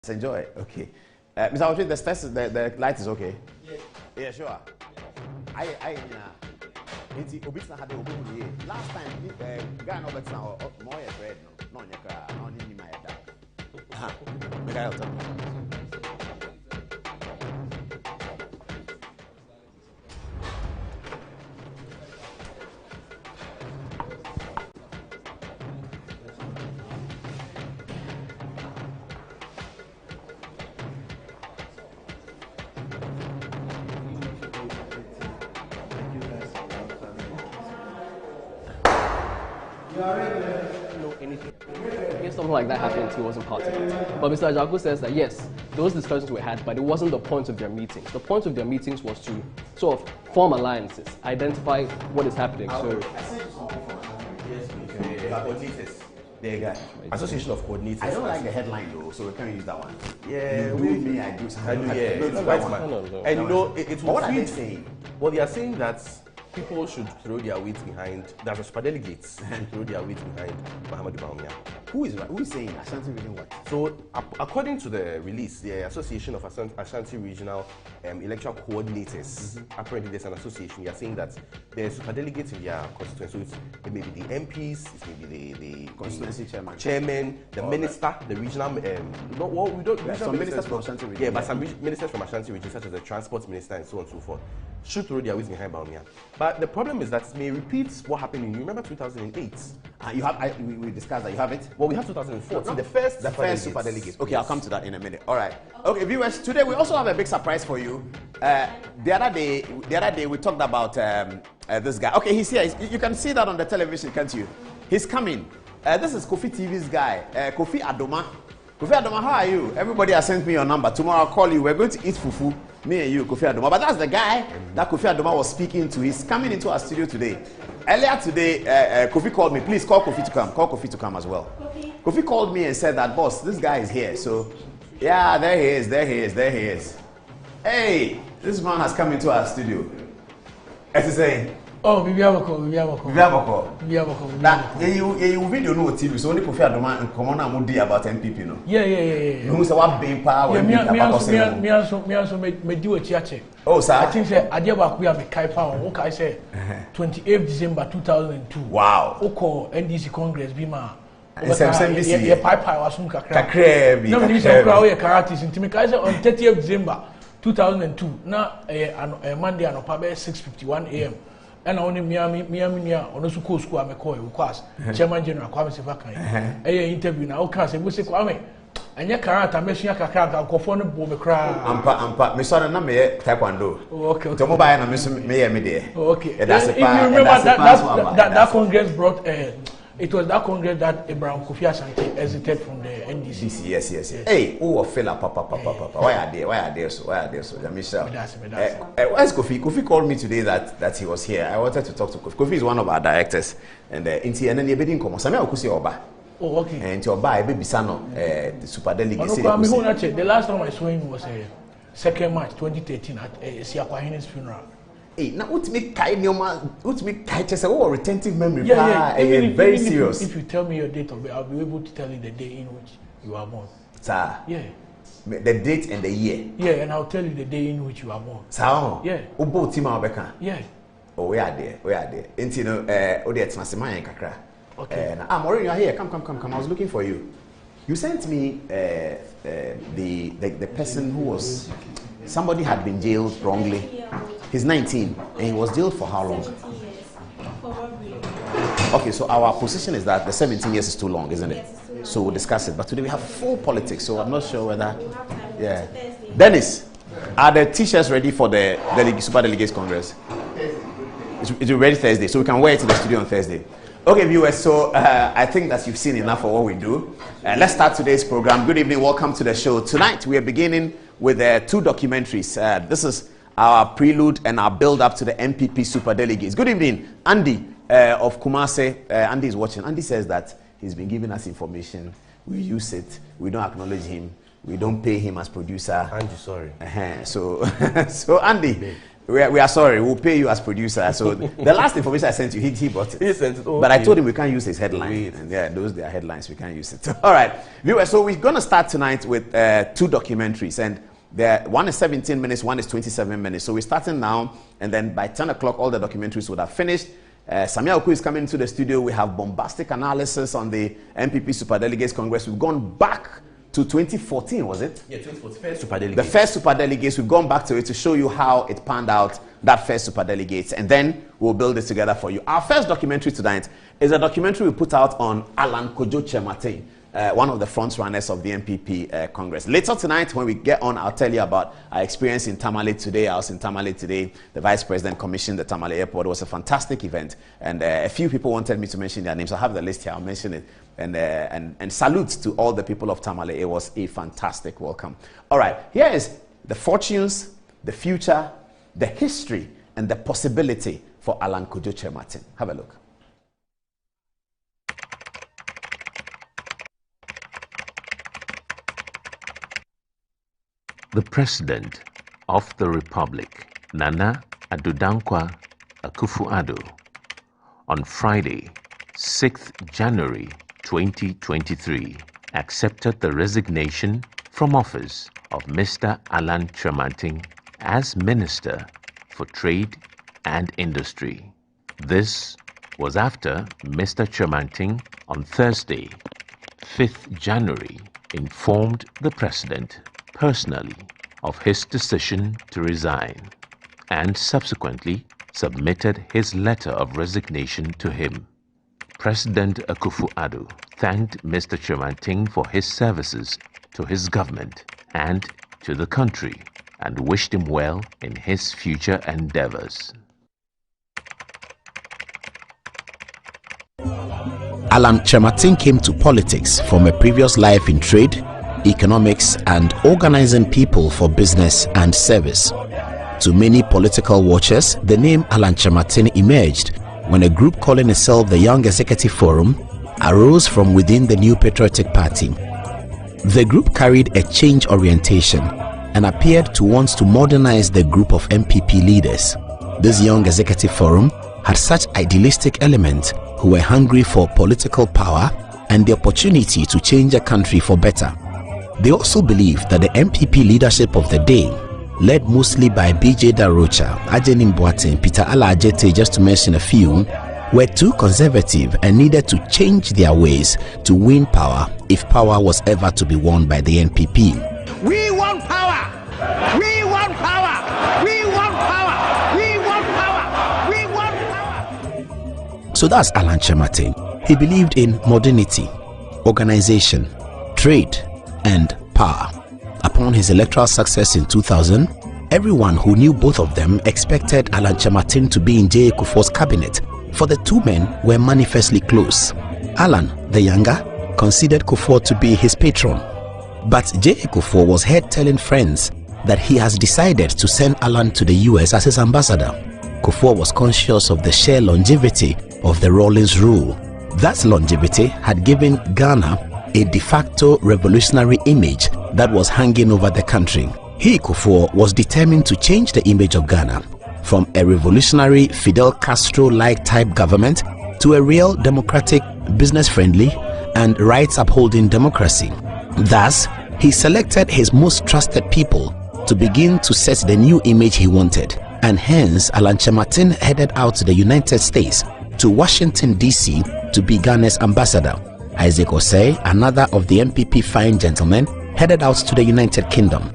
Enjoy. Okay. Mr. Autry, the light is okay? Yes. Yeah, sure. Last time, guy no better now, more bread, no, no, need my head. Know anything. If something like that happened, he wasn't part of it. But Mr. Ajaku says that yes, those discussions were had, but it wasn't the point of their meetings. The point of their meetings was to sort of form alliances, identify what is happening. Association of Coordinators. I don't like the headline though, so we can't use that one. Yeah, me, I do something. Yeah, no, and you know, it what are they feed. saying? Well, they are saying that people should throw their weight behind, that super delegates should throw their weight behind Mahamudu Bawumia. Who is saying Ashanti Region what? So, according to the release, the Association of Ashanti Regional Electoral Coordinators, apparently there's an association. They are saying that the super delegates in their constituency, so it may be the MPs, it may be the constituency chairman, the minister, the regional. We don't. Some ministers from Ashanti Region. Yeah, but some ministers from Ashanti Region, such as the transport minister and so on and so forth, should throw their weight behind Bawumia. But the problem is that it may repeat what happened in, you remember 2008? We discussed that. You have it? Well, we have 2004. No, the first super delegates. Okay, I'll come to that in a minute. All right. Okay, viewers, today we also have a big surprise for you. The other day we talked about this guy. Okay, he's here. You can see that on the television, can't you? He's coming. This is Kofi TV's guy, Kofi Adoma. Kofi Adoma, how are you? Everybody has sent me your number. Tomorrow I'll call you. We're going to eat fufu. Me and you, Kofi Adoma. But that's the guy that Kofi Adoma was speaking to. He's coming into our studio today. Earlier today, Kofi called me. Please call Kofi to come. Call Kofi to come as well. Kofi called me and said that, boss, this guy is here. So, yeah, there he is. Hey, this man has come into our studio. As he saying, oh, Bibi Aboko. Now, you video no TV, so only Kofi Adoma and come on and about MPP, no? Yeah. Who say what being power? Me do a chiache. Oh, sir. I think say Adia Bakuya me kai power. Okay, I say 28th December 2002. Wow. Oko NDC Congress bima. SMBC. Yeah, pipe was some kakra. Kakra. No, we say crowd characters in Timika. I say on 30th December 2002. Na Monday anopa be 6:51 a.m. And only Miami on the school I'm a call class. Chairman General Kwame Sefakan. Interview now, okay, say we say Kwame. And your character, Messia Kakaka, Kofon Bomekra. Ampa, Miss Sona me taekwondo. Okay. Tomo buy na me there. Okay. If you remember that Congress brought it was that Congress that Abraham Kofi Asante exited from the NDC. Yes. Hey, who fella papa. Why are they so? Michelle. Where's Kofi? Kofi called me today that he was here. I wanted to talk to Kofi. Kofi is one of our directors. And then you didn't come. Samia Okusi Oba. Oh, okay. And your baby Sano, the super delegate. The last time I saw him was 2nd March 2013 at Siakwahine's funeral. Hey, now what make just a retentive memory? Yeah. Very serious. If you tell me your date of birth, I'll be able to tell you the day in which you are born. Sir. Yeah. The date and the year. Yeah, and I'll tell you the day in which you are born. Sir. Yeah. Ubo Tima Obeka. Yeah. Oh, we are there. And you know, Odette Nasimaya Kakra. Okay. I'm already here. Come. I was looking for you. You sent me the person who was somebody had been jailed wrongly. He's 19 and he was jailed for how long? 17 years. Probably. Okay, so our position is that the 17 years is too long, isn't it? So we'll discuss it. But today we have full politics, so I'm not sure whether. Yeah. Dennis, are the t-shirts ready for the Super Delegates Congress? It's ready Thursday, so we can wear it to the studio on Thursday. Okay, viewers, so I think that you've seen enough of what we do. Let's start today's program. Good evening, welcome to the show. Tonight, we are beginning with 2 documentaries. This is our prelude and our build-up to the MPP Super Delegates. Good evening, Andy of Kumasi. Andy is watching. Andy says that he's been giving us information. We use it. We don't acknowledge him. We don't pay him as producer. Andy, sorry. So Andy, We are sorry. We'll pay you as producer. So the last information I sent you, he brought it. He sent it. Oh, but I told him we can't use his headline. And yeah, those are headlines. We can't use it. All right, viewers. So we're gonna start tonight with 2 documentaries, and one is 17 minutes, one is 27 minutes. So we're starting now, and then by 10 o'clock, all the documentaries would have finished. Samia Oku is coming into the studio. We have bombastic analysis on the MPP Superdelegates Congress. We've gone back to 2014, was it? Yeah, 2014. First Superdelegates. The first Superdelegates. We've gone back to it to show you how it panned out, that first Superdelegates, and then we'll build this together for you. Our first documentary tonight is a documentary we put out on Alan Kojo Kyerematen, one of the front runners of the MPP Congress. Later tonight, when we get on, I'll tell you about our experience in Tamale today. I was in Tamale today. The Vice President commissioned the Tamale Airport. It was a fantastic event, and a few people wanted me to mention their names. I have the list here. I'll mention it. And salute to all the people of Tamale. It was a fantastic welcome. All right, here is the fortunes, the future, the history, and the possibility for Alan Kojo Kyerematen. Have a look. The President of the Republic, Nana Addo Dankwa Akufo-Addo, on Friday, 6th January 2023, accepted the resignation from office of Mr. Alan Kyerematen as Minister for Trade and Industry. This was after Mr. Kyerematen on Thursday, 5th January, informed the President personally of his decision to resign and subsequently submitted his letter of resignation to him. President Akufo-Addo thanked Mr. Kyerematen for his services to his government and to the country and wished him well in his future endeavors. Alan Kyerematen came to politics from a previous life in trade, economics, and organizing people for business and service. To many political watchers, the name Alan Kyerematen emerged when a group calling itself the Young Executive Forum arose from within the New Patriotic Party. The group carried a change orientation and appeared to want to modernize the group of MPP leaders. This Young Executive Forum had such idealistic elements who were hungry for political power and the opportunity to change a country for better. They also believed that the MPP leadership of the day, led mostly by B.J. Darocha, Ajeni Mboate, Peter Ala Ajete, just to mention a few, were too conservative and needed to change their ways to win power if power was ever to be won by the MPP. We want power! We want power! We want power! We want power! We want power! So that's Alan Kyerematen. He believed in modernity, organization, trade, and power. Upon his electoral success in 2000, everyone who knew both of them expected Alan Kyerematen to be in J.A. Kufuor's cabinet, for the two men were manifestly close. Alan, the younger, considered Kufuor to be his patron. But J.A. Kufuor was heard telling friends that he has decided to send Alan to the US as his ambassador. Kufuor was conscious of the sheer longevity of the Rawlings rule. That longevity had given Ghana a de facto revolutionary image that was hanging over the country. He, Kufuor, was determined to change the image of Ghana from a revolutionary Fidel Castro-like type government to a real democratic, business-friendly, and rights-upholding democracy. Thus, he selected his most trusted people to begin to set the new image he wanted, and hence Alan Kyerematen headed out to the United States, to Washington, D.C. to be Ghana's ambassador. Isaac Osei, another of the MPP fine gentlemen, headed out to the United Kingdom.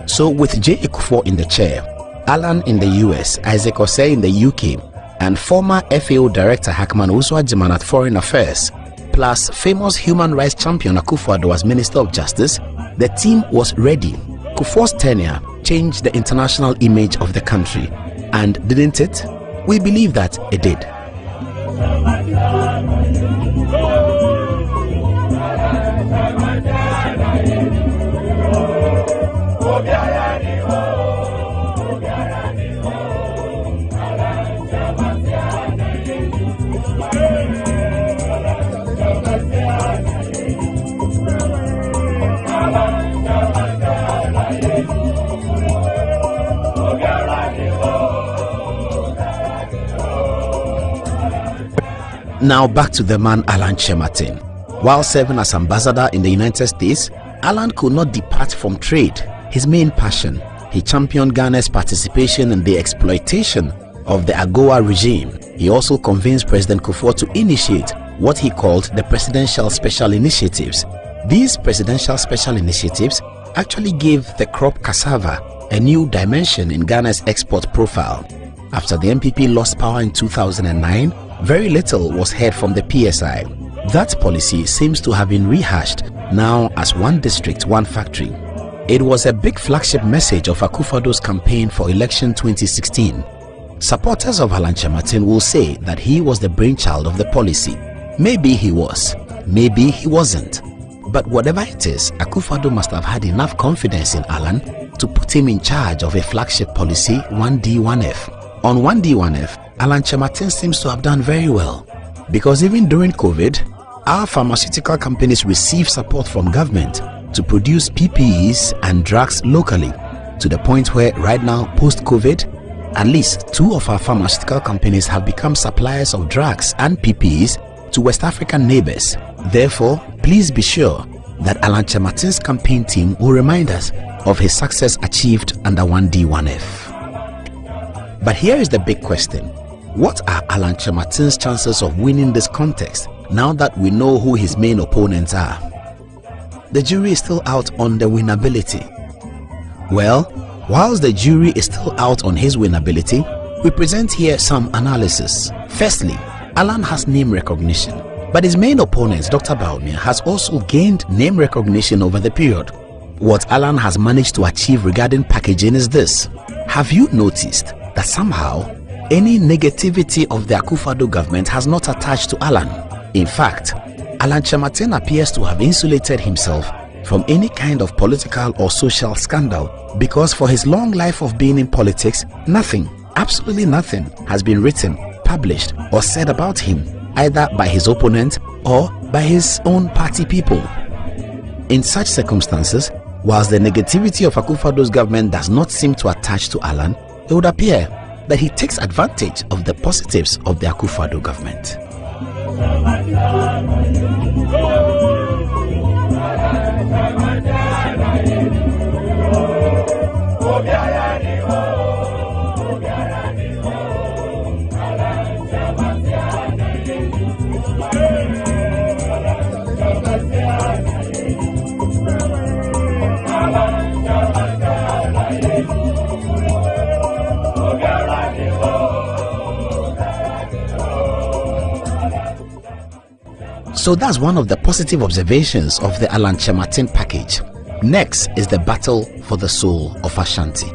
So with J.A. Kufuor in the chair, Alan in the US, Isaac Osei in the UK, and former FAO Director Hackman Uswa-Jiman at Foreign Affairs, plus famous human rights champion Akufo-Addo as Minister of Justice, the team was ready. Kufuor's tenure changed the international image of the country, and didn't it? We believe that it did. Now back to the man Alan Kyerematen. While serving as ambassador in the United States, Alan could not depart from trade, his main passion. He championed Ghana's participation in the exploitation of the AGOA regime. He also convinced President Kufuor to initiate what he called the Presidential Special Initiatives. These Presidential Special Initiatives actually gave the crop cassava a new dimension in Ghana's export profile. After the MPP lost power in 2009, very little was heard from the PSI. That policy seems to have been rehashed now as one district, one factory. It was a big flagship message of Akufo-Addo's campaign for election 2016. Supporters of Alan Kyerematen will say that he was the brainchild of the policy. Maybe he was, maybe he wasn't. But whatever it is, Akufo-Addo must have had enough confidence in Alan to put him in charge of a flagship policy, 1D1F. On 1D1F, Alan Kyerematen seems to have done very well, because even during COVID, our pharmaceutical companies receive support from government to produce PPEs and drugs locally, to the point where right now, post-COVID, at least 2 of our pharmaceutical companies have become suppliers of drugs and PPEs to West African neighbors. Therefore, please be sure that Alan Kyerematen's campaign team will remind us of his success achieved under 1D1F. But here is the big question. What are Alan Kyerematen's chances of winning this contest now that we know who his main opponents are? The jury is still out on the winnability. Well, whilst the jury is still out on his winnability, we present here some analysis. Firstly, Alan has name recognition, but his main opponent, Dr. Bawumia, has also gained name recognition over the period. What Alan has managed to achieve regarding packaging is this. Have you noticed that somehow any negativity of the Akufo-Addo government has not attached to Alan? In fact, Alan Kyerematen appears to have insulated himself from any kind of political or social scandal, because for his long life of being in politics, nothing, absolutely nothing, has been written, published or said about him, either by his opponent or by his own party people. In such circumstances, whilst the negativity of Akufo-Addo's government does not seem to attach to Alan, it would appear that he takes advantage of the positives of the Akufo-Addo government. So that's one of the positive observations of the Alan Kyerematen package. Next is the battle for the soul of Ashanti.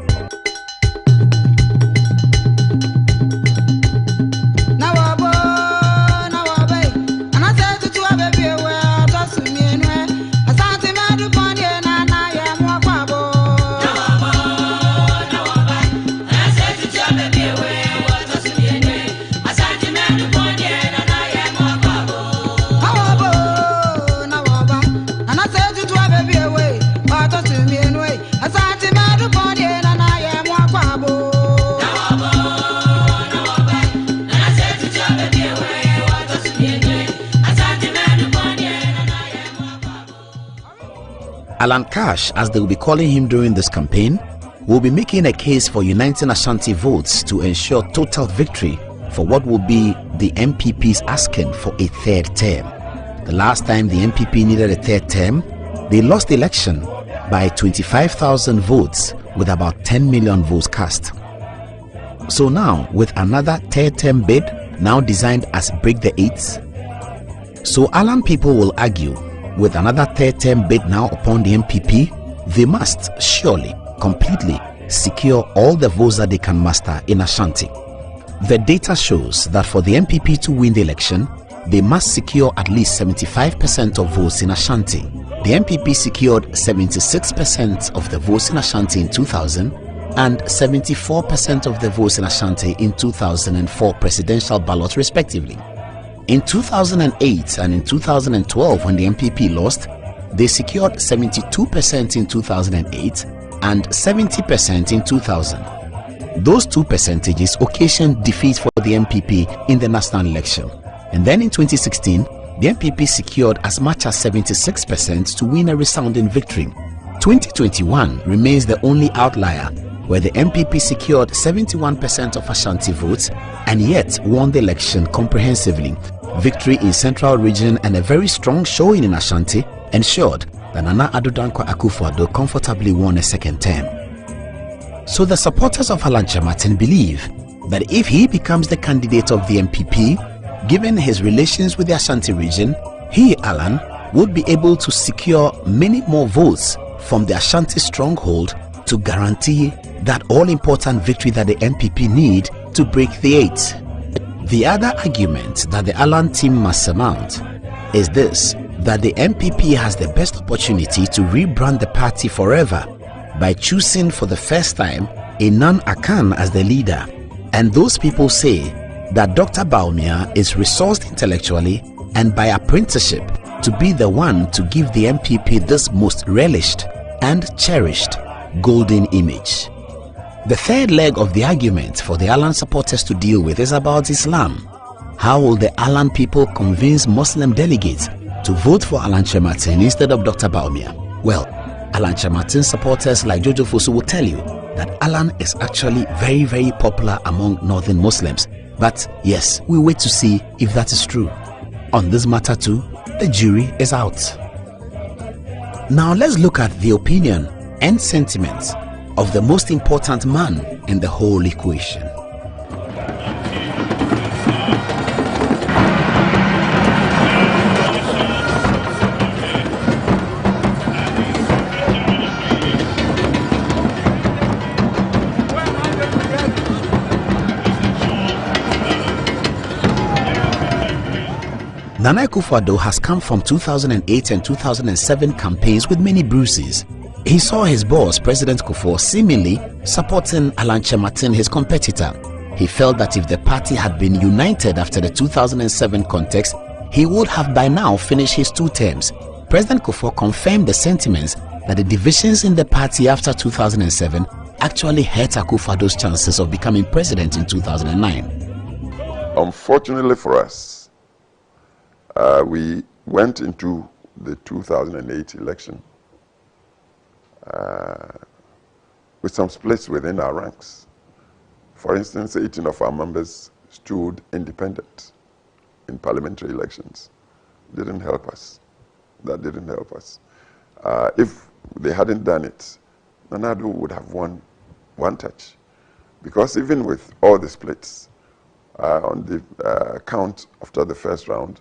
Alan Cash, as they will be calling him during this campaign, will be making a case for uniting Ashanti votes to ensure total victory for what will be the MPP's asking for a third term. The last time the MPP needed a third term, they lost the election by 25,000 votes with about 10 million votes cast. So now, with another third term bid, now designed as Break the Eights, so Alan people will argue, with another third term bid now upon the MPP, they must surely completely secure all the votes that they can muster in Ashanti. The data shows that for the MPP to win the election, they must secure at least 75% of votes in Ashanti. The MPP secured 76% of the votes in Ashanti in 2000 and 74% of the votes in Ashanti in 2004 presidential ballots respectively. In 2008 and in 2012, when the MPP lost, they secured 72% in 2008 and 70% in 2000. Those two percentages occasioned defeat for the MPP in the national election. And then in 2016, the MPP secured as much as 76% to win a resounding victory. 2021 remains the only outlier, where the MPP secured 71% of Ashanti votes and yet won the election comprehensively. Victory in Central Region and a very strong showing in Ashanti ensured that Nana Addo Dankwa Akufo-Addo comfortably won a second term. So the supporters of Alan Kyerematen believe that if he becomes the candidate of the MPP, given his relations with the Ashanti region, he, Alan, would be able to secure many more votes from the Ashanti stronghold to guarantee that all-important victory that the MPP need to break the 8. The other argument that the Alan team must surmount is this, that the MPP has the best opportunity to rebrand the party forever by choosing for the first time a non-Akan as the leader. And those people say that Dr. Bawumia is resourced intellectually and by apprenticeship to be the one to give the MPP this most relished and cherished golden image. The third leg of the argument for the Alan supporters to deal with is about Islam. How will the Alan people convince Muslim delegates to vote for Alan Kyerematen instead of Dr. Bawumia? Well, Alan Kyerematen supporters like Jojo Fosu will tell you that Alan is actually very, very popular among northern Muslims. But yes, we wait to see if that is true. On this matter too, the jury is out. Now let's look at the opinion and sentiments of the most important man in the whole equation. Nana Akufo-Addo has come from 2008 and 2007 campaigns with many bruises. He saw his boss, President Kufuor, seemingly supporting Alan Kyerematen, his competitor. He felt that if the party had been united after the 2007 context, he would have by now finished his 2 terms. President Kufuor confirmed the sentiments that the divisions in the party after 2007 actually hurt Akufo-Addo's chances of becoming president in 2009. Unfortunately for us, we went into the 2008 election with some splits within our ranks. For instance, 18 of our members stood independent in parliamentary elections. Didn't help us. That didn't help us. If they hadn't done it, Nana Addo would have won one touch. Because even with all the splits on the count after the first round,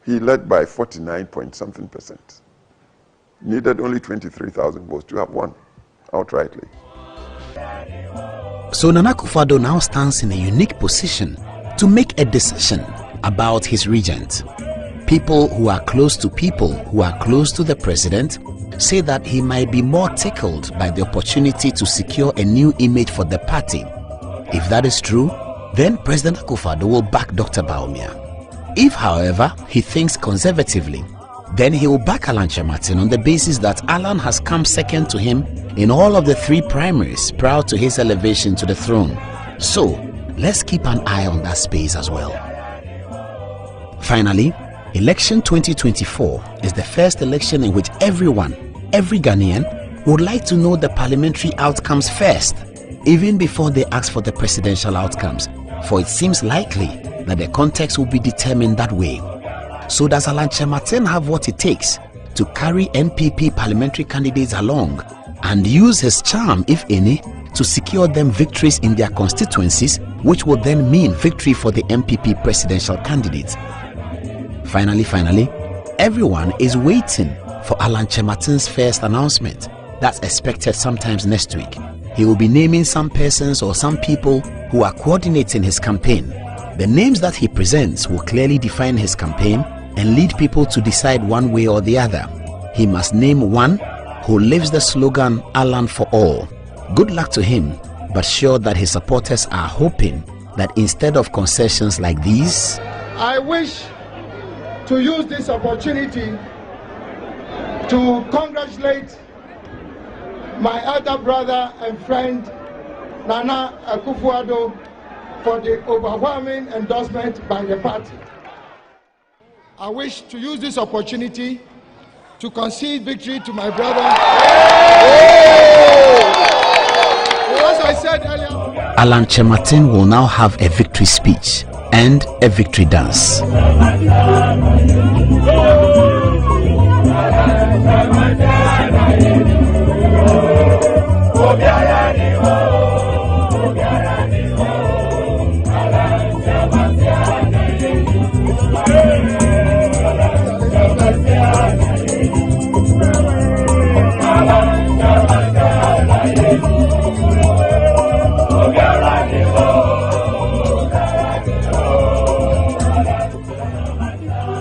he led by 49-point-something%. Needed only 23,000 votes to have won outrightly. So Nana Akufo-Addo now stands in a unique position to make a decision about his regent. People who are close to the president say that he might be more tickled by the opportunity to secure a new image for the party. If that is true, then President Akufo-Addo will back Dr. Bawumia. If, however, he thinks conservatively, then he will back Alan Kyerematen on the basis that Alan has come second to him in all of the 3 primaries prior to his elevation to the throne. So, let's keep an eye on that space as well. Finally, election 2024 is the first election in which every Ghanaian would like to know the parliamentary outcomes first, even before they ask for the presidential outcomes, for it seems likely that the context will be determined that way. So does Alan Kyerematen have what it takes to carry NPP parliamentary candidates along and use his charm, if any, to secure them victories in their constituencies, which would then mean victory for the NPP presidential candidates? Finally, everyone is waiting for Alan Kyerematen's first announcement. That's expected sometimes next week. He will be naming some persons or some people who are coordinating his campaign. The names that he presents will clearly define his campaign and lead people to decide one way or the other. He must name one who lives the slogan Alan for all. Good luck to him, but sure that his supporters are hoping that instead of concessions like these, I wish to use this opportunity to congratulate my elder brother and friend Nana Akufo-Addo for the overwhelming endorsement by the party. I wish to use this opportunity to concede victory to my brother. As I said earlier, Alan Kyerematen will now have a victory speech and a victory dance.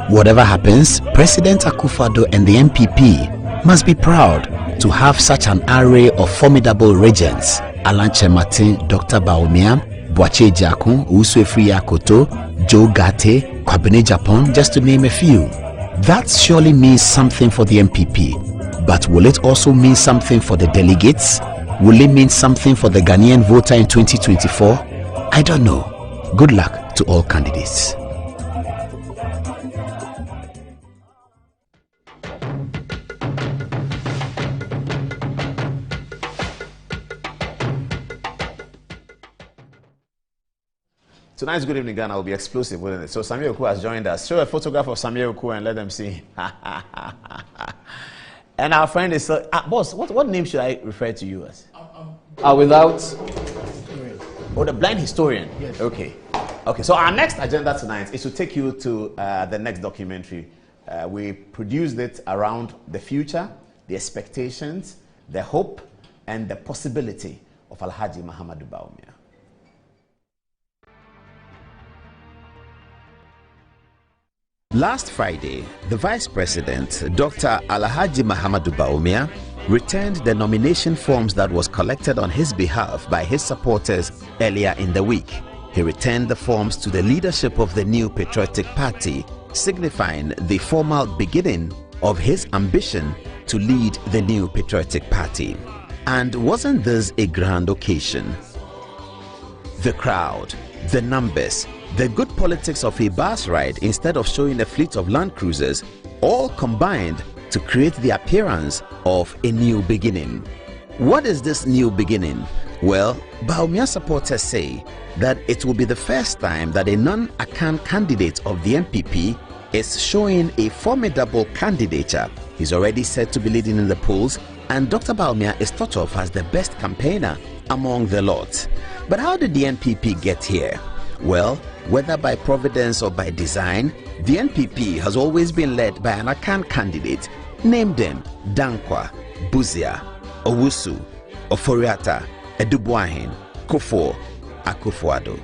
Whatever happens, President Akufo-Addo and the NPP must be proud to have such an array of formidable regents: Alan Kyerematen, Dr. Bawumia, Boakye Ejiakon, Owusu Efiri-Akoto, Joe Gate, Kwabena Agyapong, just to name a few. That surely means something for the NPP, but will it also mean something for the delegates? Will it mean something for the Ghanaian voter in 2024? I don't know. Good luck to all candidates. Tonight's Good Evening Ghana will be explosive, wouldn't it? So Samuel Oku has joined us. Show a photograph of Samuel Oku and let them see. And our friend is... boss, what name should I refer to you as? Without... Oh, the blind historian. Yes. Okay. Okay, so our next agenda tonight is to take you to the next documentary. We produced it around the future, the expectations, the hope, and the possibility of Alhaji Mahamudu Bawumia. Last Friday, the Vice President, Dr. Alhaji Mahamudu Bawumia, returned the nomination forms that was collected on his behalf by his supporters earlier in the week. He returned the forms to the leadership of the New Patriotic Party, signifying the formal beginning of his ambition to lead the New Patriotic Party. And wasn't this a grand occasion? The crowd, the numbers, the good politics of a bus ride instead of showing a fleet of Land Cruisers all combined to create the appearance of a new beginning. What is this new beginning? Well, Bawumia supporters say that it will be the first time that a non-Akan candidate of the NPP is showing a formidable candidature. He's already said to be leading in the polls, and Dr. Bawumia is thought of as the best campaigner among the lot. But how did the NPP get here? Well, whether by providence or by design, the NPP has always been led by an Akan candidate. Name them Dankwa, Busia, Owusu, Ofori-Atta, Edubuahin, Kufuor, Akufo-Addo.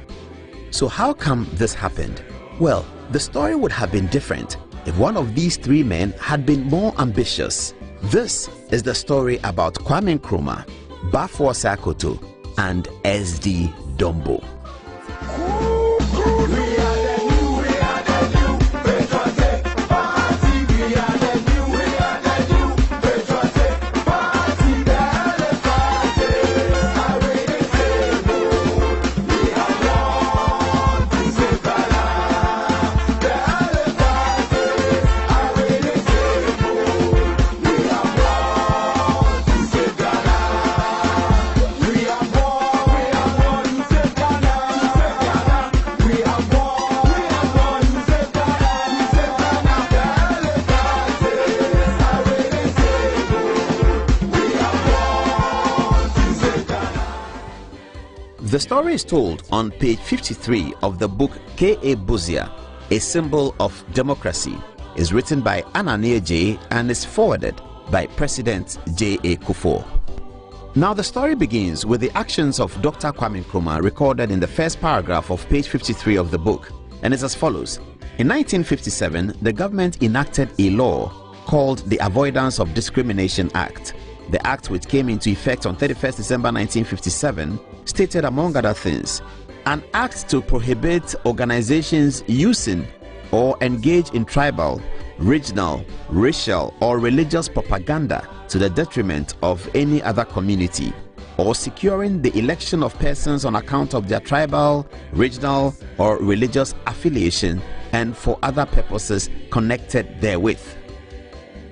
So how come this happened? Well, the story would have been different if one of these three men had been more ambitious. This is the story about Kwame Nkrumah, Bafo Akoto, and SD Dombo. The story is told on page 53 of the book K.A. Busia, A Symbol of Democracy. Is written by Anania J. and is forwarded by President J.A. Kufuor. Now the story begins with the actions of Dr. Kwame Nkrumah recorded in the first paragraph of page 53 of the book, and it's as follows. In 1957, the government enacted a law called the Avoidance of Discrimination Act. The act, which came into effect on 31st December 1957, stated, among other things, an act to prohibit organizations using or engage in tribal, regional, racial, or religious propaganda to the detriment of any other community, or securing the election of persons on account of their tribal, regional, or religious affiliation and for other purposes connected therewith.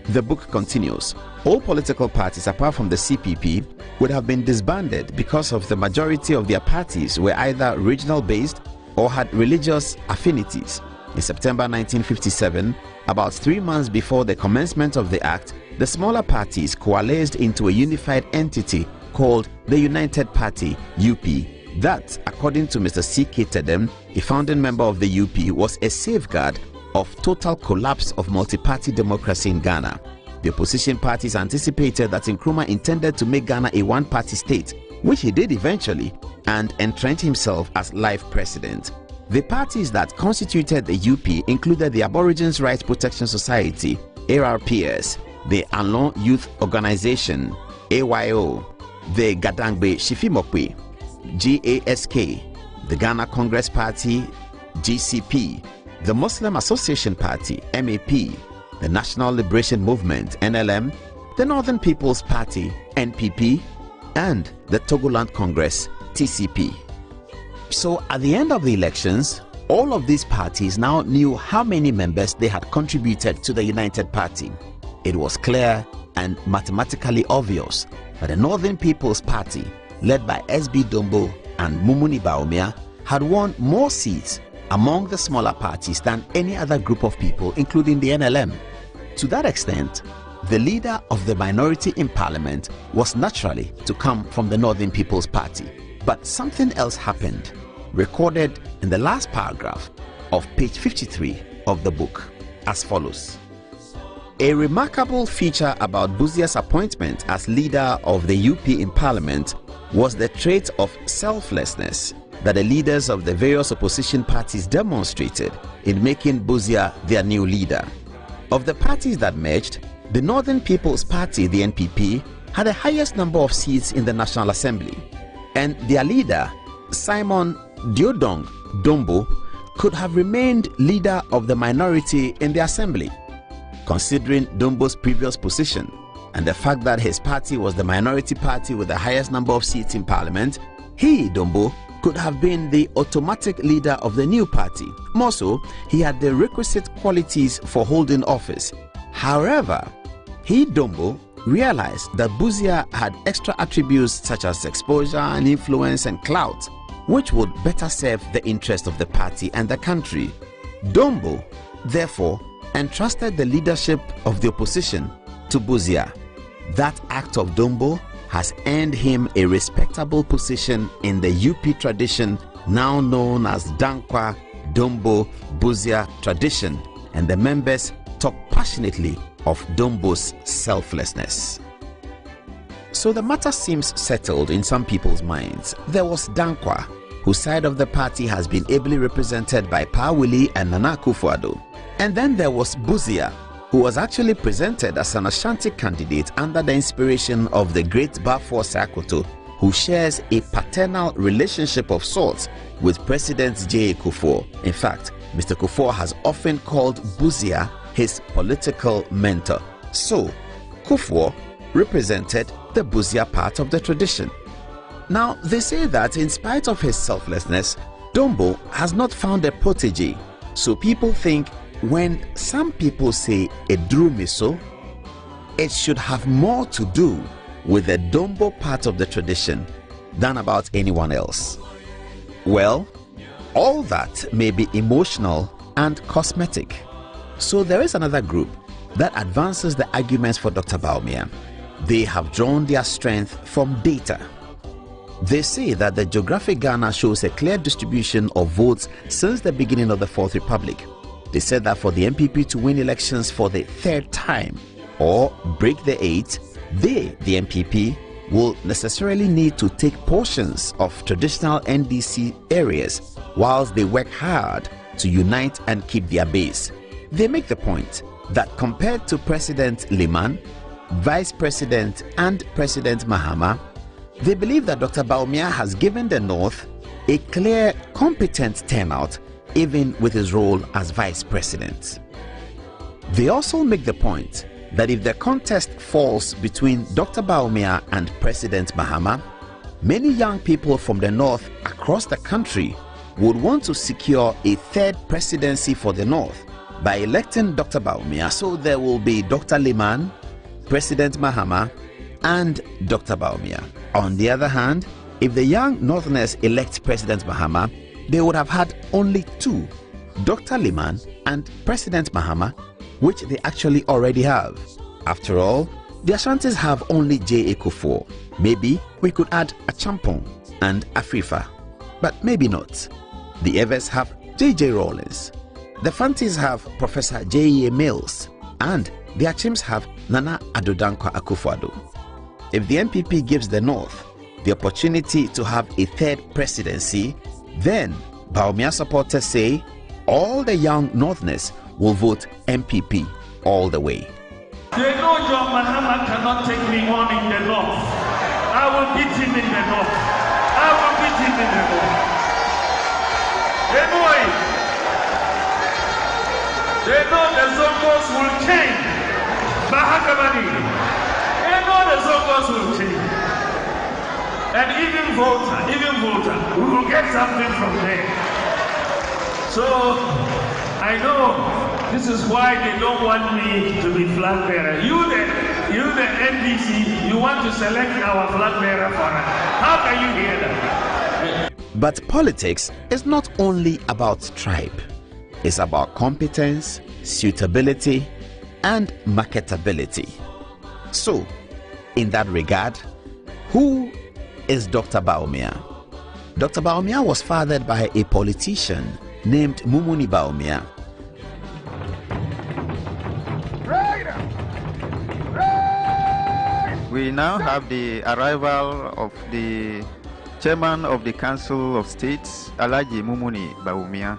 The book continues. All political parties apart from the CPP would have been disbanded because of the majority of their parties were either regional based or had religious affinities. In September 1957, about 3 months before the commencement of the act, the smaller parties coalesced into a unified entity called the United Party, UP. That, according to Mr. C.K. Tedem, a founding member of the UP, was a safeguard of total collapse of multi-party democracy in Ghana. The opposition parties anticipated that Nkrumah intended to make Ghana a one-party state, which he did eventually, and entrench himself as life president. The parties that constituted the UP included the Aborigines Rights Protection Society, ARPS, the Anlon Youth Organization, AYO, the Gadangbe Shifimokwe, GASK, the Ghana Congress Party, GCP, the Muslim Association Party, MAP, the National Liberation Movement, NLM, the Northern People's Party, NPP, and the Togoland Congress, TCP. So at the end of the elections, all of these parties now knew how many members they had contributed to the United Party. It was clear and mathematically obvious that the Northern People's Party, led by SB Dombo and Mumuni Bawumia, had won more seats among the smaller parties than any other group of people, including the NLM. To that extent, the leader of the minority in parliament was naturally to come from the Northern People's Party. But something else happened, recorded in the last paragraph of page 53 of the book, as follows. A remarkable feature about Buzia's appointment as leader of the UP in parliament was the trait of selflessness that the leaders of the various opposition parties demonstrated in making Buzia their new leader. Of the parties that merged, the Northern People's Party, the NPP, had the highest number of seats in the National Assembly, and their leader, Simon Diodong Dombo, could have remained leader of the minority in the assembly. Considering Dombo's previous position and the fact that his party was the minority party with the highest number of seats in parliament, he, Dombo, could have been the automatic leader of the new party. More so, he had the requisite qualities for holding office. However, he, Dombo, realized that Buzia had extra attributes such as exposure and influence and clout, which would better serve the interest of the party and the country. Dombo, therefore, entrusted the leadership of the opposition to Buzia. That act of Dombo has earned him a respectable position in the UP tradition now known as Dankwa Dombo Buzia tradition, and the members talk passionately of Dombo's selflessness. So the matter seems settled in some people's minds. There was Dankwa, whose side of the party has been ably represented by Pa Willie and Nana Akufo-Addo. And then there was Buzia, who was actually presented as an Ashanti candidate under the inspiration of the great Bafo Sakoto, who shares a paternal relationship of sorts with President J. Kufuor. In fact, Mr. Kufuor has often called Buzia his political mentor. So, Kufuor represented the Buzia part of the tradition. Now, they say that in spite of his selflessness, Dombo has not found a protege. So people think when some people say Edru Miso, it should have more to do with the Dombo part of the tradition than about anyone else. Well, all that may be emotional and cosmetic. So there is another group that advances the arguments for Dr. Bawumia. They have drawn their strength from data. They say that the geographic Ghana shows a clear distribution of votes since the beginning of the Fourth Republic. They said that for the NPP to win elections for the third time or break the eight, they, the NPP, will necessarily need to take portions of traditional NDC areas whilst they work hard to unite and keep their base. They make the point that compared to President Liman, Vice President and President Mahama, they believe that Dr. Bawumia has given the North a clear, competent turnout even with his role as Vice President. They also make the point that if the contest falls between Dr. Bawumia and President Mahama, many young people from the North across the country would want to secure a third presidency for the North by electing Dr. Bawumia. So there will be Dr. Liman, President Mahama, and Dr. Bawumia. On the other hand, if the young Northerners elect President Mahama, they would have had only two, Dr. Liman and President Mahama, which they actually already have. After all, the Ashantis have only J. Ekufuor. Maybe we could add Achampong and Afrifa, but maybe not. The Evers have J.J. Rawlings. The Fantis have Professor J.E.A. Mills, and the Achims have Nana Addo Dankwa Akufo-Addo. If the NPP gives the North the opportunity to have a third presidency, then Bawumia supporters say all the young Northerners will vote NPP all the way. They know John Mahama cannot take me on in the North. I will beat him in the North. I will beat him in the North. They know it. They know the Zongos will change. Mahakamani. They know the Zongos will change. And even voter, we will get something from there. So, I know this is why they don't want me to be flag bearer. You the NDC, you want to select our flag bearer for us. How can you hear that? But politics is not only about tribe. It's about competence, suitability, and marketability. So, in that regard, who is Dr. Bawumia? Dr. Bawumia was fathered by a politician named Mumuni Bawumia. We now have the arrival of the chairman of the Council of States, Alhaji Mumuni Bawumia.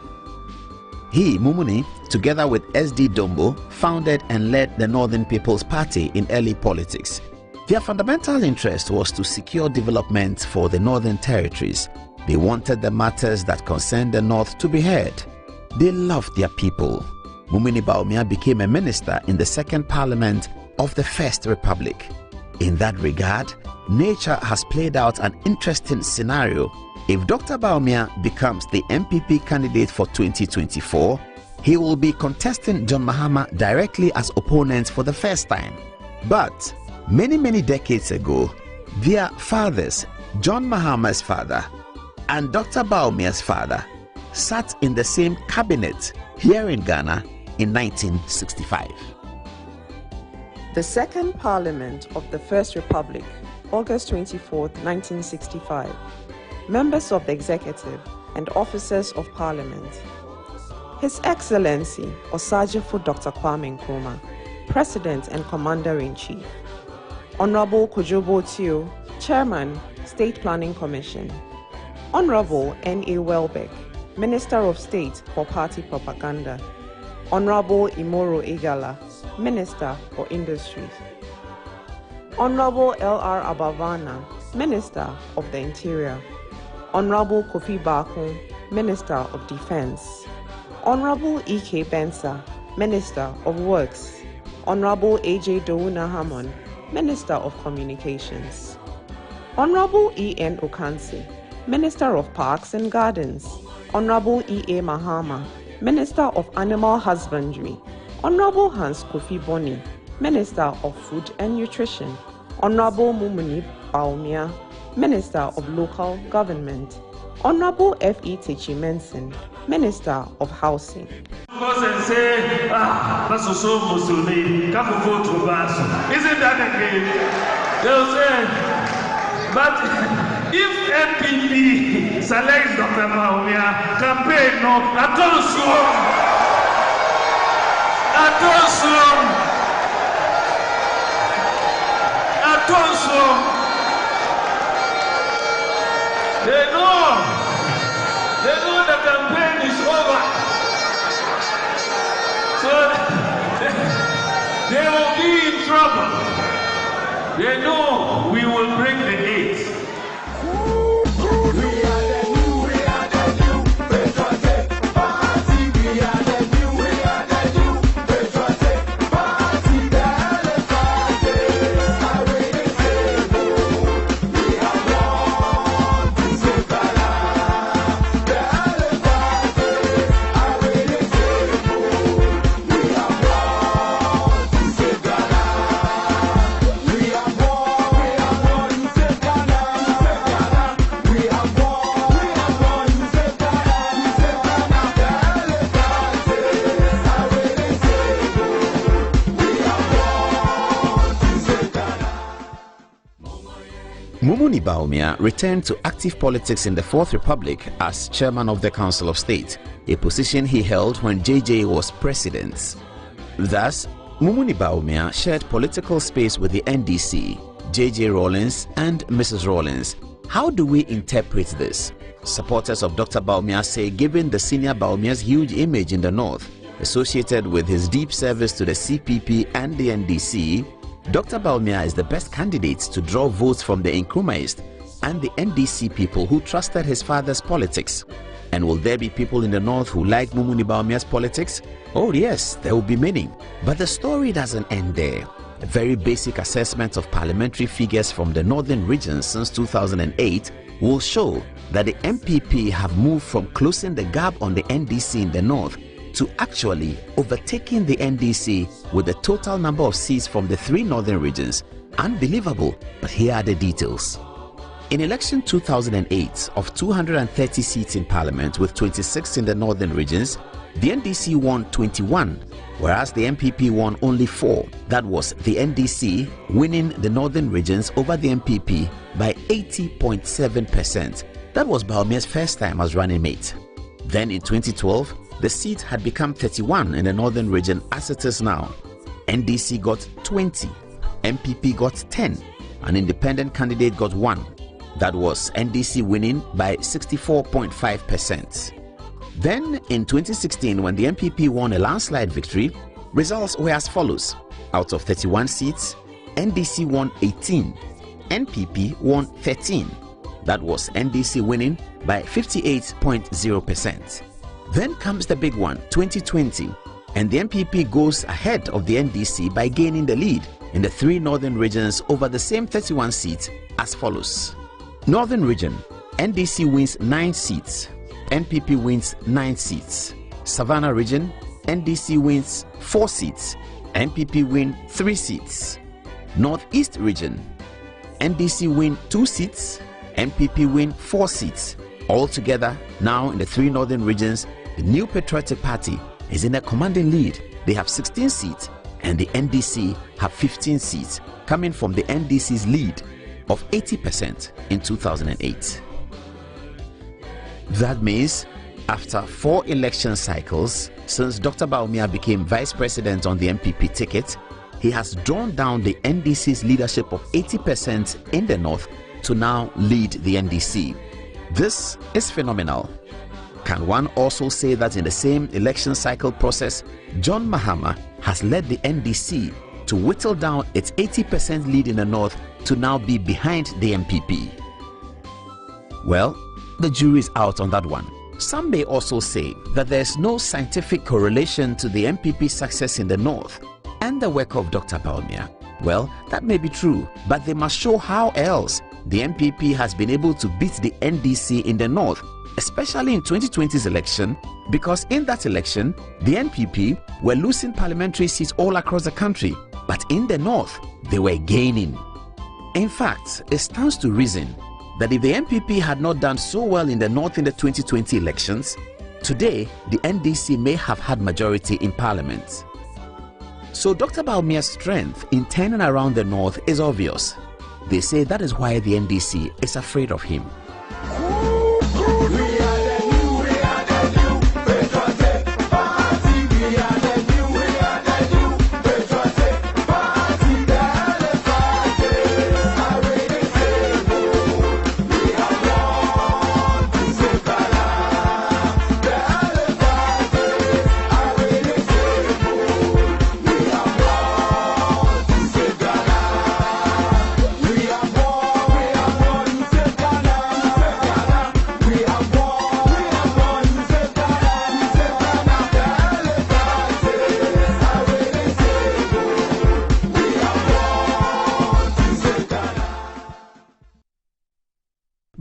He, Mumuni, together with SD Dombo, founded and led the Northern People's Party in early politics. Their fundamental interest was to secure development for the Northern Territories. They wanted the matters that concerned the North to be heard. They loved their people. Mumuni Bawumia became a minister in the Second Parliament of the First Republic. In that regard, nature has played out an interesting scenario. If Dr. Bawumia becomes the NPP candidate for 2024, he will be contesting John Mahama directly as opponent for the first time. But many decades ago, their fathers, John Mahama's father and Dr. Bawumia's father, sat in the same cabinet here in Ghana in 1965. The Second Parliament of the First Republic, August 24, 1965. Members of the Executive and Officers of Parliament. His Excellency Osagyefo Dr. Kwame Nkrumah, President and Commander-in-Chief. Honorable Kojobo Tio, Chairman, State Planning Commission. Honorable N.A. Welbeck, Minister of State for Party Propaganda. Honorable Imoro Igala, Minister for Industries. Honorable L.R. Abavana, Minister of the Interior. Honorable Kofi Bakun, Minister of Defense. Honorable E.K. Bensa, Minister of Works. Honorable A.J. Douna Hammond, Minister of Communications. Honorable E.N. Okansi, Minister of Parks and Gardens. Honorable E.A. Mahama, Minister of Animal Husbandry. Honorable Hans Kofi Boni, Minister of Food and Nutrition. Honorable Mumuni Bawumia, Minister of Local Government. Honorable F.E. Techi Mensen, Minister of Housing. Isn't that a game? They'll say, but if NPP selects Dr. Bawumia, campaign no, They know the campaign is over. So they will be in trouble. They know we will break the gates. Mumuni Bawumia returned to active politics in the Fourth Republic as chairman of the Council of State, a position he held when JJ was president. Thus, Mumuni Bawumia shared political space with the NDC, JJ Rawlings and Mrs. Rawlings. How do we interpret this? Supporters of Dr. Bawumia say given the senior Bawumia's huge image in the north, associated with his deep service to the CPP and the NDC, Dr. Bawumia is the best candidate to draw votes from the Nkrumahist and the NDC people who trusted his father's politics. And will there be people in the north who like Mumuni Bawumia's politics? Oh yes, there will be many. But the story doesn't end there. A very basic assessment of parliamentary figures from the northern regions since 2008 will show that the MPP have moved from closing the gap on the NDC in the north to actually overtaking the NDC with the total number of seats from the three northern regions. Unbelievable, but here are the details. In election 2008, of 230 seats in parliament with 26 in the northern regions, the NDC won 21, whereas the MPP won only 4. That was the NDC winning the northern regions over the MPP by 80.7%. That was Bawumia's first time as running mate. Then in 2012, the seat had become 31 in the northern region as it is now. NDC got 20, MPP got 10, an independent candidate got 1. That was NDC winning by 64.5%. Then in 2016, when the MPP won a landslide victory, results were as follows. Out of 31 seats, NDC won 18, NPP won 13. That was NDC winning by 58.0%. Then comes the big one, 2020, and the MPP goes ahead of the NDC by gaining the lead in the three northern regions over the same 31 seats as follows. Northern region, NDC wins 9 seats, NPP wins 9 seats. Savannah region, NDC wins 4 seats, NPP win 3 seats. Northeast region, NDC win 2 seats, MPP win 4 seats. Altogether, now in the three northern regions, the New Patriotic Party is in a commanding lead. They have 16 seats and the NDC have 15 seats, coming from the NDC's lead of 80% in 2008. That means after 4 election cycles since Dr. Bawumia became vice president on the MPP ticket, he has drawn down the NDC's leadership of 80% in the north to now lead the NDC. This is phenomenal. Can one also say that in the same election cycle process, John Mahama has led the NDC to whittle down its 80% lead in the north to now be behind the MPP? Well, the jury is out on that one. Some may also say that there is no scientific correlation to the MPP's success in the north and the work of Dr. Bawumia. Well, that may be true, but they must show how else the MPP has been able to beat the NDC in the north, especially in 2020's election, because in that election, the NPP were losing parliamentary seats all across the country, but in the north, they were gaining. In fact, it stands to reason that if the MPP had not done so well in the north in the 2020 elections, today the NDC may have had majority in parliament. So Dr. Bawumia's strength in turning around the north is obvious. They say that is why the NDC is afraid of him.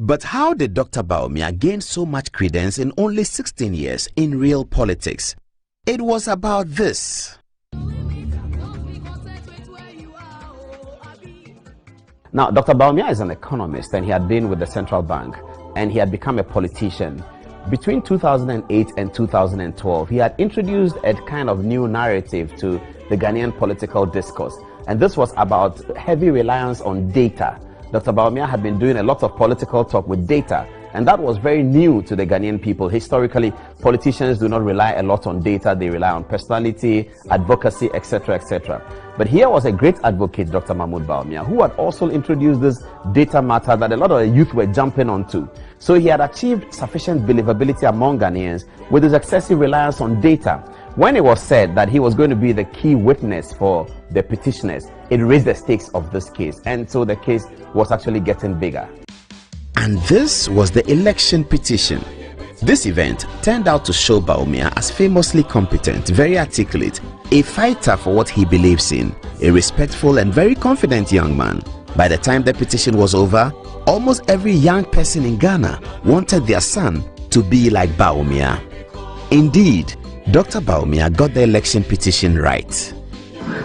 But how did Dr. Bawumia gain so much credence in only 16 years in real politics? It was about this. Now, Dr. Bawumia is an economist and he had been with the central bank and he had become a politician. Between 2008 and 2012, he had introduced a kind of new narrative to the Ghanaian political discourse. And this was about heavy reliance on data, Dr. Bawumia had been doing a lot of political talk with data, and that was very new to the Ghanaian people. Historically, politicians do not rely a lot on data. They rely on personality, advocacy, etc., etc. But here was a great advocate, Dr. Mahmoud Bawumia, who had also introduced this data matter that a lot of the youth were jumping onto. So he had achieved sufficient believability among Ghanaians with his excessive reliance on data. When it was said that he was going to be the key witness for the petitioners, it raised the stakes of this case, and so the case was actually getting bigger. And this was the election petition. This event turned out to show Bawumia as famously competent, very articulate, a fighter for what he believes in, a respectful and very confident young man. By the time the petition was over, almost every young person in Ghana wanted their son to be like Bawumia. Indeed, Dr. Bawumia got the election petition right.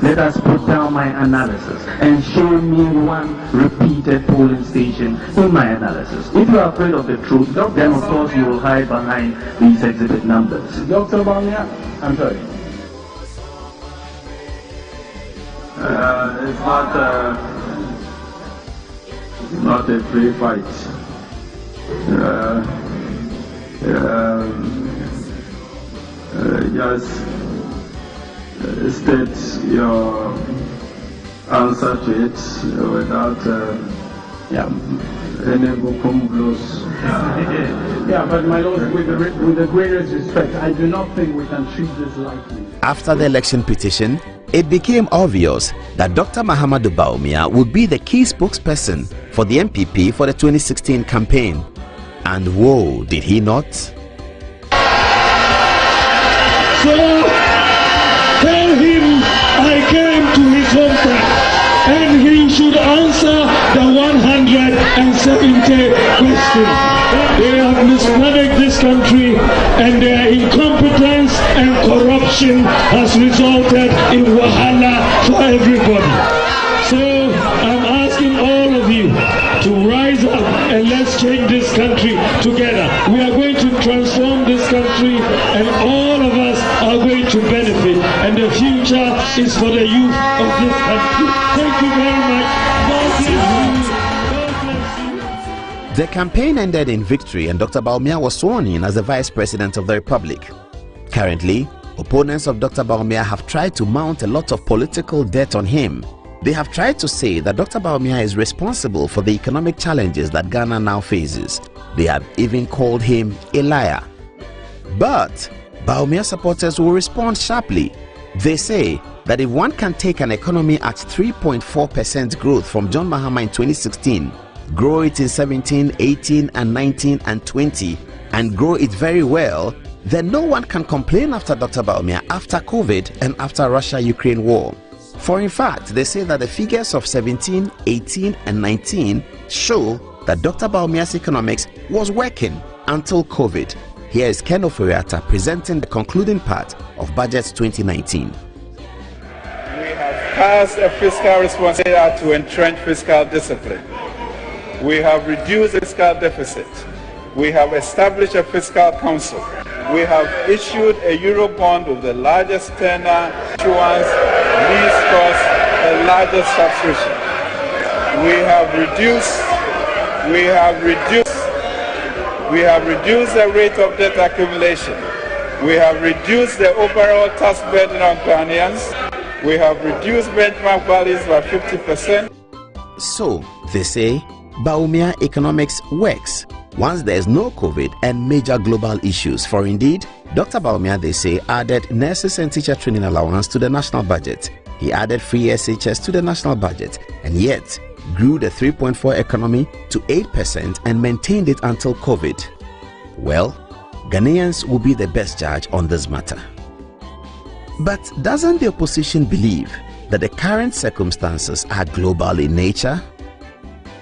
Let us put down my analysis and show me one repeated polling station in my analysis. If you are afraid of the truth, then of course you will hide behind these exhibit numbers. Dr. Bawumia, I'm sorry. It's not a free fight. Just state your answer to it without any bukum blows. Yeah, but my lord, with the greatest respect, I do not think we can treat this lightly. After the election petition, it became obvious that Dr. Mahamudu Bawumia would be the key spokesperson for the MPP for the 2016 campaign. And whoa, did he not? So, tell him I came to his hometown and he should answer the 170 questions. They have mismanaged this country and their incompetence and corruption has resulted in wahala for everybody. So I'm asking all of you to rise up and let's change this country together. We are going to transform this country and all of us are going to benefit, and the future is for the youth of this country. Thank you very much. God bless you. The campaign ended in victory and Dr. Bawumia was sworn in as the Vice President of the Republic. Currently, opponents of Dr. Bawumia have tried to mount a lot of political dirt on him. They have tried to say that Dr. Bawumia is responsible for the economic challenges that Ghana now faces. They have even called him a liar. But Bawumia supporters will respond sharply. They say that if one can take an economy at 3.4% growth from John Mahama in 2016, grow it in 17, 18 and 19 and 20 and grow it very well, then no one can complain after Dr. Bawumia after COVID and after Russia-Ukraine war. For in fact, they say that the figures of 17, 18 and 19 show that Dr. Bawumia's economics was working until COVID. Here is Ken Oforiatta presenting the concluding part of Budget 2019. We have passed a fiscal responsibility to entrench fiscal discipline. We have reduced the fiscal deficit. We have established a fiscal council. We have issued a Eurobond with the largest tenor issuance, least cost, and largest subscription. We have reduced the rate of debt accumulation. We have reduced the overall tax burden on Ghanaians. We have reduced benchmark values by 50%. So, they say, Bawumia economics works once there is no COVID and major global issues. For indeed, Dr. Bawumia, they say, added nurses and teacher training allowance to the national budget. He added free SHS to the national budget and yet grew the 3.4 economy to 8% and maintained it until COVID. Well, Ghanaians will be the best judge on this matter. But doesn't the opposition believe that the current circumstances are global in nature?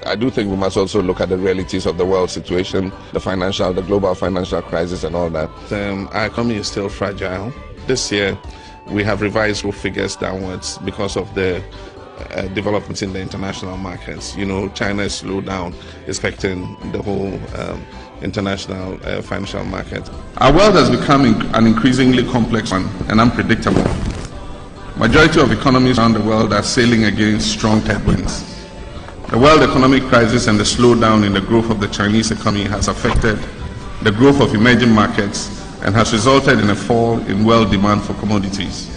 I do think we must also look at the realities of the world situation, the global financial crisis and all that. Our economy is still fragile. This year, we have revised our figures downwards because of the developments in the international markets. You know, China is slowed down, affecting the whole international financial market. Our world has become an increasingly complex one and unpredictable. Majority of economies around the world are sailing against strong headwinds. The world economic crisis and the slowdown in the growth of the Chinese economy has affected the growth of emerging markets and has resulted in a fall in world demand for commodities.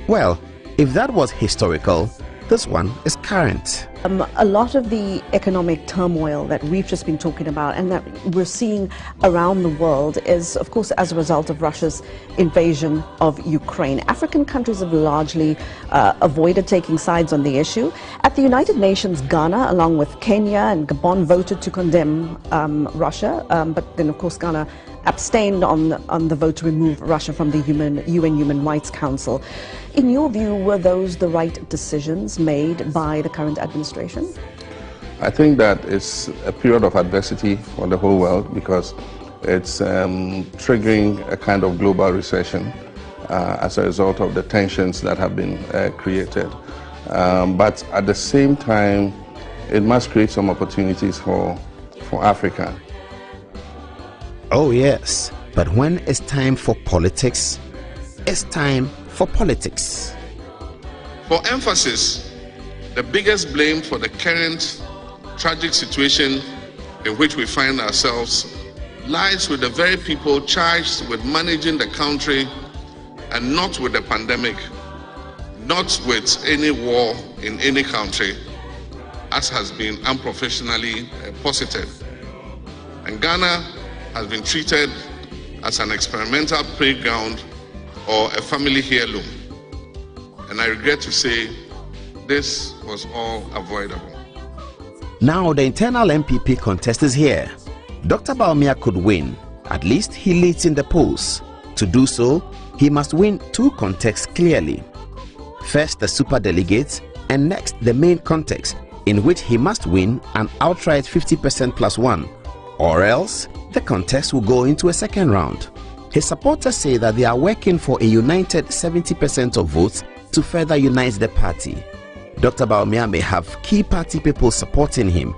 Well, if that was historical, this one is current. A lot of the economic turmoil that we've just been talking about and that we're seeing around the world is, of course, as a result of Russia's invasion of Ukraine. African countries have largely avoided taking sides on the issue. At the United Nations, Ghana, along with Kenya and Gabon, voted to condemn Russia, but then, of course, Ghana abstained on the vote to remove Russia from the UN Human Rights Council. In your view, were those the right decisions made by the current administration? I think that it's a period of adversity for the whole world because it's triggering a kind of global recession as a result of the tensions that have been created. But at the same time, it must create some opportunities for Africa. Oh yes, but when it's time for politics, it's time for politics. For emphasis, the biggest blame for the current tragic situation in which we find ourselves lies with the very people charged with managing the country and not with the pandemic, not with any war in any country, as has been unprofessionally posited. And Ghana has been treated as an experimental playground or a family heirloom. And I regret to say this was all avoidable. Now the internal MPP contest is here. Dr. Bawumia could win. At least he leads in the polls. To do so, he must win two contexts clearly. First, the super delegates, and next, the main context, in which he must win an outright 50% plus one, or else the contest will go into a second round. His supporters say that they are working for a united 70% of votes to further unite the party. Dr. Bawumia may have key party people supporting him,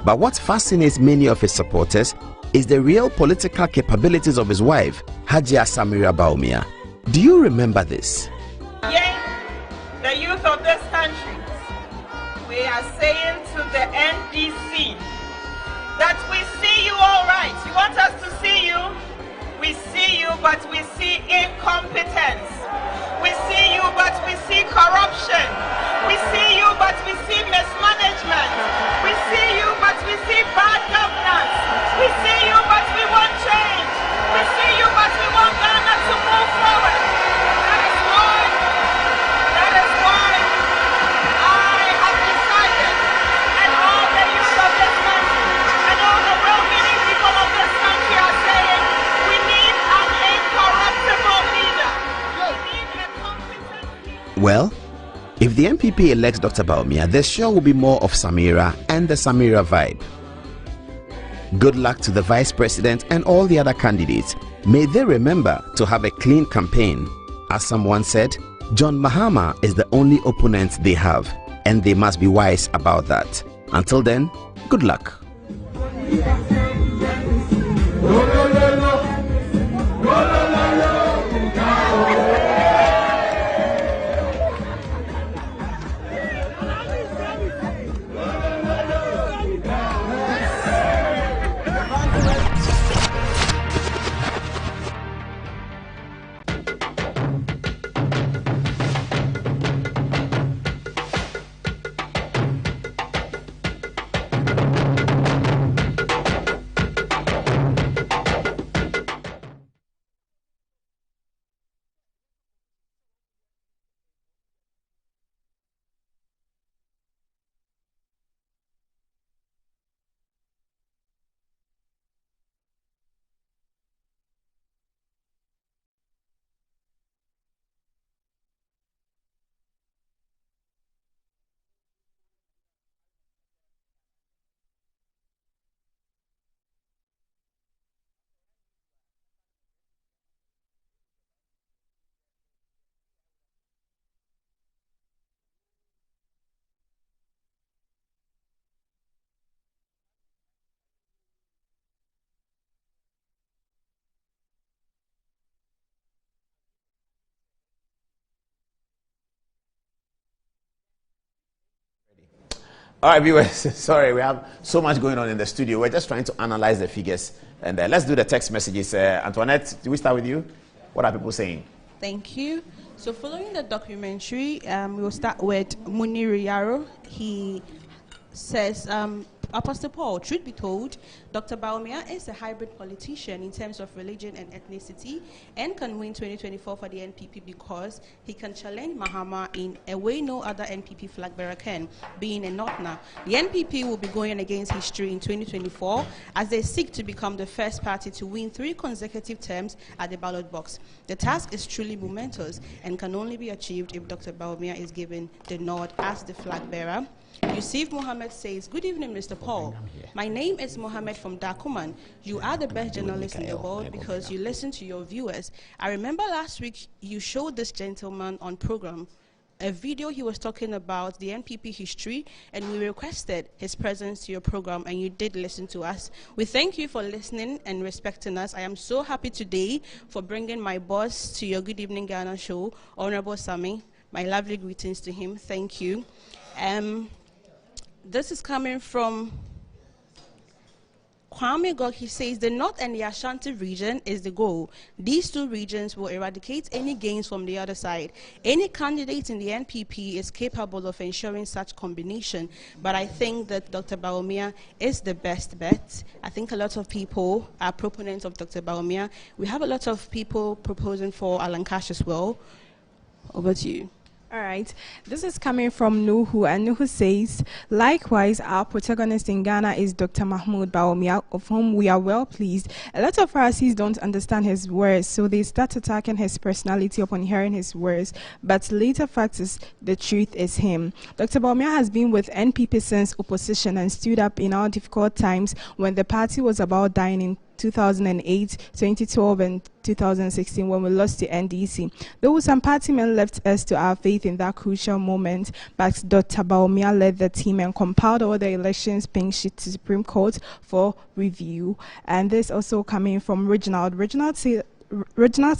but what fascinates many of his supporters is the real political capabilities of his wife, Hajia Samira Bawumia. Do you remember this? Yet, the youth of this country, we are saying to the NDC that we see you all right. You want us to see you? We see you, but we see incompetence. We see you, but we see corruption. We see you, but we see mismanagement. We see you, but we see bad governance. We see you, but we want change. We see you, but we want Ghana to move forward. That is why I have decided, and all the youth of this country, and all the well-meaning people of this country are saying, we need an incorruptible leader. We need a competent leader. Well, if the MPP elects Dr. Bawumia, there sure will be more of Samira and the Samira vibe. Good luck to the Vice President and all the other candidates. May they remember to have a clean campaign. As someone said, John Mahama is the only opponent they have, and they must be wise about that. Until then, good luck. All right, viewers, sorry, we have so much going on in the studio. We're just trying to analyze the figures. And let's do the text messages. Antoinette, do we start with you? What are people saying? Thank you. So following the documentary, we will start with Munir Yaro. He says, Apostle Paul, truth be told, Dr. Bawumia is a hybrid politician in terms of religion and ethnicity and can win 2024 for the NPP because he can challenge Mahama in a way no other NPP flag bearer can, being a Northerner. The NPP will be going against history in 2024 as they seek to become the first party to win 3 consecutive terms at the ballot box. The task is truly momentous and can only be achieved if Dr. Bawumia is given the nod as the flag bearer. Yusuf Mohammed says, good evening, Mr. Paul. My name is Mohammed from Dakuman. You are the best journalist in the world because you listen to your viewers. I remember last week you showed this gentleman on program a video he was talking about the NPP history, and we requested his presence to your program, and you did listen to us. We thank you for listening and respecting us. I am so happy today for bringing my boss to your Good Evening Ghana show, Honorable Sami. My lovely greetings to him. Thank you. This is coming from Kwame Gog. He says the North and the Ashanti region is the goal. These 2 regions will eradicate any gains from the other side. Any candidate in the NPP is capable of ensuring such combination, but I think that Dr. Bawumia is the best bet. I think a lot of people are proponents of Dr. Bawumia. We have a lot of people proposing for Alan Cash as well. Over to you. All right, this is coming from Nuhu, and Nuhu says, likewise, our protagonist in Ghana is Dr. Mahmoud Bawumia, of whom we are well pleased. A lot of Pharisees don't understand his words, so they start attacking his personality upon hearing his words, but later fact is the truth is him. Dr. Bawumia has been with NPP since opposition and stood up in our difficult times when the party was about dying in 2008, 2012, and 2016 when we lost to NDC. Though some party men left us to our faith in that crucial moment, but Dr. Bawumia led the team and compiled all the elections pink sheet to Supreme Court for review. And this also coming from Reginald. Reginald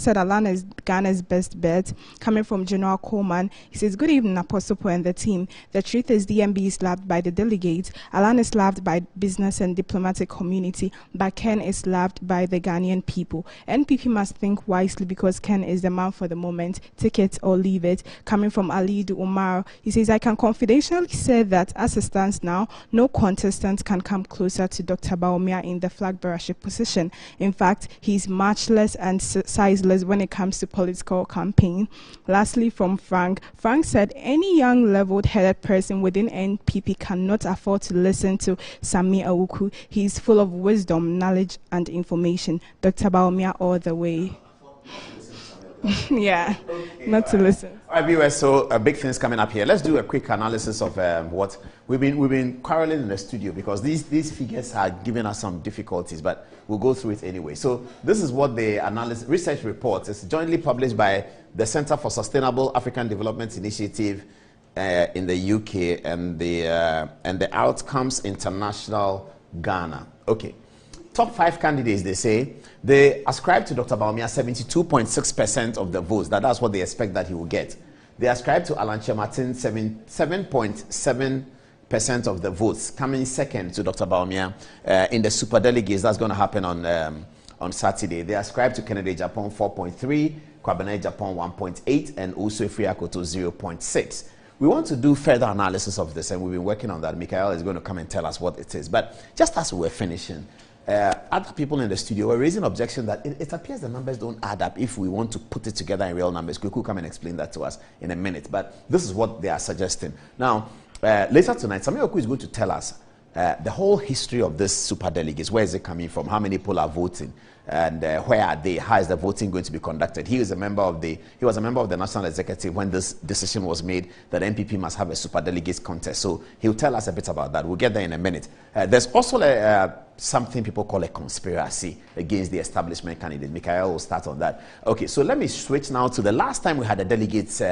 said Alan is Ghana's best bet. Coming from General Coleman, he says, good evening, Apostle Paul and the team. The truth is DMB is loved by the delegates. Alan is loved by business and diplomatic community, but Ken is loved by the Ghanaian people. NPP must think wisely because Ken is the man for the moment. Take it or leave it. Coming from Alidu Umar, he says, I can confidentially say that as it stands now, no contestant can come closer to Dr. Bawumia in the flag bearership position. In fact, he's matchless and sizeless when it comes to political campaign. Lastly, from Frank said any young leveled-headed person within NPP cannot afford to listen to Sami Awuku. He is full of wisdom, knowledge, and information. Dr. Bawumia all the way. Yeah, okay, not to listen. All right, viewers, so big things coming up here. Let's do a quick analysis of what we've been quarreling in the studio because these figures are giving us some difficulties, but we'll go through it anyway. So this is what the research report is jointly published by the Center for Sustainable African Development Initiative in the UK and the Outcomes International Ghana. Okay. Top 5 candidates, they say, they ascribe to Dr. Bawumia 72.6% of the votes. That's what they expect that he will get. They ascribe to Alan Kyerematen 7.7% of the votes, coming second to Dr. Bawumia in the superdelegates. That's going to happen on Saturday. They ascribe to Kennedy Japan 4.3, Kwabena Japan 1.8, and also Afriakoto 0.6. We want to do further analysis of this, and we've been working on that. Michael is going to come and tell us what it is. But just as we were finishing, other people in the studio were raising objection that it appears the numbers don't add up if we want to put it together in real numbers. Kuku come and explain that to us in a minute. But this is what they are suggesting. Now, later tonight, Sami Oku is going to tell us the whole history of this superdelegates. Where is it coming from? How many people are voting? And where are they? How is the voting going to be conducted? He was a member of the National Executive when this decision was made that NPP must have a superdelegates contest. So he'll tell us a bit about that. We'll get there in a minute. There's also something people call a conspiracy against the establishment candidate. Michael will start on that. Okay, so let me switch now to the last time we had a delegates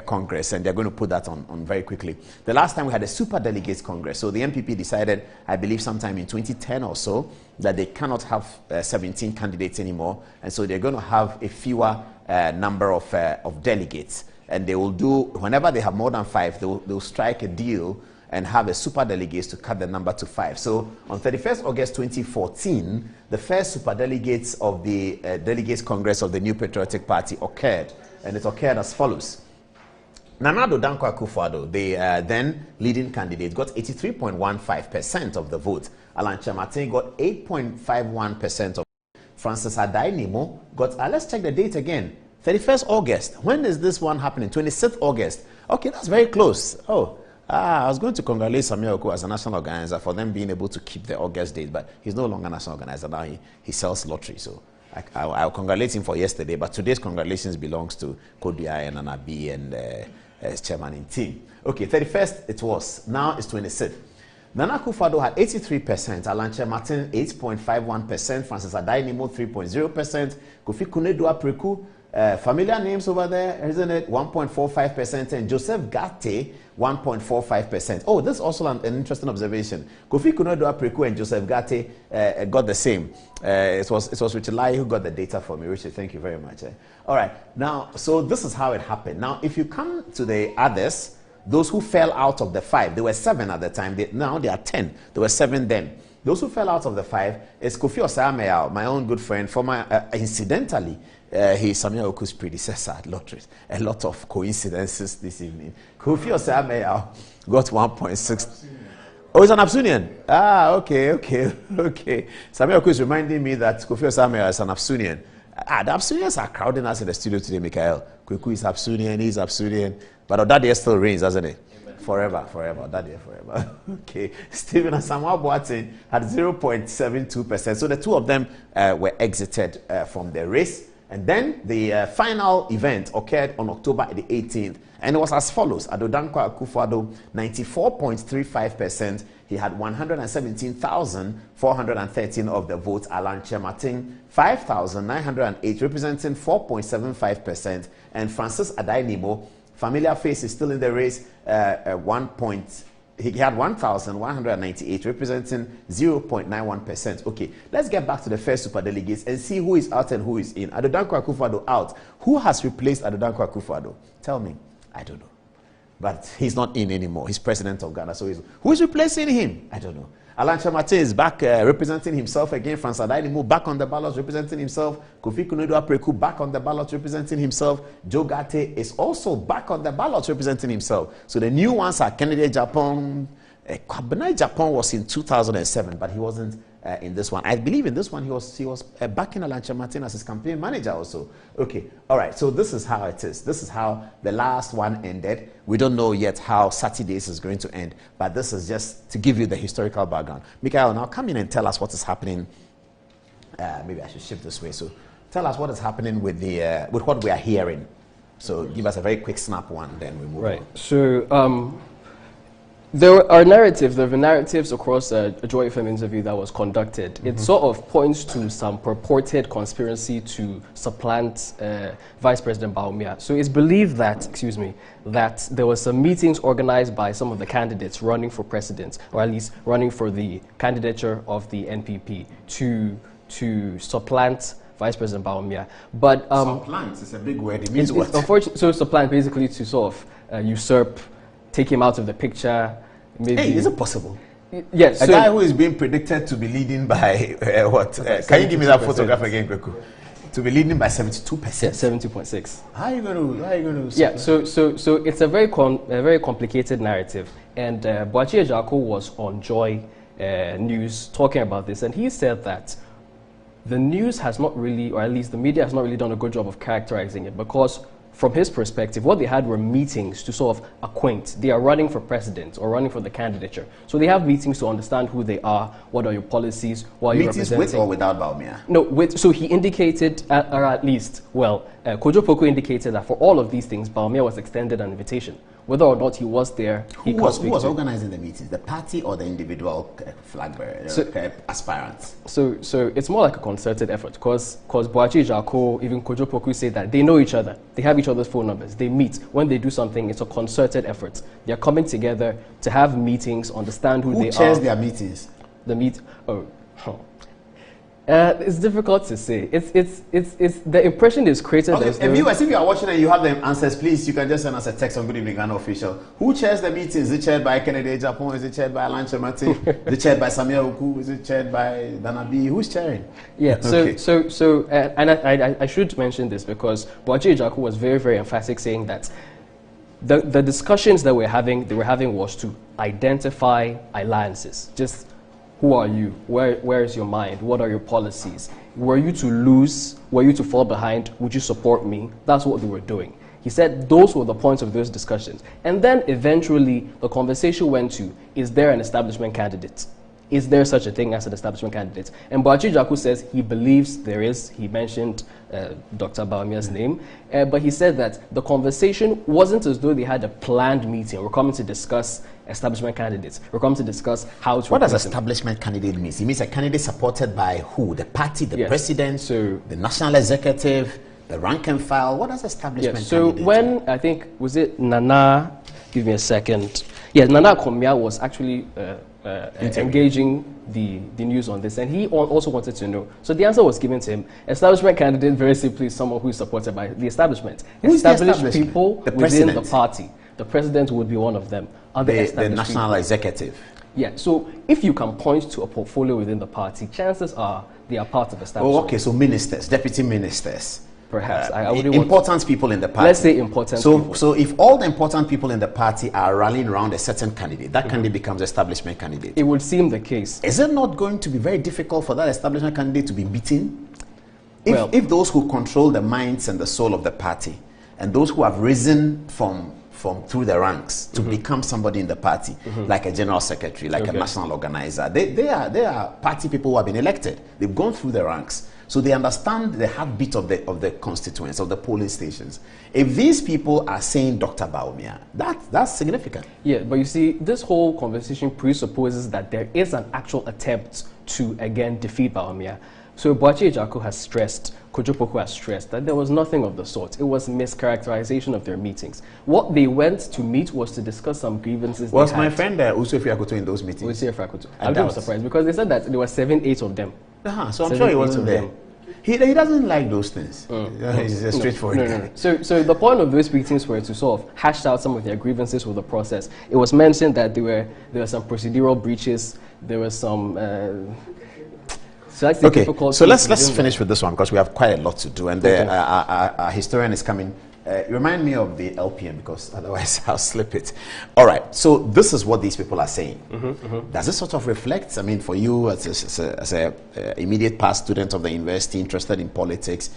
Congress, and they're going to put that on very quickly. The last time we had a super delegates Congress, so the NPP decided, I believe sometime in 2010 or so, that they cannot have 17 candidates anymore, and so they're going to have a fewer number of delegates, and they will do, whenever they have more than 5, they'll strike a deal and have a super delegates to cut the number to 5. So on 31st August 2014, the first super delegates of the Delegates Congress of the New Patriotic Party occurred, and it occurred as follows. Nana Addo Dankwa Akufo-Addo, the then leading candidate, got 83.15% of the vote. Alan Kyerematen got 8.51% of. Francis Adai-Nimo got, let's check the date again, 31st August. When is this one happening? 26th August. Okay, that's very close. I was going to congratulate Samuel Oku as a national organizer for them being able to keep the August date, but he's no longer a national organizer now. He sells lottery, so I'll congratulate him for yesterday, but today's congratulations belongs to Kodia and Anabi and chairman in team. Okay, 31st it was. Now it's 26th. Nana Akufo-Addo had 83%, Alan Kyerematen 8.51%, Francis Adai-Nimo 3.0%, Kofi Konadu-Apreku, familiar names over there, isn't it? 1.45%, and Joseph Gate 1.45%. Oh, this is also an interesting observation. Kofi Konadu-Apreku and Joseph Gate got the same. It was Richard Lai who got the data for me. Richard, thank you very much. All right, now, so this is how it happened. Now, if you come to the others, those who fell out of the 5, there were 7 at the time, now they are 10. There were 7 then. Those who fell out of the 5 is Kofi Osei-Ameyaw, my own good friend, former, incidentally, he is Samuel Oku's predecessor at lotteries. A lot of coincidences this evening. Kofi Osei-Ameyaw got 1.6. Oh, he's an Absunian. Okay. Samuel Oku is reminding me that Kofi Osei-Ameyaw is an Absunian. The Absunians are crowding us in the studio today, Michael. Kweku is Absunian, he's Absunian. But Odadie still reigns, doesn't it? Amen. Forever. Odadie forever. Okay. Stephen Asamoah Boateng had 0.72%. So the two of them were exited from the race. And then the final event occurred on October the 18th. And it was as follows. Addo Dankwa Akufo-Addo, 94.35%. He had 117,413 of the votes. Alan Kyerematen, 5,908, representing 4.75%. And Francis Adai-Nimo, familiar face, is still in the race. He had 1,198, representing 0.91%. Okay, let's get back to the first super delegates and see who is out and who is in. Addo Dankwa Akufo-Addo out. Who has replaced Addo Dankwa Akufo-Addo? Tell me. I don't know. But he's not in anymore. He's president of Ghana. So who is replacing him? I don't know. Alan Kyerematen is back representing himself again. Francis Adai-Nimo back on the ballot representing himself. Kofi Konadu-Apreku back on the ballot representing himself. Joe Gate is also back on the ballot representing himself. So the new ones are Kennedy Japan. Kwabena Japan was in 2007, but he wasn't in this one. I believe in this one he was backing Alan Kyerematen as his campaign manager also. Okay, all right. So this is how it is. This is how the last one ended. We don't know yet how Saturdays is going to end, but this is just to give you the historical background. Michael, now come in and tell us what is happening. Maybe I should shift this way. So tell us what is happening with the with what we are hearing. So give us a very quick snap one, then we move on. So. There are narratives across a Joy FM interview that was conducted. Mm-hmm. It sort of points to some purported conspiracy to supplant Vice President Bawumia. So it's believed that, that there were some meetings organized by some of the candidates running for president, or at least running for the candidature of the NPP to supplant Vice President Bawumia. But supplant is a big word. It means what? Unfortunately, so supplant basically to sort of usurp, take him out of the picture. Maybe. Hey, is it possible? Yes. A guy who is being predicted to be leading by what? Can you give me that photograph again, Kweku? To be leading by 72%. Yeah, 70.6. How are you going to? Yeah. So it's a very complicated narrative, and Boakye Agyarko was on Joy News talking about this, and he said that the news has not really, or at least the media has not really done a good job of characterizing it, because from his perspective, what they had were meetings to sort of acquaint. They are running for president or running for the candidature. So they have meetings to understand who they are, what are your policies, what are you representing. Meetings with or without Bawumia? No, so he indicated, or at least, Kojo Poku indicated that for all of these things, Bawumia was extended an invitation. Whether or not he was there, who was organizing the meetings? The party or the individual flag bearers, aspirants? So it's more like a concerted effort, because Boakye Agyarko, even Kojo Poku say that they know each other. They have each other's phone numbers. They meet. When they do something, it's a concerted effort. They are coming together to have meetings, understand who they are. Who chairs their meetings? It's difficult to say. It's the impression is created. Okay, if you are watching and you have the answers, please, you can just send us a text on Good Evening Ghana Official. Who chairs the meetings? Is it chaired by Kennedy Japan? Is it chaired by Alan Chemati? Is it chaired by Samia Oku? Is it chaired by Danabi? Who's chairing? Yeah. Okay. And I should mention this because Boakye Ejaku was very, very emphatic, saying that the discussions that they were having was to identify alliances. Just who are you? Where is your mind? What are your policies? Were you to lose? Were you to fall behind? Would you support me? That's what they were doing. He said those were the points of those discussions. And then eventually the conversation went to, is there an establishment candidate? Is there such a thing as an establishment candidate? And Boakye Ejaku says he believes there is. He mentioned Dr. Bawumia's name. But he said that the conversation wasn't as though they had a planned meeting. We're coming to discuss establishment candidates. We're coming to discuss how to... What does establishment candidate mean? It means a candidate supported by who? The party, the president, the national executive, the rank and file. What does establishment candidate mean? When, I think, was it Nana... Give me a second. Yeah, Nana Komia was actually... engaging the news on this, and he also wanted to know. So the answer was given to him. Establishment candidate, very simply, is someone who is supported by the establishment. Established people within the party. The president would be one of them. The national executive. Yeah, so if you can point to a portfolio within the party, chances are they are part of establishment. Oh, okay, so ministers, deputy ministers. Perhaps. Important people in the party. Let's say important people. So if all the important people in the party are rallying around a certain candidate, that candidate becomes establishment candidate. It would seem the case. Is it not going to be very difficult for that establishment candidate to be beaten? If those who control the minds and the soul of the party, and those who have risen from through the ranks to become somebody in the party, like a general secretary, like a national organizer, they are party people who have been elected. They've gone through the ranks. So they understand the heartbeat of the constituents, of the polling stations. If these people are saying Dr. Bawumia, that's significant. Yeah, but you see, this whole conversation presupposes that there is an actual attempt to, again, defeat Bawumia. So Boakye Ejaku has stressed, Kojo Poku has stressed, that there was nothing of the sort. It was mischaracterization of their meetings. What they went to meet was to discuss some grievances. Was my friend Usu Efiakoto in those meetings? Usu Efiakoto. I was surprised because they said that there were 7-8 of them. So I'm sure he wasn't there. He doesn't like those things. He's a straightforward guy. So the point of those meetings were to sort of hash out some of their grievances with the process. It was mentioned that there were some procedural breaches. There were some... so let's finish with this one because we have quite a lot to do. And our historian is coming. Remind me of the LPM because otherwise I'll slip it. All right, so this is what these people are saying. Does this sort of reflect, I mean, for you as a immediate past student of the university, interested in politics,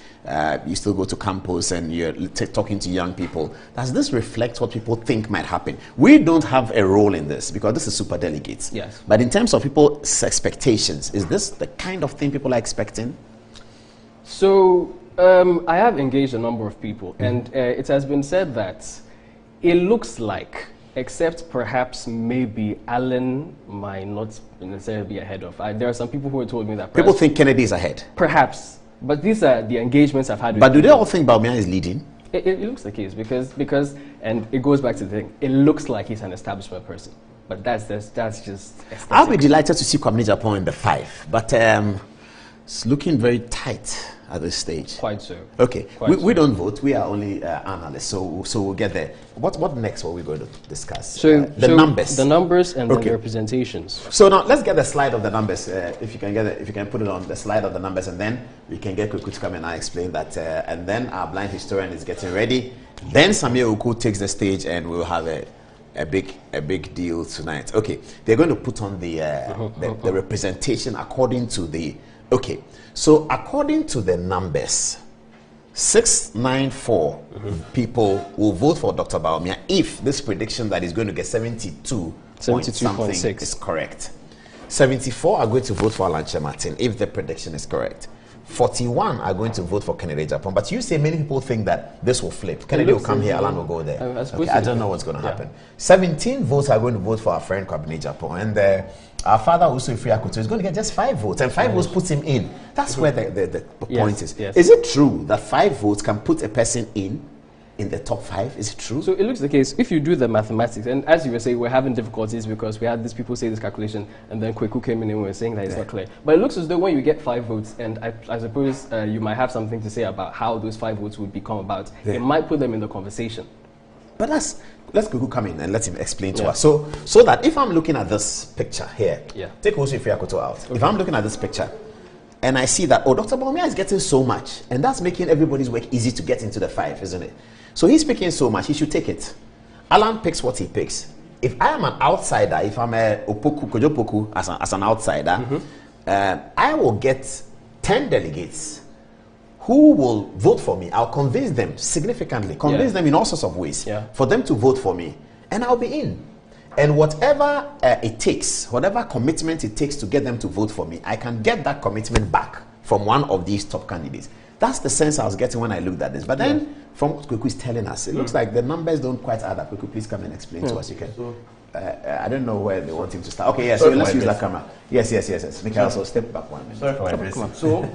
you still go to campus and you're talking to young people. Does this reflect what people think might happen? We don't have a role in this because this is super delegates. Yes. But in terms of people's expectations, is this the kind of thing people are expecting? So... I have engaged a number of people, and it has been said that it looks like, except perhaps maybe Allen might not necessarily be ahead of. There are some people who have told me that people think Kennedy is ahead. Perhaps, but these are the engagements I've had with But do they all think Bawumia is leading? It looks the case because, and it goes back to the thing, it looks like he's an establishment person. But that's just aesthetic. I'll be delighted to see Kwame Japan in the 5, but it's looking very tight at this stage. Quite so. Okay, we don't vote. We are only analysts, so we'll get there. What next? What are we going to discuss? The numbers. The numbers and the representations. So now let's get the slide of the numbers. If you can put it on the slide of the numbers, and then we can get Kuku to come and I explain that. And then our blind historian is getting ready. Then Samia Oku takes the stage, and we'll have a big deal tonight. Okay, they're going to put on the representation according to the. Okay, so according to the numbers, 694 people will vote for Dr. Bawumia if this prediction that is going to get 72.6 is correct. 74 are going to vote for Alan Chemati if the prediction is correct. 41 are going to vote for Kennedy Japan. But you say many people think that this will flip. Kennedy will come here, Alan will go there. I don't know what's going to happen. 17 votes are going to vote for our friend Kwame Japan. And our father, Usu Efiakoto, is going to get just 5 votes. And 5 votes puts him in. That's where the point is. Yes. Is it true that 5 votes can put a person in in the top 5? Is it true? So it looks the case. If you do the mathematics, and as you were saying, we're having difficulties because we had these people say this calculation, and then Kweku came in and we were saying that it's not clear. But it looks as though when you get 5 votes, and I suppose you might have something to say about how those 5 votes would become about, it might put them in the conversation. But let's Kweku come in and let him explain to us. So that if I'm looking at this picture here, take Osu Ife-Akoto out. If I'm looking at this picture, and I see that, Dr. Bawumia is getting so much, and that's making everybody's work easy to get into the 5, isn't it? So he's picking so much, he should take it. Alan picks what he picks. If I am an outsider, if I'm a Opoku, Kojo Opoku as an outsider, I will get 10 delegates who will vote for me. I'll convince them significantly, convince them in all sorts of ways for them to vote for me, and I'll be in. And whatever it takes, whatever commitment it takes to get them to vote for me, I can get that commitment back from one of these top candidates. That's the sense I was getting when I looked at this. But then, from what Kweku is telling us, it looks like the numbers don't quite add up. Kweku, please come and explain to us. You can. I don't know where they want him to start. Okay, yes, so let's use that camera. Yes. Mikhail, so step back 1 minute. Sorry for my message. So,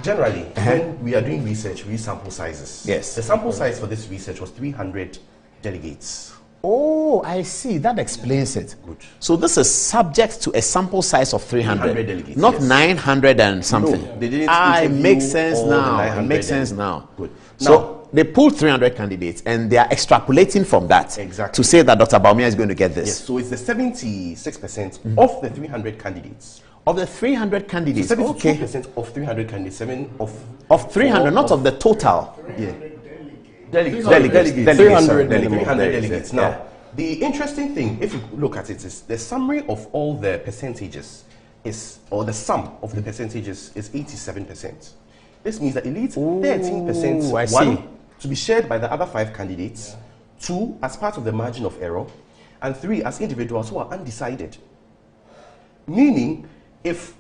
generally, when we are doing research, we use sample sizes. Yes. The sample size for this research was 300 delegates. Oh, I see. That explains it. Good. So this is subject to a sample size of 300 delegates, not 900 and something. No, they didn't it makes sense all now. the It 900 makes sense now. Good. So they pulled 300 candidates, and they are extrapolating from that to say that Dr. Bawumia is going to get this. Yes. So it's the 76% of the 300 candidates. Of the 300 candidates, so 72% of 300 candidates, 7 of 300, not of the total. Yeah. Delegates. 300 delegates. Now, the interesting thing, if you look at it, is the summary of all the percentages or the sum of the percentages is 87%. This means that it leaves 13%, one, to be shared by the other 5 candidates, 2, as part of the margin of error, and 3, as individuals who are undecided. Meaning, if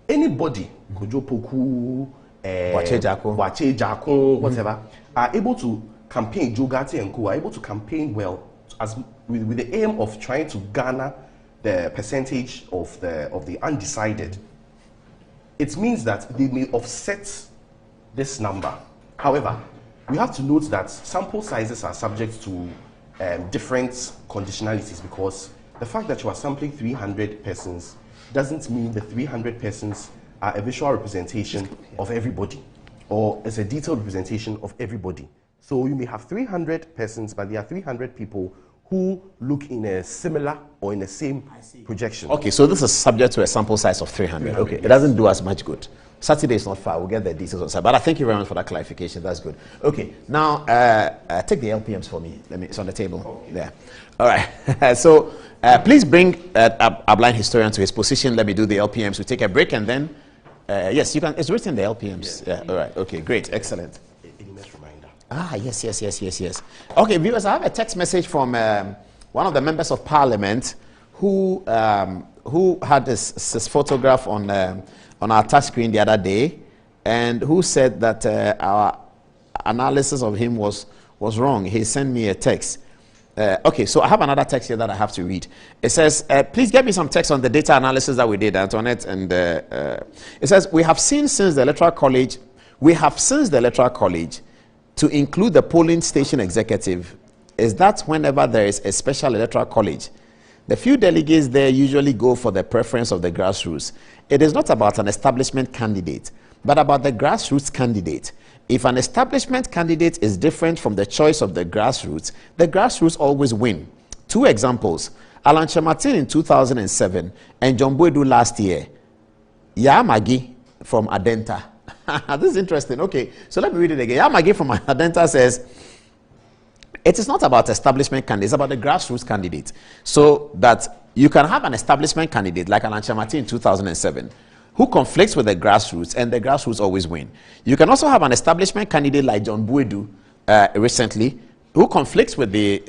anybody, Kojo Opoku, Wache Jako, whatever, are able to campaign, Joe Gatti and Co. are able to campaign well, as with the aim of trying to garner the percentage of the undecided, it means that they may offset this number. However, we have to note that sample sizes are subject to different conditionalities, because the fact that you are sampling 300 persons doesn't mean the 300 persons are a visual representation of everybody, or is a detailed representation of everybody. So you may have 300 persons, but there are 300 people who look in a similar or in the same projection. Okay, so this is subject to a sample size of 300. Okay, yes. It doesn't do us much good. Saturday is not far. We'll get the details on Saturday. But I thank you very much for that clarification. That's good. Okay, now take the LPMs for me. It's on the table there. All right. So please bring our blind historian to his position. Let me do the LPMs. We take a break and then yes, you can. It's written the LPMs. Yeah. All right. Okay. Great. Excellent. Yes. Okay, viewers, I have a text message from one of the members of Parliament who had this photograph on our touch screen the other day, and who said that our analysis of him was wrong. He sent me a text. Okay, so I have another text here that I have to read. It says, please get me some text on the data analysis that we did, Antoinette. And it says, we have since the Electoral College to include the polling station executive is that whenever there is a special electoral college, the few delegates there usually go for the preference of the grassroots. It is not about an establishment candidate, but about the grassroots candidate. If an establishment candidate is different from the choice of the grassroots always win. 2 examples, Alan Kyerematen in 2007 and John Boadu last year. Yamagi from Adenta. This is interesting. Okay, so let me read it again. Yamagi from Adenta says, it is not about establishment candidates, it's about the grassroots candidate. So that you can have an establishment candidate like Alan Kyerematen in 2007 who conflicts with the grassroots, and the grassroots always win. You can also have an establishment candidate like John Boadu recently who conflicts with the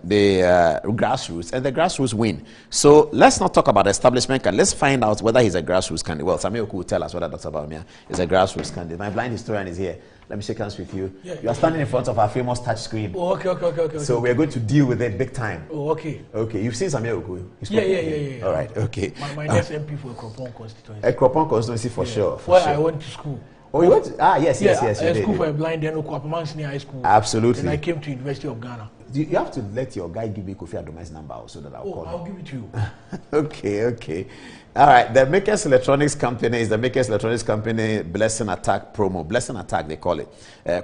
grassroots, and the grassroots win. So let's not talk about establishment candidate. Let's find out whether he's a grassroots candidate. Well, Samuel will tell us whether Dr. Bawumia is a grassroots candidate. My blind historian is here. Let me shake hands with you. Yeah, you are standing in front of our famous touch screen. Oh, okay. So we're going to deal with it big time. Oh, okay. Okay, you've seen Samuel Oku? Yeah. All right, okay. My next MP for Ekropon constituency. Ekropon constituency for sure. Where I went to school. Oh, you went to, yes, you school did. for a blind, then Okwapaman Senior High School. Absolutely. And I came to University of Ghana. You have to let your guy give me Kofi Adoma's number so that I'll call him. I'll give it to you. Okay. All right. The Makers Electronics Company is the Makers Electronics Company Blessing Attack promo. Blessing Attack, they call it.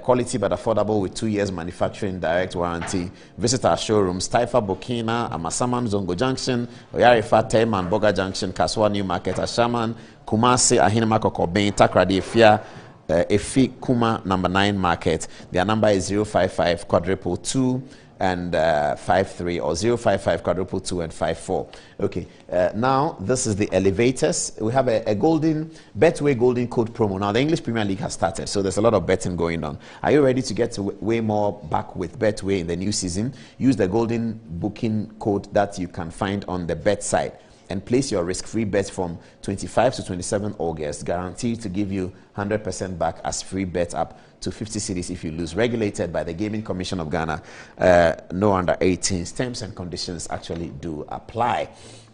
Quality but affordable with 2 years manufacturing direct warranty. Visit our showrooms, Taifa Burkina, Amasaman, Zongo Junction, Oyarifa, Teman, Boga Junction, Kaswa New Market, Ashaman, Kumasi, Ahinema Kokobein, Takradi, Efia, Efi Kuma, number 9 Market. Their number is 055 222 and 53 or 055 222 and 54. Okay, now this is the elevators. We have a golden Betway golden code promo. Now the English Premier League has started, so there's a lot of betting going on. Are you ready to get to way more back with Betway in the new season? Use the golden booking code that you can find on the bet site and place your risk-free bets from 25 to 27 August, guaranteed to give you 100% back as free bets up to 50 cedis if you lose. Regulated by the Gaming Commission of Ghana. No under 18s. Terms and conditions actually do apply.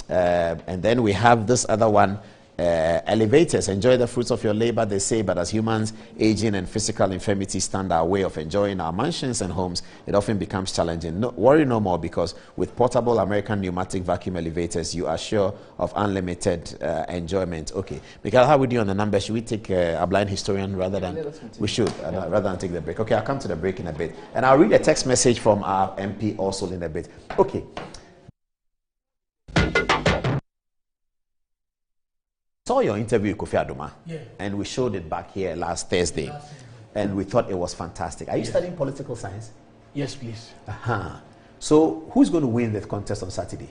And then we have this other one. Elevators. Enjoy the fruits of your labor, they say, but as humans, aging and physical infirmity stand our way of enjoying our mansions and homes. It often becomes challenging. Worry no more, because with portable American pneumatic vacuum elevators, you are sure of unlimited enjoyment. Okay, Mikhail, how would you on the number? Should we take a blind historian rather than we should rather than take the break? Okay, I'll come to the break in a bit, and I'll read a text message from our MP also in a bit. Okay. Saw your interview with Kofi Adoma, and we showed it back here last Thursday, and we thought it was fantastic. Are you studying political science? Yes, please. So who's going to win the contest on Saturday?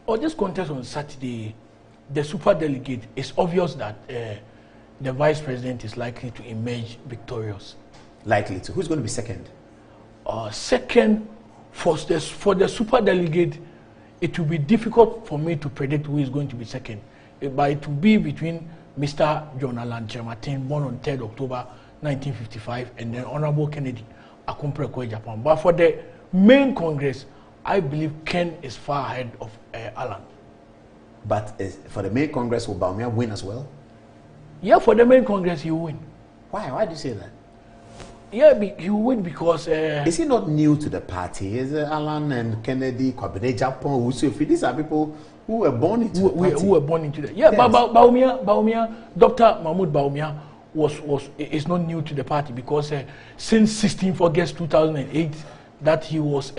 Oh, this contest on Saturday, the super delegate, it's obvious that the vice president is likely to emerge victorious. Likely to. Who's going to be second? Second, for the super delegate, it will be difficult for me to predict who is going to be second. But it will be between Mr. John Allan Chematin, born on 3rd October 1955, and then Honorable Kennedy Akumpre Japan. But for the main Congress, I believe Ken is far ahead of Allan. But for the main Congress, will Bawumia win as well? Yeah, for the main Congress, he will win. Why? Why do you say that? Yeah, he will win because... is he not new to the party? Is Allan and Kennedy, Kwabena Japan, Usufi, these are people who were born into the party. Who were born into that. Yeah, yes. But Bawumia, Dr. Mahmoud Bawumia is not new to the party, because since 16th August 2008, that he was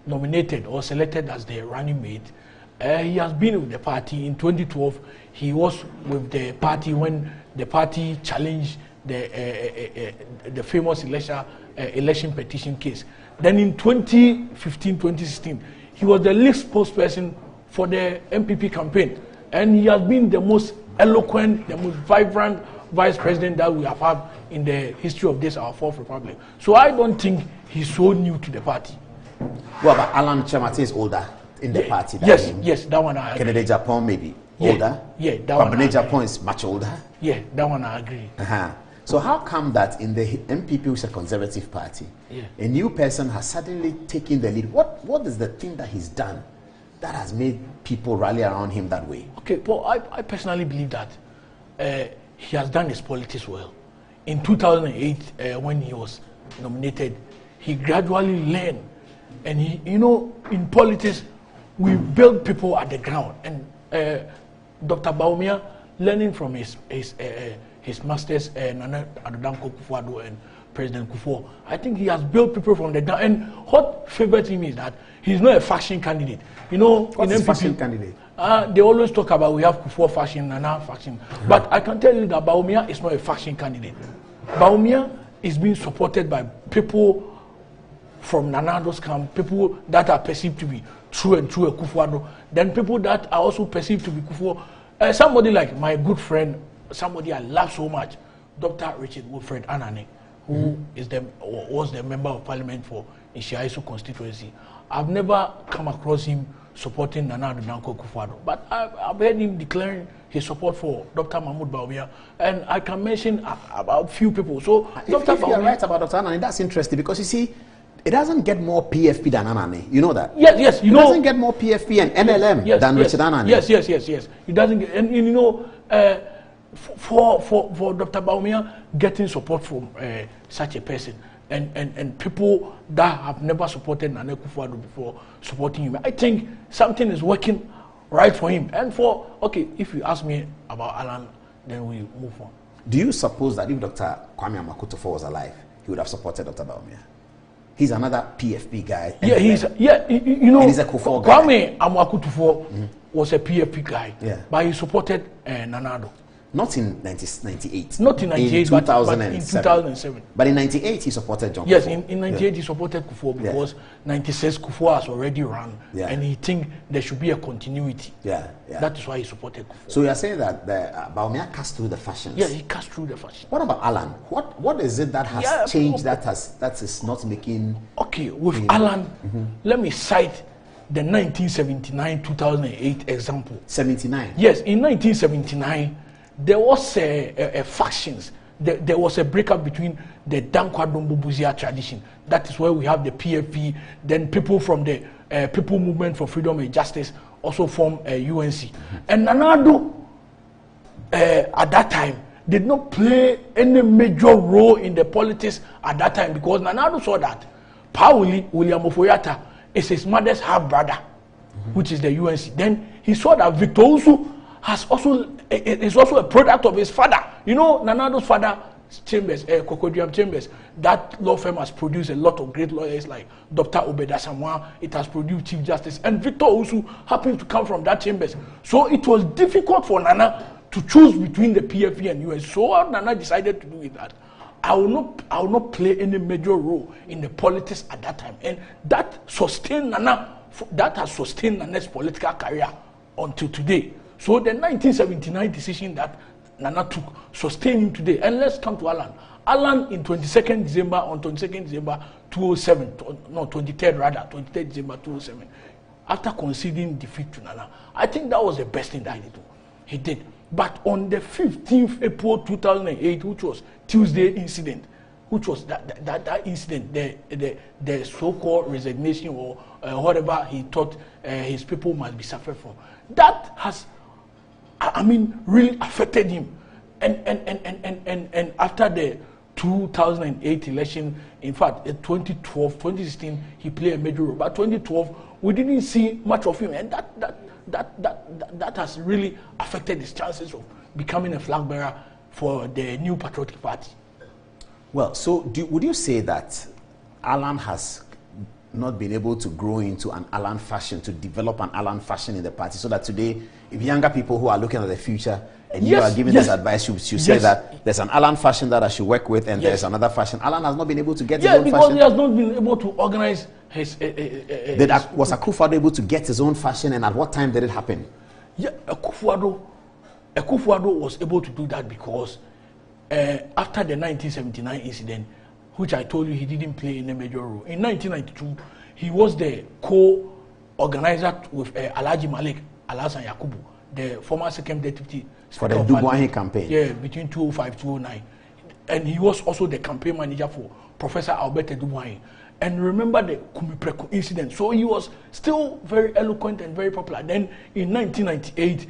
nominated or selected as the running mate, he has been with the party. In 2012, he was with the party when the party challenged the famous election petition case. Then in 2015-2016, he was the lead spokesperson for the MPP campaign, and he has been the most eloquent, the most vibrant vice president that we have had in the history of this, our fourth republic. So I don't think he's so new to the party. Well, but Allan Chematin is older in the party. Yes, that one I agree. Kennedy Japan maybe older. Yeah, that one. Kwabena Japan is much older. Yeah, that one I agree. So how come that in the MPP, which is a conservative party, a new person has suddenly taken the lead? What is the thing that he's done that has made people rally around him that way? Okay, well, I personally believe that he has done his politics well. In 2008, when he was nominated, he gradually learned. And in politics, we build people at the ground. And Dr. Bawumia, learning from his masters, Nana Addo Dankwa and President Kufuor, I think he has built people from the ground. And what favors him is that he's not a faction candidate. What's a faction candidate? They always talk about we have Kufuor faction, Nana faction. But I can tell you that Bawumia is not a faction candidate. Bawumia is being supported by people from Nana Addo's camp, people that are perceived to be true a Kufuor, then people that are also perceived to be Kufuor. Somebody like my good friend, somebody I love so much, Dr. Richard Wilfred Anane, who was the member of parliament for Ishiaisu constituency. I've never come across him supporting Nana Addo Kufuor, but I've heard him declaring his support for Dr. Mahmoud Bawumia, and I can mention about few people. So if you're right about Dr. Anane, that's interesting, because you see, it doesn't get more PFP than Anane. You know that? Yes. It doesn't get more PFP and NLM than Richard Anane. Yes. It doesn't get, and for Dr. Bawumia getting support from such a person and people that have never supported Nana Akufo-Addo before supporting him, I think something is working right for him. And if you ask me about Alan, then we move on. Do you suppose that if Dr. Kwame Amakutufo was alive, he would have supported Dr. Bawumia? He's another PFP guy. Yeah, and he's a Kufuor guy. Kwame Amakutufo was a PFP guy, but he supported Nana Addo. Not in 1998. Not in 98, but in 2007. But in 98, he supported John Yes, Kufuor. in 98, he supported Kufuor because 96, Kufuor has already run. And he think there should be a continuity. That is why he supported Kufuor. So you are saying that Bawumia cast through the fashions? Yeah, he cast through the fashions. What about Alan? What is it that has changed that is not making... Okay, with Alan, let me cite the 1979-2008 example. 79? Yes, in 1979, there was a factions. There was a breakup between the Dankwa Dombo Buzia tradition. That is where we have the PFP. Then people from the People Movement for Freedom and Justice also formed UNC. And Nana Addo, at that time, did not play any major role in the politics at that time because Nana Addo saw that William Ofoyata is his mother's half brother, which is the UNC. Then he saw that Victor Usu is also a product of his father. You know, Nana Addo's father, Chambers, Cocodium Chambers, that law firm has produced a lot of great lawyers like Dr. Obeda Samwa. It has produced Chief Justice, and Victor Usu happens to come from that Chambers. So it was difficult for Nana to choose between the PFP and US. So what Nana decided to do with that, I will not play any major role in the politics at that time, and that sustained Nana. That has sustained Nana's political career until today. So the 1979 decision that Nana took sustained him today. And let's come to Alan. Alan in 22nd December 2007, no, 23rd December 2007, after conceding defeat to Nana, I think that was the best thing that he did. But on the 15th April 2008, which was Tuesday incident, which was that incident, the so-called resignation or whatever he thought his people must be suffering from, that has, really affected him. And after the 2008 election, in fact, in 2016, he played a major role. But 2012, we didn't see much of him, and that has really affected his chances of becoming a flag bearer for the New Patriotic Party. Well, so would you say that Alan has not been able to grow into an Alan fashion, to develop an Alan fashion in the party, so that today, if younger people who are looking at the future and you are giving this advice, you say that there's an Alan fashion that I should work with, and there's another fashion. Alan has not been able to get his own fashion. Yeah, because he has not been able to organize his... Was Akufo-Addo able to get his own fashion, and at what time did it happen? Yeah, Akufo-Addo was able to do that because after the 1979 incident, which I told you he didn't play any major role. In 1992, he was the co-organizer with Alhaji Malik Alhassan Yakubu, the former second deputy for the Dubois campaign. Yeah, between 2005 2009. And he was also the campaign manager for Professor Albert Dubois. And remember the Kumipreku incident. So he was still very eloquent and very popular. Then in 1998,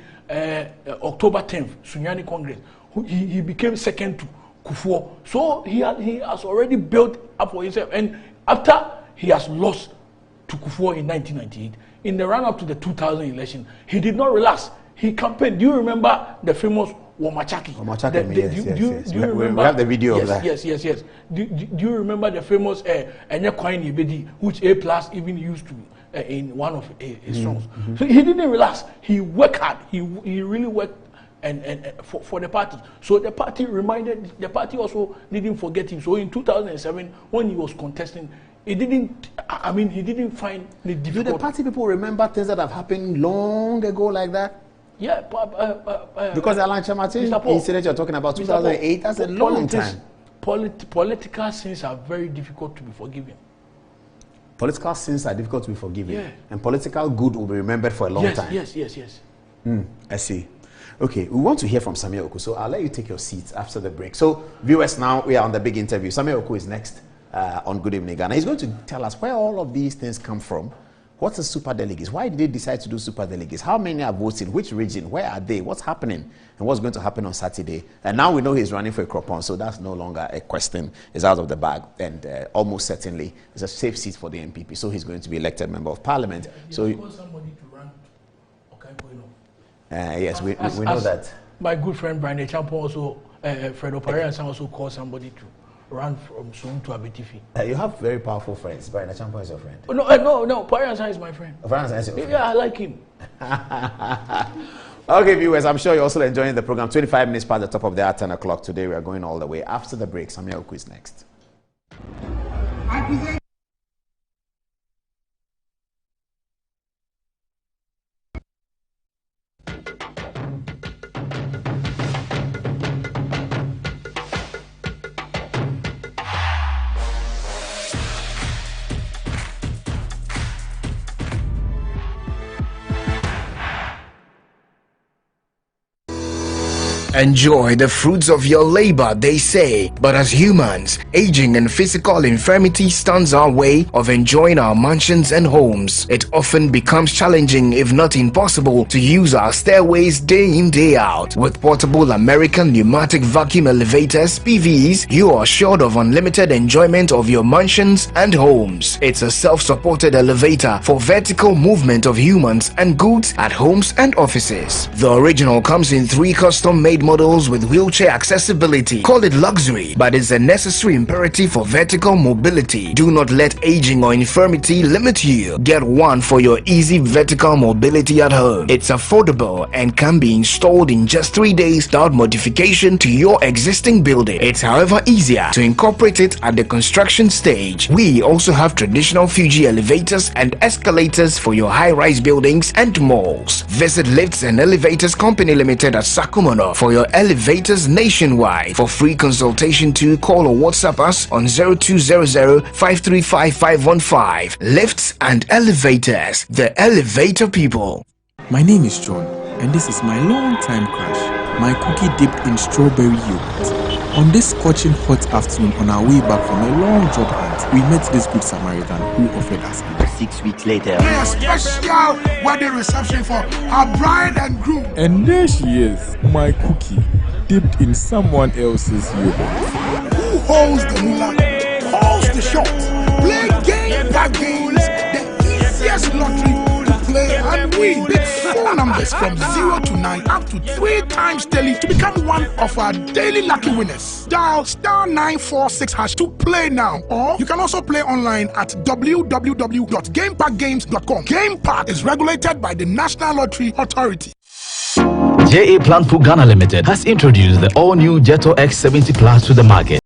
October 10th, Sunyani Congress, he became second to Kufuor. So he has already built up for himself. And after he has lost to Kufuor in 1998, in the run-up to the 2000 election, he did not relax. He campaigned. Do you remember the famous Wamachaki? Yes. Do you remember? We have the video of that. Yes. Do you remember the famous Enye Kwai Nibedi, which A+ even used to in one of his songs? So he didn't relax. He worked hard. He really worked and for the party. So the party also didn't forget him. So in 2007, when he was contesting, he didn't find it difficult. Do the party people remember things that have happened long ago like that? Yeah, because the Alan Kyerematen incident you're talking about, 2008, that's a long time. Political sins are very difficult to be forgiven. Political sins are difficult to be forgiven, and political good will be remembered for a long time. Yes. I see. Okay, we want to hear from Samuel Oku, so I'll let you take your seat after the break. So, viewers, now we are on the big interview. Samuel Oku is next on Good Evening Ghana. He's going to tell us where all of these things come from, What's the super delegates? Why did they decide to do super delegates? How many are voting? Which region? Where are they? What's happening? And what's going to happen on Saturday? And now we know he's running for a Cropon, so that's no longer a question. It's out of the bag. And almost certainly it's a safe seat for the MPP. So he's going to be elected member of parliament. So somebody to run. yes, we know that. My good friend Brian Echampo also, Fred Opariansan also called somebody to run from Sum to Abetifi. You have very powerful friends. Brian Echampo is your friend. No, Opariansan is my friend. Opariansan is your friend. Yeah, I like him. Okay, viewers, I'm sure you're also enjoying the program. 25 minutes past the top of the hour, 10 o'clock. Today we are going all the way. After the break, Samuel Quiz next. Enjoy the fruits of your labor, they say. But as humans, aging and physical infirmity stands our way of enjoying our mansions and homes. It often becomes challenging, if not impossible, to use our stairways day in, day out. With portable American pneumatic vacuum elevators, PVs, you are assured of unlimited enjoyment of your mansions and homes. It's a self-supported elevator for vertical movement of humans and goods at homes and offices. The original comes in 3 custom-made models with wheelchair accessibility. Call it luxury, but it's a necessary imperative for vertical mobility. Do not let aging or infirmity limit you. Get one for your easy vertical mobility at home. It's affordable and can be installed in just 3 days without modification to your existing building. It's however easier to incorporate it at the construction stage. We also have traditional Fuji elevators and escalators for your high-rise buildings and malls. Visit Lifts and Elevators Company Limited at Sakumono for your elevators nationwide. For free consultation to call or WhatsApp us on 0200-535-515. Lifts and Elevators, the elevator people. My name is John, and this is my long-time crush, my cookie dipped in strawberry yogurt. On this scorching hot afternoon on our way back from a long job hunt, we met this good Samaritan who offered us 6 weeks later. A special wedding reception for our bride and groom. And there she is, my cookie, dipped in someone else's yogurt. Who holds the ruler, calls the shots. Play game by games, the easiest lottery to play and win. Pick 4 numbers from 0 to 9 up to 3 times daily to become one of our daily lucky winners. Dial *946# to play now, or you can also play online at www.gamepackgames.com. Game Park is regulated by the National Lottery Authority. JA Plant Food Ghana Limited has introduced the all-new Jetto X70 Plus to the market.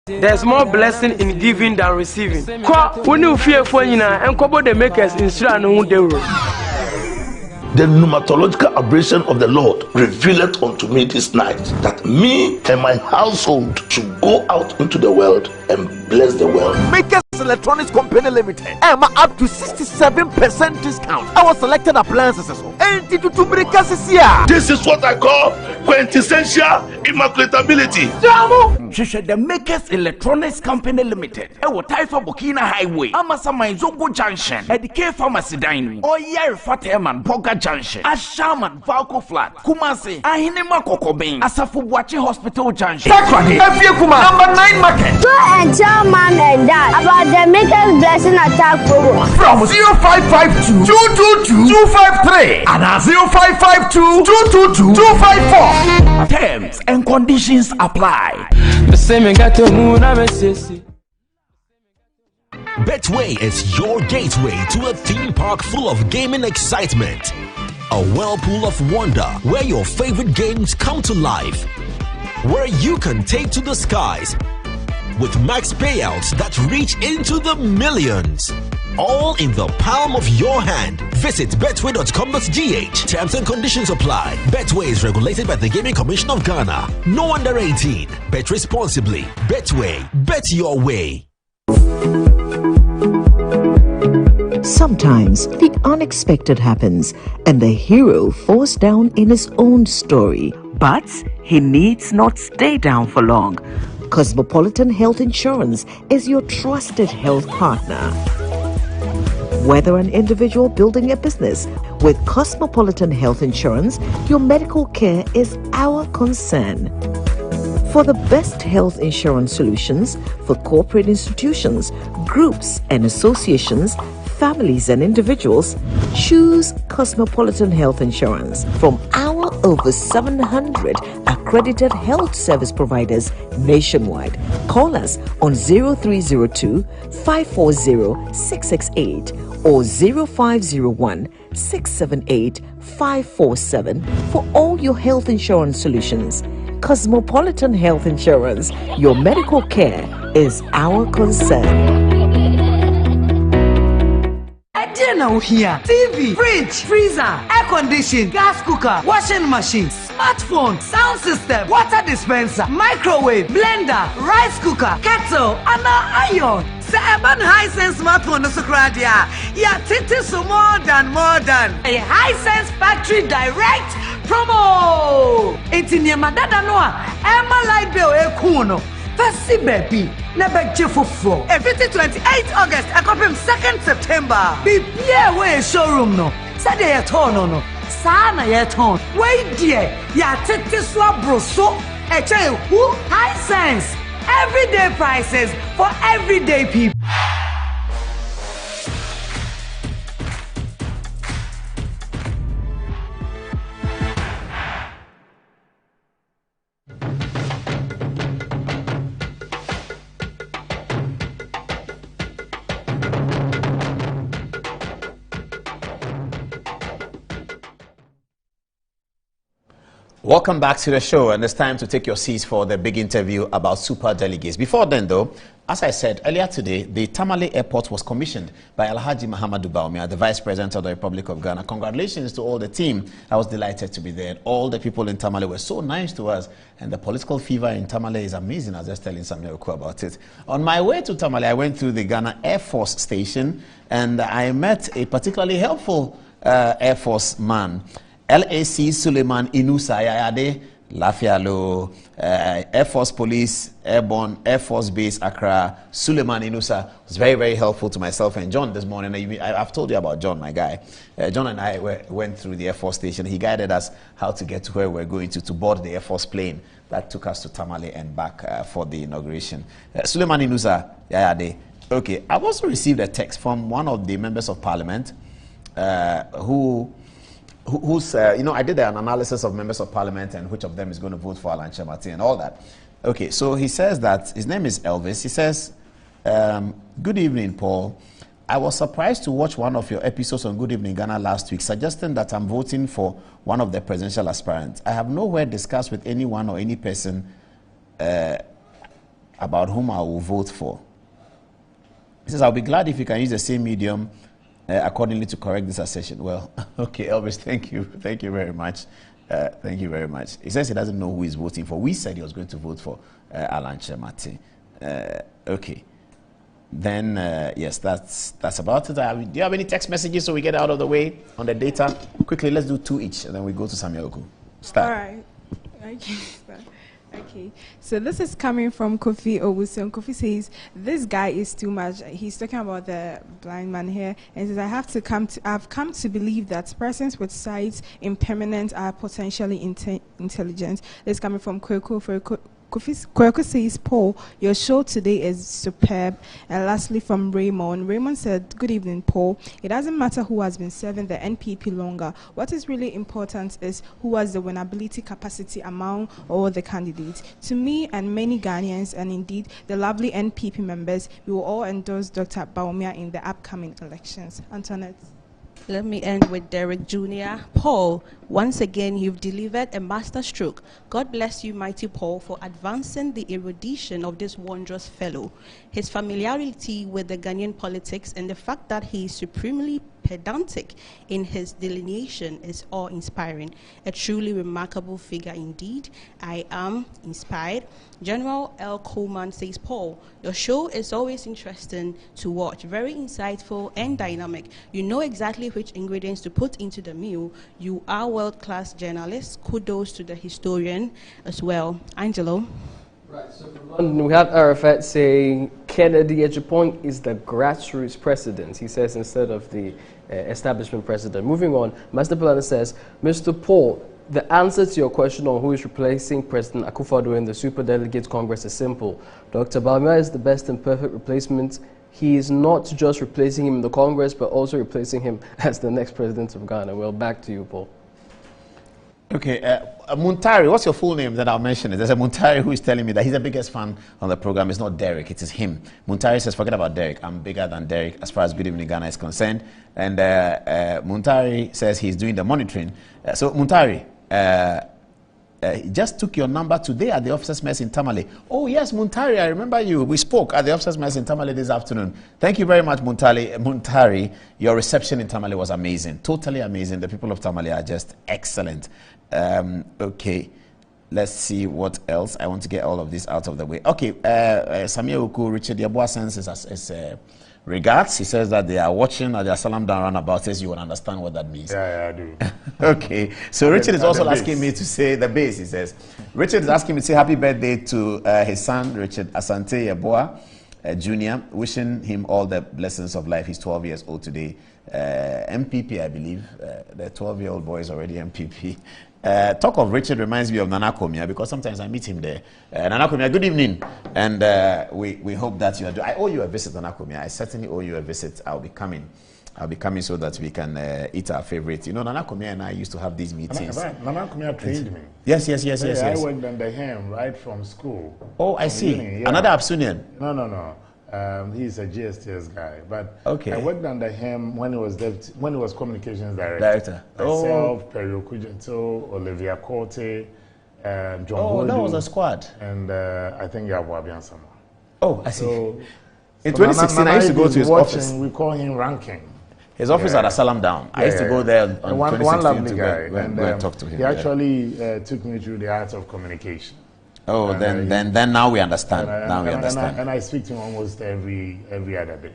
There's more blessing in giving than receiving. When you fear for you and couple the makers in the pneumatological aberration of the Lord revealed unto me this night, that me and my household should go out into the world and bless the world. Makers Electronics Company Limited, Emma up to 67% discount. Our selected appliances. This is what I call quintessential immaculatability. Hwehwɛ the Makers Electronics Company Limited. Ewo Taifa Burkina Highway. Amasama Zongo Junction. Edike Pharmacy Dining. Oyer Fateman Boga Junction. Ashaman Valco Flat. Kumasi. Ahinema Kokobin. Asafu Buachi Hospital Junction. Takrani. Kuma. Number 9 Market. So and tell mom and dad about the Makers Blessing Attack program. From 0552 222 253 and 0552 222 254. Terms and conditions apply. Betway is your gateway to a theme park full of gaming excitement. A whirlpool of wonder where your favorite games come to life. Where you can take to the skies with max payouts that reach into the millions. All in the palm of your hand. Visit betway.com.gh. Terms and conditions apply. Betway is regulated by the Gaming Commission of Ghana. No under 18. Bet responsibly. Betway. Bet your way. Sometimes the unexpected happens and the hero falls down in his own story. But he needs not stay down for long. Cosmopolitan Health Insurance is your trusted health partner. Whether an individual building a business, with Cosmopolitan Health Insurance, your medical care is our concern. For the best health insurance solutions for corporate institutions, groups and associations, families and individuals, choose Cosmopolitan Health Insurance from our over 700 accredited health service providers nationwide. Call us on 0302 540 668 or 0501 678 547 for all your health insurance solutions. Cosmopolitan Health Insurance, your medical care is our concern. Now here, TV, fridge, freezer, air condition, gas cooker, washing machine, smartphone, sound system, water dispenser, microwave, blender, rice cooker, kettle, and iron. Say about Hisense smartphone no sokradia. Yeah, titi so more than a Hisense factory direct promo. Enti madada noa, Emma light bill kuno. Fasi baby, never jefofo. Everything 28 August, I copy 2nd September. Be way showroom no. Saturday at no. Sana yet on. Wait dear, ya titi swabro so. Who? Hisense. Everyday prices for everyday people. Welcome back to the show, and it's time to take your seats for the big interview about super delegates. Before then, though, as I said earlier today, the Tamale Airport was commissioned by Alhaji Mahamadou Bawumia, the Vice President of the Republic of Ghana. Congratulations to all the team. I was delighted to be there. All the people in Tamale were so nice to us, and the political fever in Tamale is amazing. I was just telling Samuel Oku about it. On my way to Tamale, I went through the Ghana Air Force Station, and I met a particularly helpful Air Force man. LAC Suleiman Inusa Yayade, Lafialo, Air Force Police, Airborne, Air Force Base, Accra. Suleiman Inusa was very, very helpful to myself and John this morning. I've told you about John, my guy. John and I went through the Air Force Station. He guided us how to get to where we're going to board the Air Force plane that took us to Tamale and back for the inauguration. Suleiman Inusa Yayade. Okay, I've also received a text from one of the members of Parliament who's, I did an analysis of members of Parliament and which of them is going to vote for Alan Chemati and all that. Okay, so he says that, his name is Elvis. He says, good evening, Paul. I was surprised to watch one of your episodes on Good Evening Ghana last week, suggesting that I'm voting for one of the presidential aspirants. I have nowhere discussed with anyone or any person about whom I will vote for. He says, I'll be glad if you can use the same medium accordingly to correct this assertion. Well, okay, Elvis, thank you. Thank you very much. Thank you very much. He says he doesn't know who he's voting for. We said he was going to vote for Alan Chemati. Okay. Then, yes, that's about it. Do you have any text messages so we get out of the way on the data? Quickly, let's do 2 each, and then we go to Samuel Oku. Start. All right. Okay, so this is coming from Kofi Owusu. Kofi says, this guy is too much. He's talking about the blind man here, and says, I've come to believe that persons with sight impairment are potentially intelligent. This is coming from Kweku says, Paul, your show today is superb. And lastly, from Raymond. Raymond said, good evening, Paul. It doesn't matter who has been serving the NPP longer. What is really important is who has the winnability capacity among all the candidates. To me and many Ghanaians, and indeed the lovely NPP members, we will all endorse Dr. Bawumia in the upcoming elections. Antoinette. Let me end with Derek Jr. Paul, once again, you've delivered a masterstroke. God bless you, mighty Paul, for advancing the erudition of this wondrous fellow. His familiarity with the Ghanaian politics and the fact that he is supremely pedantic in his delineation is awe-inspiring. A truly remarkable figure indeed. I am inspired. General L. Coleman says, Paul, your show is always interesting to watch, very insightful and dynamic. You know exactly which ingredients to put into the meal. You are world-class journalists. Kudos to the historian as well. Angelo. Right, so from London, we have Arafat saying Kennedy Ejapon is the grassroots president. He says instead of the establishment president. Moving on, Master Planner says, Mr. Paul, the answer to your question on who is replacing President Akufo-Addo in the Superdelegates Congress is simple. Dr. Bawumia is the best and perfect replacement. He is not just replacing him in the Congress, but also replacing him as the next president of Ghana. Well, back to you, Paul. Okay, Muntari, what's your full name? Then I'll mention it. There's a Muntari who is telling me that he's the biggest fan on the program. It's not Derek, it is him. Muntari says, forget about Derek. I'm bigger than Derek as far as Good Evening Ghana is concerned. And Muntari says he's doing the monitoring. So Muntari, he just took your number today at the officers' mess in Tamale. Oh yes, Muntari, I remember you. We spoke at the officers' mess in Tamale this afternoon. Thank you very much, Muntari. Your reception in Tamale was amazing, totally amazing. The people of Tamale are just excellent. Okay, let's see what else. I want to get all of this out of the way. Okay, Samia Uku, Richard Yabua sends his regards. He says that they are watching at the Salam Down roundabout. Says you will understand what that means. Yeah, I do. Okay, so Richard is also asking me to say the base. He says Richard is asking me to say happy birthday to his son Richard Asante Yeboah Jr. Wishing him all the blessings of life. He's 12 years old today. MPP, I believe. The 12-year-old boy is already MPP. Talk of Richard reminds me of Nana Komia because sometimes I meet him there. Nana Komia, good evening. And we hope that you are doing. I owe you a visit, Nana Komia. I certainly owe you a visit. I'll be coming so that we can eat our favorite. You know, Nana Komia and I used to have these meetings. Nana Komia trained me. Yes. I worked under him right from school. Oh, I see. Yeah. Another Absunian. No. He's a GSTS guy, but okay. I worked under him when he was communications director. Myself, Perio Kujato, Olivia Corte, John Bodu, that was a squad. And I think Yabo Abiansama. Oh, I see. So in 2016, I used to go to his office. We call him Ranking. His office at Asalam Down. I used to go there on 2016 one lovely to guy. go and talk to him. He actually took me through the art of communication. Oh, and then now we understand. And I speak to him almost every other day.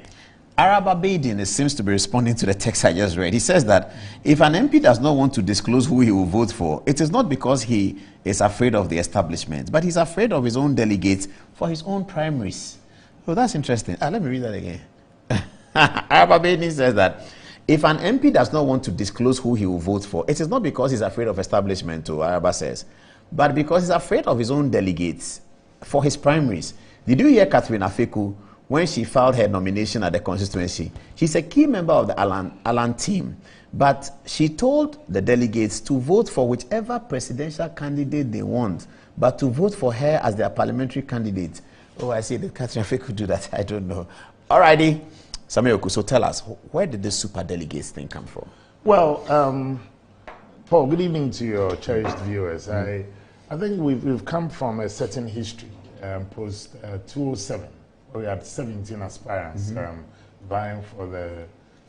Araba Badin seems to be responding to the text I just read. He says that if an MP does not want to disclose who he will vote for, it is not because he is afraid of the establishment, but he's afraid of his own delegates for his own primaries. Oh, that's interesting. Let me read that again. Araba Badin says that if an MP does not want to disclose who he will vote for, it is not because he's afraid of establishment, Araba says, but because he's afraid of his own delegates for his primaries. Did you hear Catherine Afeku when she filed her nomination at the constituency? She's a key member of the Alan team, but she told the delegates to vote for whichever presidential candidate they want, but to vote for her as their parliamentary candidate. Oh, I see. Did Catherine Afeku do that? I don't know. Alrighty. Samioku, so tell us, where did this super delegates thing come from? Well, Paul, good evening to your cherished viewers. I think we've come from a certain history, post 2007, where we had 17 aspirants vying for the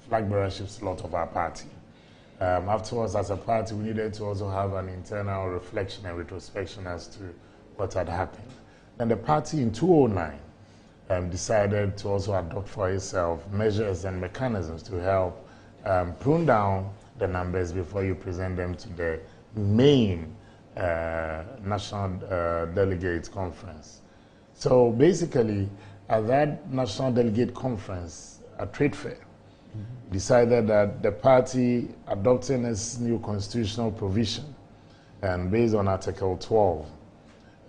flag bearership slot of our party. Afterwards, as a party, we needed to also have an internal reflection and retrospection as to what had happened. And the party in 2009 decided to also adopt for itself measures and mechanisms to help prune down the numbers before you present them to the main National Delegate Conference. So basically, at that National Delegate Conference, a trade fair, decided that the party adopting its new constitutional provision and based on Article 12,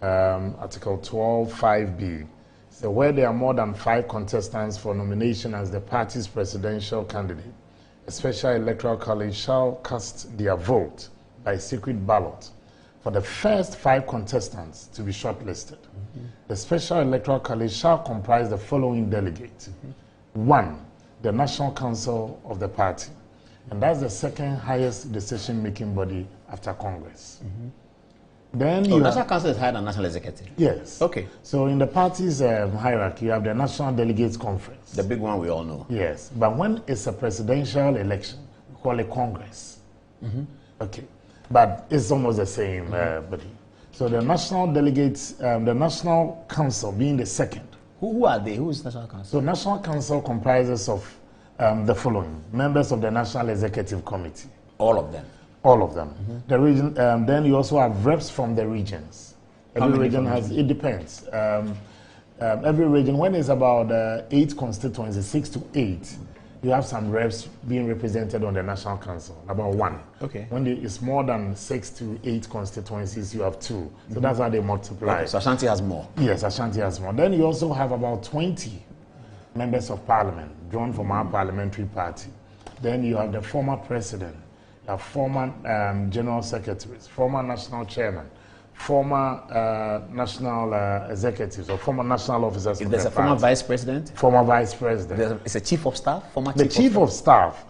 Article 12(5)(b), so where there are more than 5 contestants for nomination as the party's presidential candidate, a special electoral college shall cast their vote by secret ballot for the first 5 contestants to be shortlisted. The special electoral college shall comprise the following delegates. 1, the National Council of the party, and that's the second highest decision-making body after Congress. Then National Council is higher than National Executive? Yes. Okay. So in the party's hierarchy, you have the National Delegates Conference. The big one we all know. Yes. But when it's a presidential election, we call it Congress. Okay. But it's almost the same body. So the National Delegates, the National Council being the second. Who are they? Who is National Council? So National Council comprises of the following: members of the National Executive Committee. All of them? All of them. The region, then you also have reps from the regions. Every region has, it depends. Every region, when it's about 8 constituencies, 6 to 8, you have some reps being represented on the National Council, about 1. Okay. When it's more than 6 to 8 constituencies, you have 2. So that's how they multiply. Okay, so Ashanti has more? Yes, Ashanti has more. Then you also have about 20 members of parliament drawn from our parliamentary party. Then you have the former president, the former general secretaries, former national chairman, former national executives, or former national officers. If there's a former vice president? Former vice president. It's a chief of staff? Former The chief of staff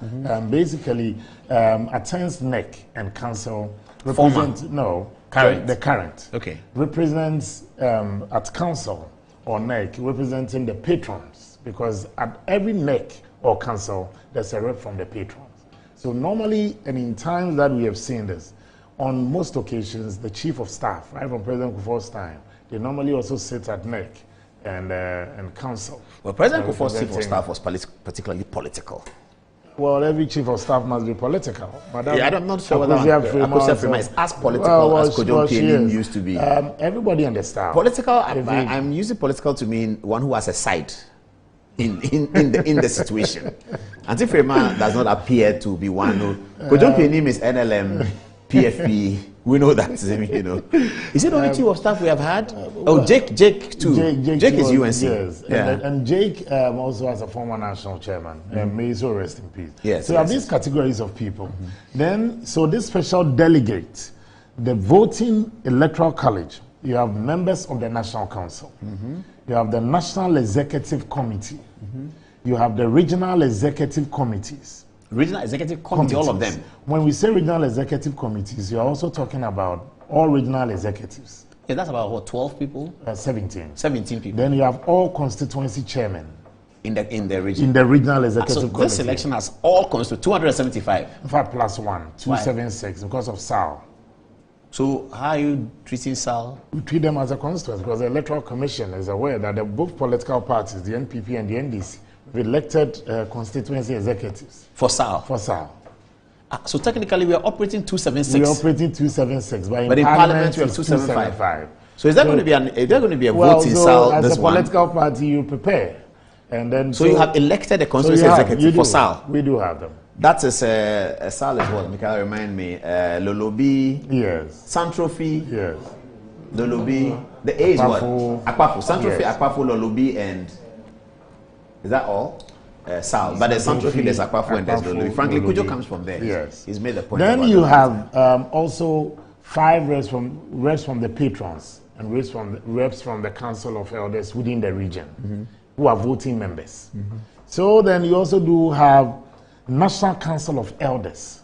basically attends NEC and council. Current. The current. Okay. Represents at council or NEC, representing the patrons, because at every NEC or council, there's a rep from the patrons. So normally, and in times that we have seen this, on most occasions, the chief of staff, right from President Kufuor's time, they normally also sit at NEC and council. Well, President Kufuor's chief of staff was particularly political. Well, every chief of staff must be political. I'm not sure whether Akosua Fremah is as political as Kojo Pianim used to be. Everybody understands. Political, I'm using political to mean one who has a side in the situation. Auntie Fremah does not appear to be one who. Kojo Pianim is NLM, PFP. We know that, you know. Is it the only chief of staff we have had? Jake too. Jake is UNC. Yes, and Jake also has a former national chairman. May he so rest in peace. Yes. So you have these categories of people. Then, so this special delegate, the voting electoral college, you have members of the National Council. You have the National Executive Committee. You have the Regional Executive Committees. Regional Executive Committee, all of them? When we say Regional Executive Committees, you're also talking about all regional executives. Yeah, that's about what, 12 people? 17. 17 people. Then you have all constituency chairmen. In the region? In the Regional Executive Committee. So this election has all constituency, 275? In fact, plus 1, 276, because of SAL. So how are you treating SAL? We treat them as a constituency because the Electoral Commission is aware that both political parties, the NPP and the NDC, have elected constituency executives. For SAL? For SAL. So technically we are operating 276? We are operating 276, but in Parliament we have 275. So is there going to be a vote in SAL as this a one? political party, you prepare. And then so you have elected a constituency executive for SAL? We do have them. That is SAL is what? Mikhail, remind me. Lolobi. Yes. Santrophy. Yes. Lolobi. The A is what? Akpafo. Santrophy, yes. Akpafo, Lolobi, and is that all? SAL. But there's Santrophy, there's Akpafo, and there's Lolobi. Frankly, Kujo comes from there. Yes. He's made the point. Then you have also 5 reps from the patrons and reps from the Council of Elders within the region who are voting members. So then you also do have National Council of Elders.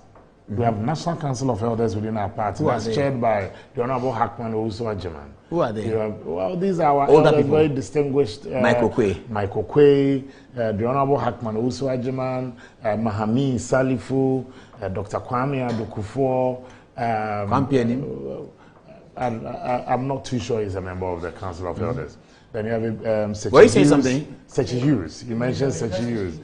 We have National Council of Elders within our party. That's chaired by the Honorable Hackman Owusu-Agyeman. Who are they? Well, these are our older elders, people. very distinguished. Michael Quay, the Honorable Hackman Owusu-Agyeman, Mahami Salifu, Dr. Kwame Ado-Kufuor. I'm not too sure he's a member of the Council of Elders. Then you have Sechi Were you saying Hughes, something? Sechi Hughes. You mentioned Sechi Hughes.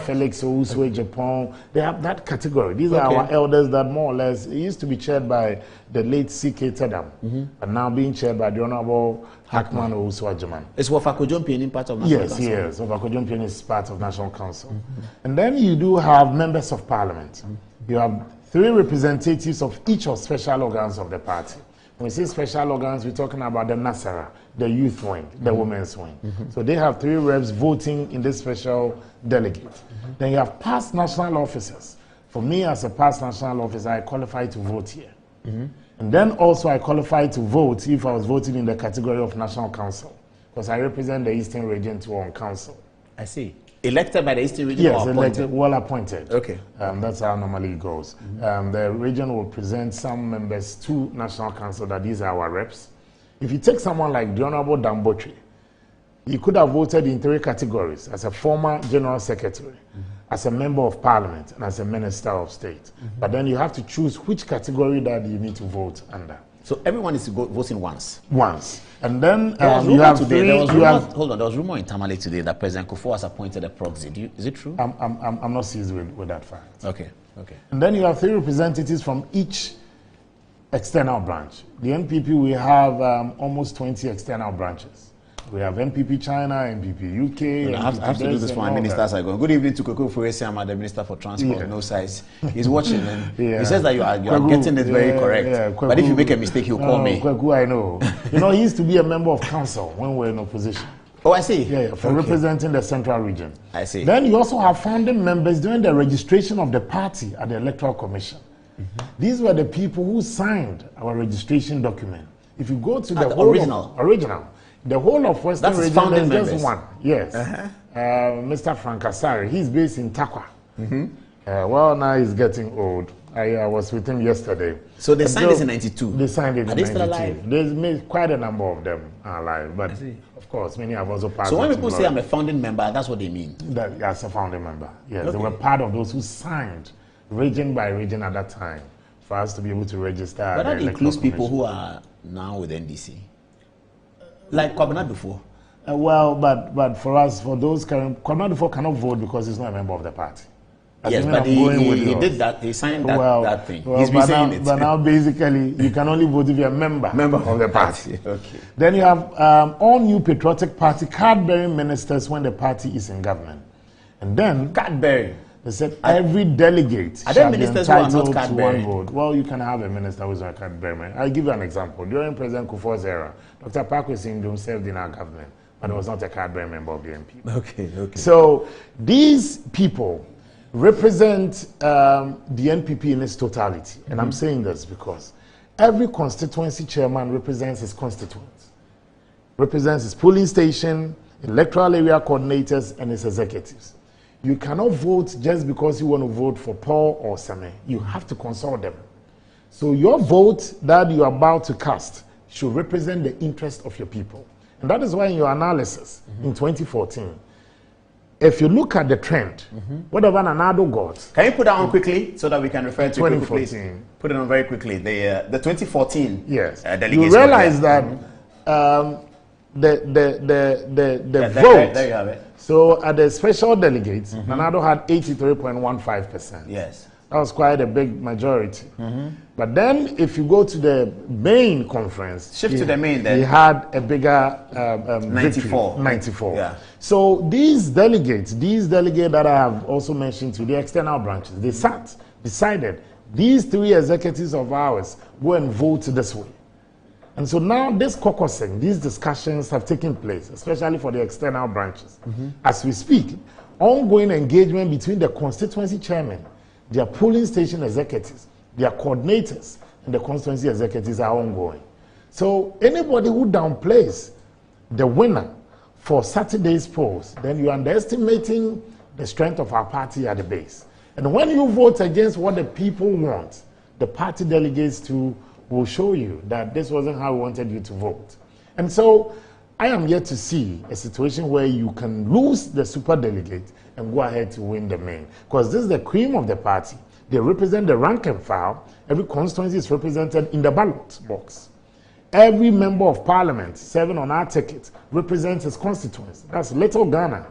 Felix Ouswe, Japan. They have that category. These are our elders that more or less, it used to be chaired by the late C.K. Tedam, and now being chaired by the Honorable Hackman Ouswa Jaman. Is Wafako Jompieni part of National Council? Yes. Wafako Jompieni is part of National Council. And then you do have members of parliament. You have 3 representatives of each of special organs of the party. When we say special organs, we're talking about the Nasara, the youth wing, the women's wing. So they have 3 reps voting in this special delegate. Then you have past national officers. For me, as a past national officer, I qualify to vote here. And then also I qualify to vote if I was voting in the category of National Council, because I represent the Eastern Region to on council. I see. Elected by the Eastern Region? Yes, elected, well appointed. Okay. That's how normally it goes. The region will present some members to National Council that these are our reps. If you take someone like the Honorable Dambotri, he could have voted in 3 categories: as a former General Secretary, as a Member of Parliament, and as a Minister of State. But then you have to choose which category that you need to vote under. So everyone is voting once? Once. And then you have today, hold on, there was rumor in Tamale today that President Kufuor has appointed a proxy. Is it true? I'm not seized with that fact. Okay. And then you have 3 representatives from each external branch. The NPP, we have almost 20 external branches. We have NPP China, NPP UK. I have to do this for my ministers. I go. Good evening to Koko Fuesiama, the Minister for Transport. No size. He's watching, and he says that you are getting it very correct. But if you make a mistake, he'll call me. Kweku, I know. He used to be a member of council when we were in opposition. Oh, I see. For representing the Central Region. I see. Then you also have founding members during the registration of the party at the Electoral Commission. These were the people who signed our registration document. If you go to the original. The whole of Western Region, there's just one. Yes. Mr. Frank Asari, he's based in Takwa. Well, now he's getting old. I was with him yesterday. So they signed this in 92? They signed it in 92. Are they still alive? There's quite a number of them are alive. But of course, many have also passed. So when people say I'm a founding member, that's what they mean? That's a founding member. Yes, they were part of those who signed region by region at that time for us to be able to register. But that includes people who are now with NDC? Like Kwabena Dufo? Well, but for us, for those current, Kwabena Dufo cannot vote because he's not a member of the party. Yes, but he did that. He signed that thing. He's been saying it. But now, basically, you can only vote if you're a member of the party. Okay. Then you have all new patriotic party card-bearing ministers when the party is in government. And then card-bearing. They said every delegate shall be entitled to one vote. Well, you can have a minister who is not card-bearing. I'll give you an example. During President Kufuor's era, Dr. Parkway Sindom served in our government, but he was not a card-bearing member of the NPP. Okay. So these people represent the NPP in its totality. And I'm saying this because every constituency chairman represents his constituents, represents his polling station, electoral area coordinators, and his executives. You cannot vote just because you want to vote for Paul or Same. You have to consult them. So your vote that you are about to cast should represent the interest of your people. And that is why in your analysis in 2014, if you look at the trend, whatever Nanado got. Can you put that on quickly so that we can refer to 2014? Put it on very quickly. The 2014 delegation. You realize that the vote. There you have it. So at the special delegates, Nanado had 83.15%. Yes. That was quite a big majority. But then if you go to the main conference, to the main then. He had a bigger 94. 94. Yeah. So these delegates that I have also mentioned to the external branches, they decided these 3 executives of ours go and vote this way. And so now this caucusing, these discussions have taken place, especially for the external branches. As we speak, ongoing engagement between the constituency chairman, their polling station executives, their coordinators, and the constituency executives are ongoing. So anybody who downplays the winner for Saturday's polls, then you're underestimating the strength of our party at the base. And when you vote against what the people want, the party delegates will show you that this wasn't how we wanted you to vote. And so I am yet to see a situation where you can lose the super delegate and go ahead to win the main. Because this is the cream of the party. They represent the rank and file. Every constituency is represented in the ballot box. every member of parliament serving on our ticket represents his constituency. That's Little Ghana.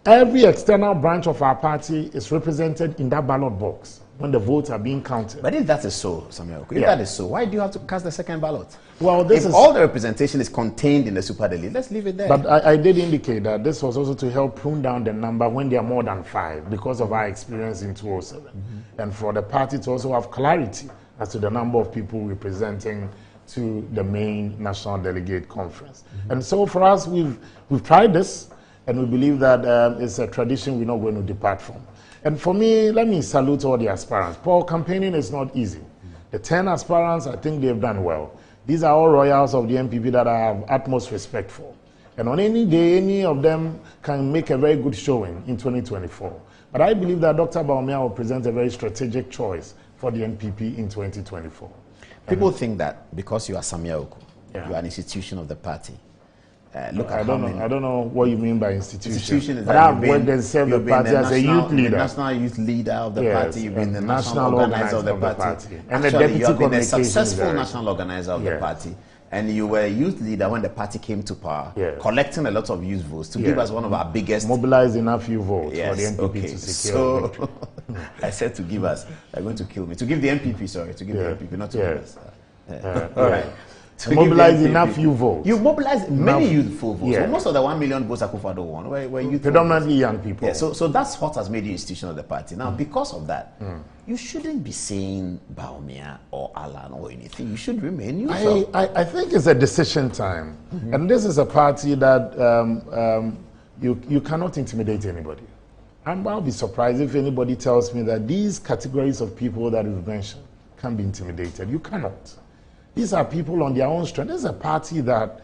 Every external branch of our party is represented in that ballot box when the votes are being counted. But if that is so, Samuel, if that is so, why do you have to cast the second ballot? Well, if all the representation is contained in the Super Delegate, let's leave it there. But I did indicate that this was also to help prune down the number when there are more than 5 because of our experience in 2007. And for the party to also have clarity as to the number of people representing to the main National Delegate Conference. And so for us, we've tried this, and we believe that it's a tradition we're not going to depart from. And for me, let me salute all the aspirants. Paul, campaigning is not easy. The 10 aspirants, I think they've done well. These are all royals of the NPP that I have utmost respect for. And on any day, any of them can make a very good showing in 2024. But I believe that Dr. Bawumia will present a very strategic choice for the NPP in 2024. People think that because you are Samuel Oku, you are an institution of the party. Look at I don't know what you mean by institution. Institution is but that I've worked and served the party as a youth leader. The national youth leader of the party. You've been the national organizer of the party. And actually, the you have been a deputy successful national organizer of the party. And you were a youth leader when the party came to power, collecting a lot of youth votes to give us one of our biggest... Mobilize enough youth votes for the NPP to secure victory. I said to give us, they're going to kill me. To give the NPP, sorry, to give the NPP, not to give us. All right. To mobilize enough youth votes. You mobilized many youthful votes. So most of the 1 million votes Akufo-Addo won were youth. Predominantly young people. Yeah, so that's what has made you institution of the party. Now, because of that, you shouldn't be saying Bawumia or Alan or anything. You should remain neutral. I think it's a decision time. And this is a party that you cannot intimidate anybody. I'll be surprised if anybody tells me that these categories of people that you've mentioned can be intimidated. You cannot. These are people on their own strength. This is a party that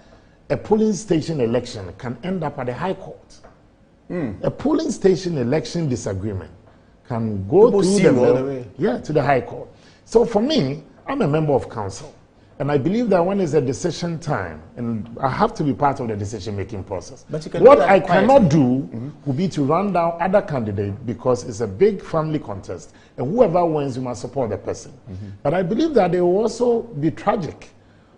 a polling station election can end up at the High Court. A polling station election disagreement can go through to the High Court. So for me, I'm a member of council. And I believe that when it's a decision time, and I have to be part of the decision-making process. But you can what I cannot do would be to run down other candidates because it's a big family contest. And whoever wins, you must support the person. But I believe that it will also be tragic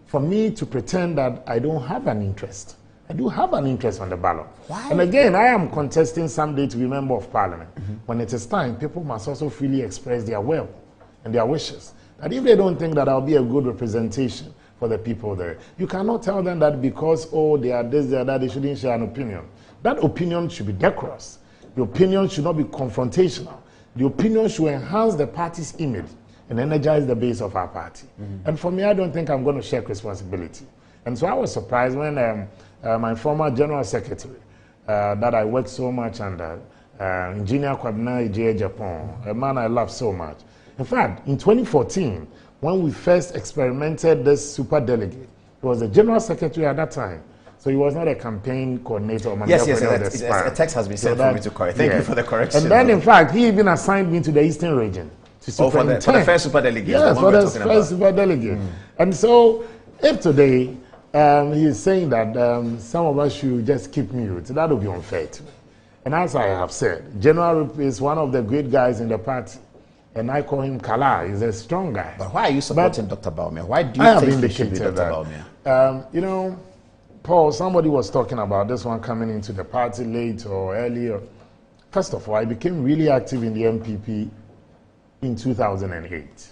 for me to pretend that I don't have an interest. I do have an interest on the ballot. Why? And again, I am contesting someday to be member of parliament. When it is time, people must also freely express their will and their wishes. That if they don't think that I'll be a good representation for the people there, you cannot tell them that because, they are this, they are that, they shouldn't share an opinion. That opinion should be decorous. The opinion should not be confrontational. The opinion should enhance the party's image and energize the base of our party. And for me, I don't think I'm going to shirk responsibility. And so I was surprised when my former general secretary, that I worked so much under, Engineer Kwabena Ije Japan, a man I love so much. In fact, in 2014, when we first experimented this super delegate, he was the general secretary at that time. So he was not a campaign coordinator or manager. Yes, a text has been sent for me to correct. Thank you for the correction. And then, in fact, he even assigned me to the Eastern region to superintend. For the first super delegate. Yes, for the first super delegate. And so, if today he is saying that some of us should just keep mute, that would be unfair to me. And as I have said, General is one of the great guys in the party. And I call him Kala. He's a strong guy. But why are you supporting Dr. Bawumia? Why do you think he should be Dr. Bawumia? Paul, somebody was talking about this one coming into the party late or earlier. First of all, I became really active in the MPP in 2008.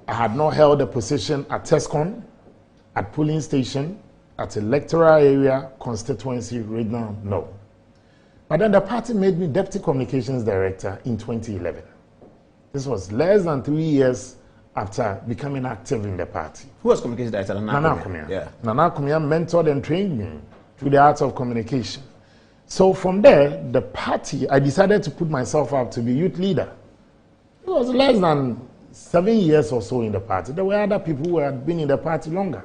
I had not held a position at TESCON, at polling station, at electoral area, constituency, regional, no. But then the party made me Deputy Communications Director in 2011. This was less than 3 years after becoming active in the party. Who was Communications Director? Nana Kumia. Yeah. Nana Kumia mentored and trained me through the arts of communication. So from there, the party, I decided to put myself up to be youth leader. It was less than 7 years or so in the party. There were other people who had been in the party longer.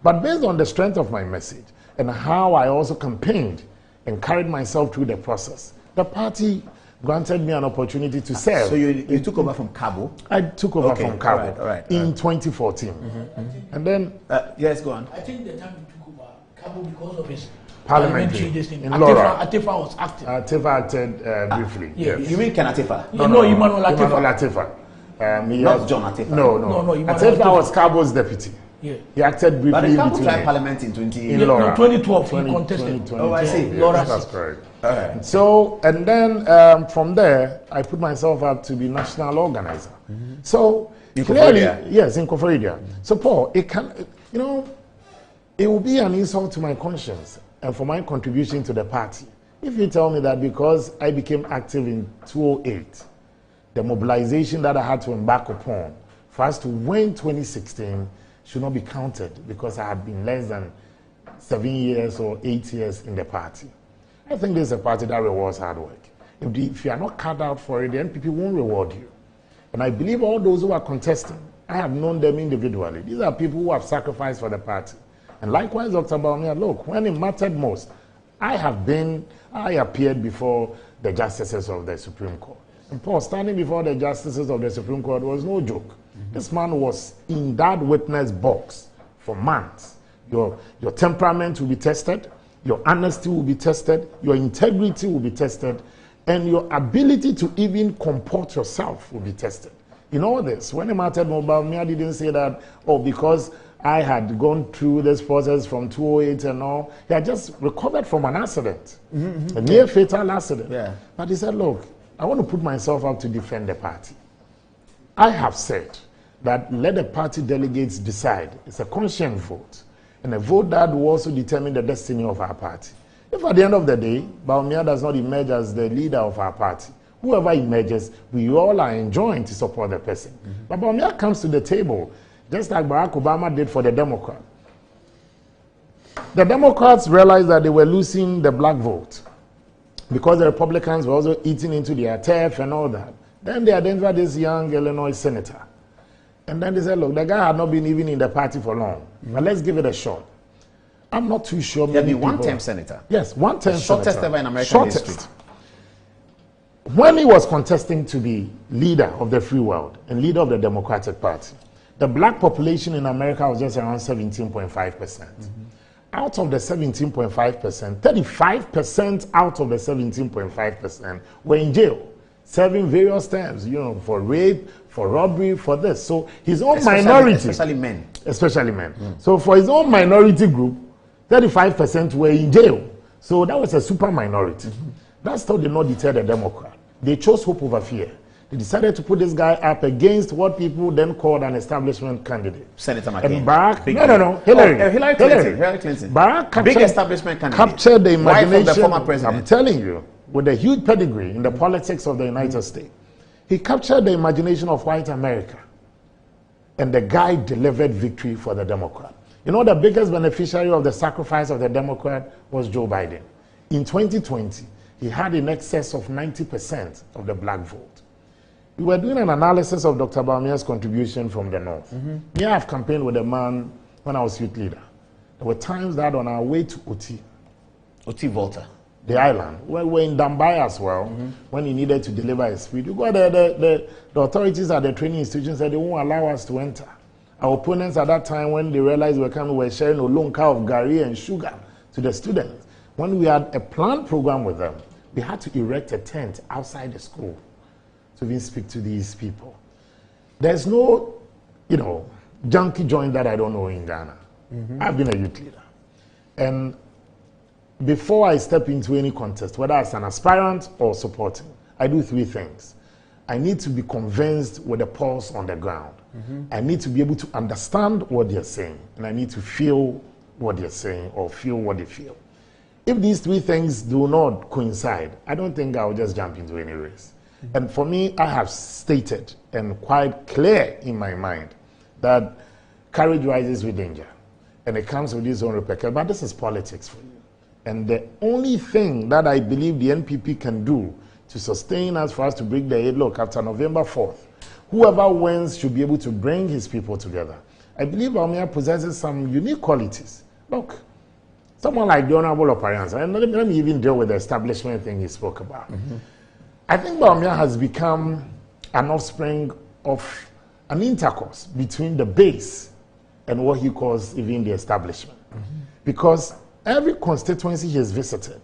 But based on the strength of my message and how I also campaigned and carried myself through the process, the party granted me an opportunity to serve. So you took over from Cabo? I took over from Cabo in 2014. And then... yes, go on. I think the time you took over Cabo because of his parliamentary in Laura. Atifa was active. Atifa acted briefly. Yes. You mean Ken Atifa? No, Emmanuel Atifa. Not John Atefa. No. Atefa was Carbo's deputy. Yeah. He acted briefly. But the Carbo between tried parliament in 2012. He contested. Oh, I see. That's correct. So, and then from there, I put myself up to be national organizer. So, clearly, yes, in Koforidua. So, Paul, it can, you know, it will be an insult to my conscience and for my contribution to the party if you tell me that because I became active in 2008, the mobilization that I had to embark upon for us to win 2016 should not be counted because I had been less than 7 years or 8 years in the party. I think this is a party that rewards hard work. If you are not cut out for it, then people won't reward you. And I believe all those who are contesting, I have known them individually. These are people who have sacrificed for the party. And likewise, Dr. Bawumia, look, when it mattered most, I appeared before the justices of the Supreme Court. And Paul, standing before the justices of the Supreme Court was no joke. This man was in that witness box for months. Your temperament will be tested, your honesty will be tested, your integrity will be tested, and your ability to even comport yourself will be tested. In all this, when it mattered, Bawumia didn't say that, oh, because I had gone through this process from 2008 and all. He had just recovered from an accident, a near fatal accident. Yeah. But he said, look, I want to put myself up to defend the party. I have said that let the party delegates decide. It's a conscience vote, and a vote that will also determine the destiny of our party. If at the end of the day, Bawumia does not emerge as the leader of our party, whoever emerges, we all are enjoying to support the person. But Bawumia comes to the table, just like Barack Obama did for the Democrats. The Democrats realized that they were losing the black vote because the Republicans were also eating into their turf and all that. Then they identified this young Illinois senator. And then they said, look, the guy had not been even in the party for long, but let's give it a shot. I'm not too sure. He'll be one-term senator. Yes, one-term senator. Shortest ever in American history. When he was contesting to be leader of the free world and leader of the Democratic Party, the black population in America was just around 17.5%. Out of the 17.5%, 35% out of the 17.5% were in jail, serving various terms, you know, for rape, for robbery, for this. So his own minority. Especially men. Especially men. So for his own minority group, 35% were in jail. So that was a super minority. That still did not deter the Democrat. They chose hope over fear. They decided to put this guy up against what people then called an establishment candidate. Senator McCain. And Barack, no, Hillary. Hillary Clinton. Barack big establishment candidate. Captured the imagination. Wife of the former president. I'm telling you, with a huge pedigree in the politics of the United States. He captured the imagination of white America. And the guy delivered victory for the Democrat. You know, the biggest beneficiary of the sacrifice of the Democrat was Joe Biden. In 2020, he had in excess of 90% of the black vote. We were doing an analysis of Dr. Bawumia's contribution from the North. Me, I've campaigned with a man when I was youth leader. There were times that on our way to Oti Volta, the island, where we were in Dambai as well, when he needed to deliver his speech. The authorities at the training institution said they won't allow us to enter. Our opponents at that time, when they realized we were coming, were sharing a long car of gari and sugar to the students. When we had a planned program with them, we had to erect a tent outside the school to even speak to these people. There's no, you know, junkie joint that I don't know in Ghana. I've been a youth leader. And before I step into any contest, whether as an aspirant or supporting, I do three things. I need to be convinced with a pulse on the ground. I need to be able to understand what they're saying, and I need to feel what they're saying or feel what they feel. If these three things do not coincide, I don't think I'll just jump into any race. And for me, I have stated and quite clear in my mind that courage rises with danger. And it comes with its own repercussions. But this is politics for you. And the only thing that I believe the NPP can do to sustain us, for us to break the look after November 4th, whoever wins should be able to bring his people together. I believe Bawumia possesses some unique qualities. Look, someone like the Honorable Oparianza, and let me even deal with the establishment thing he spoke about. I think Bawumia has become an offspring of an intercourse between the base and what he calls even the establishment. Because every constituency he has visited,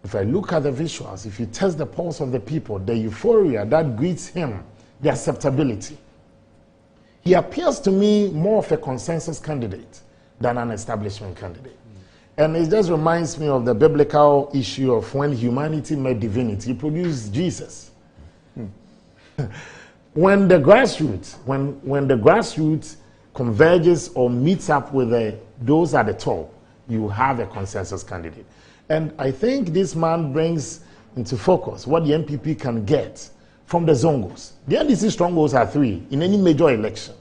if I look at the visuals, if you test the pulse of the people, the euphoria that greets him the acceptability. He appears to me more of a consensus candidate than an establishment candidate. And it just reminds me of the biblical issue of when humanity met divinity, he produced Jesus. When the grassroots, when the grassroots converges or meets up with those at the top, you have a consensus candidate. And I think this man brings into focus what the NPP can get from the Zongos. The NDC strongholds are 3 in any major election.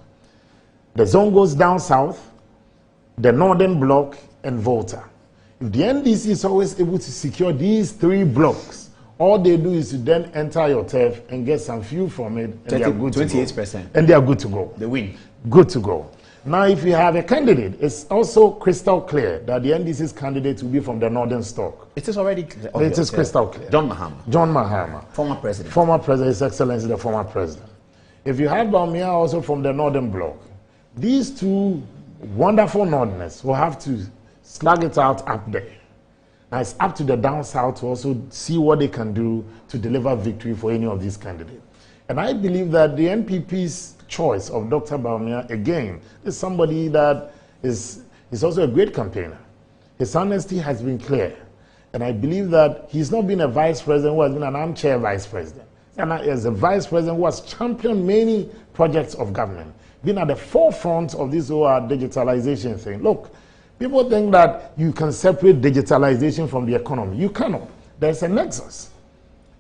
The Zongos down south, the Northern Bloc, and Volta. If the NDC is always able to secure these 3 blocks, all they do is to then enter your turf and get some fuel from it, and they are good 28%. to go. And they are good to go. They win. Good to go. Now, if you have a candidate, it's also crystal clear that the NDC's candidate will be from the Northern stock. It is already clear. It is crystal clear. John Mahama. John Mahama. Former president. Former president, His Excellency, the former president. If you have Bawumia also from the Northern Bloc, these 2 wonderful Northerners will have to slug it out up there. Now, it's up to the down south to also see what they can do to deliver victory for any of these candidates. And I believe that the NPP's choice of Dr. Bawumia, again, is somebody that is also a great campaigner. His honesty has been clear. And I believe that he's not been a vice president who has been an armchair vice president. And as a vice president who has championed many projects of government, been at the forefront of this whole digitalization thing. Look, people think that you can separate digitalization from the economy. You cannot. There's a nexus.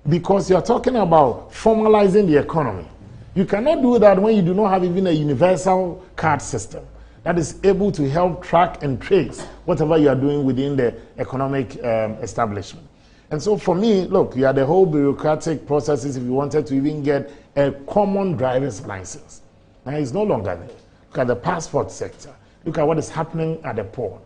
Because you're talking about formalizing the economy. You cannot do that when you do not have even a universal card system that is able to help track and trace whatever you are doing within the economic establishment. And so for me, look, you had the whole bureaucratic processes if you wanted to even get a common driver's license. Now it's no longer there. Look at the passport sector. Look at what is happening at the port.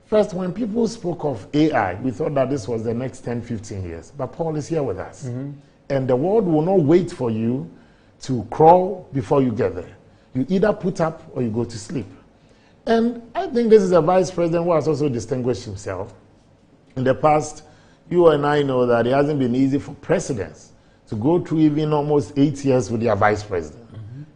First, when people spoke of AI, we thought that this was the next 10, 15 years. But Paul is here with us. And the world will not wait for you to crawl before you get there. You either put up or you go to sleep. And I think this is a vice president who has also distinguished himself. In the past, you and I know that it hasn't been easy for presidents to go through even almost 8 years with their vice president.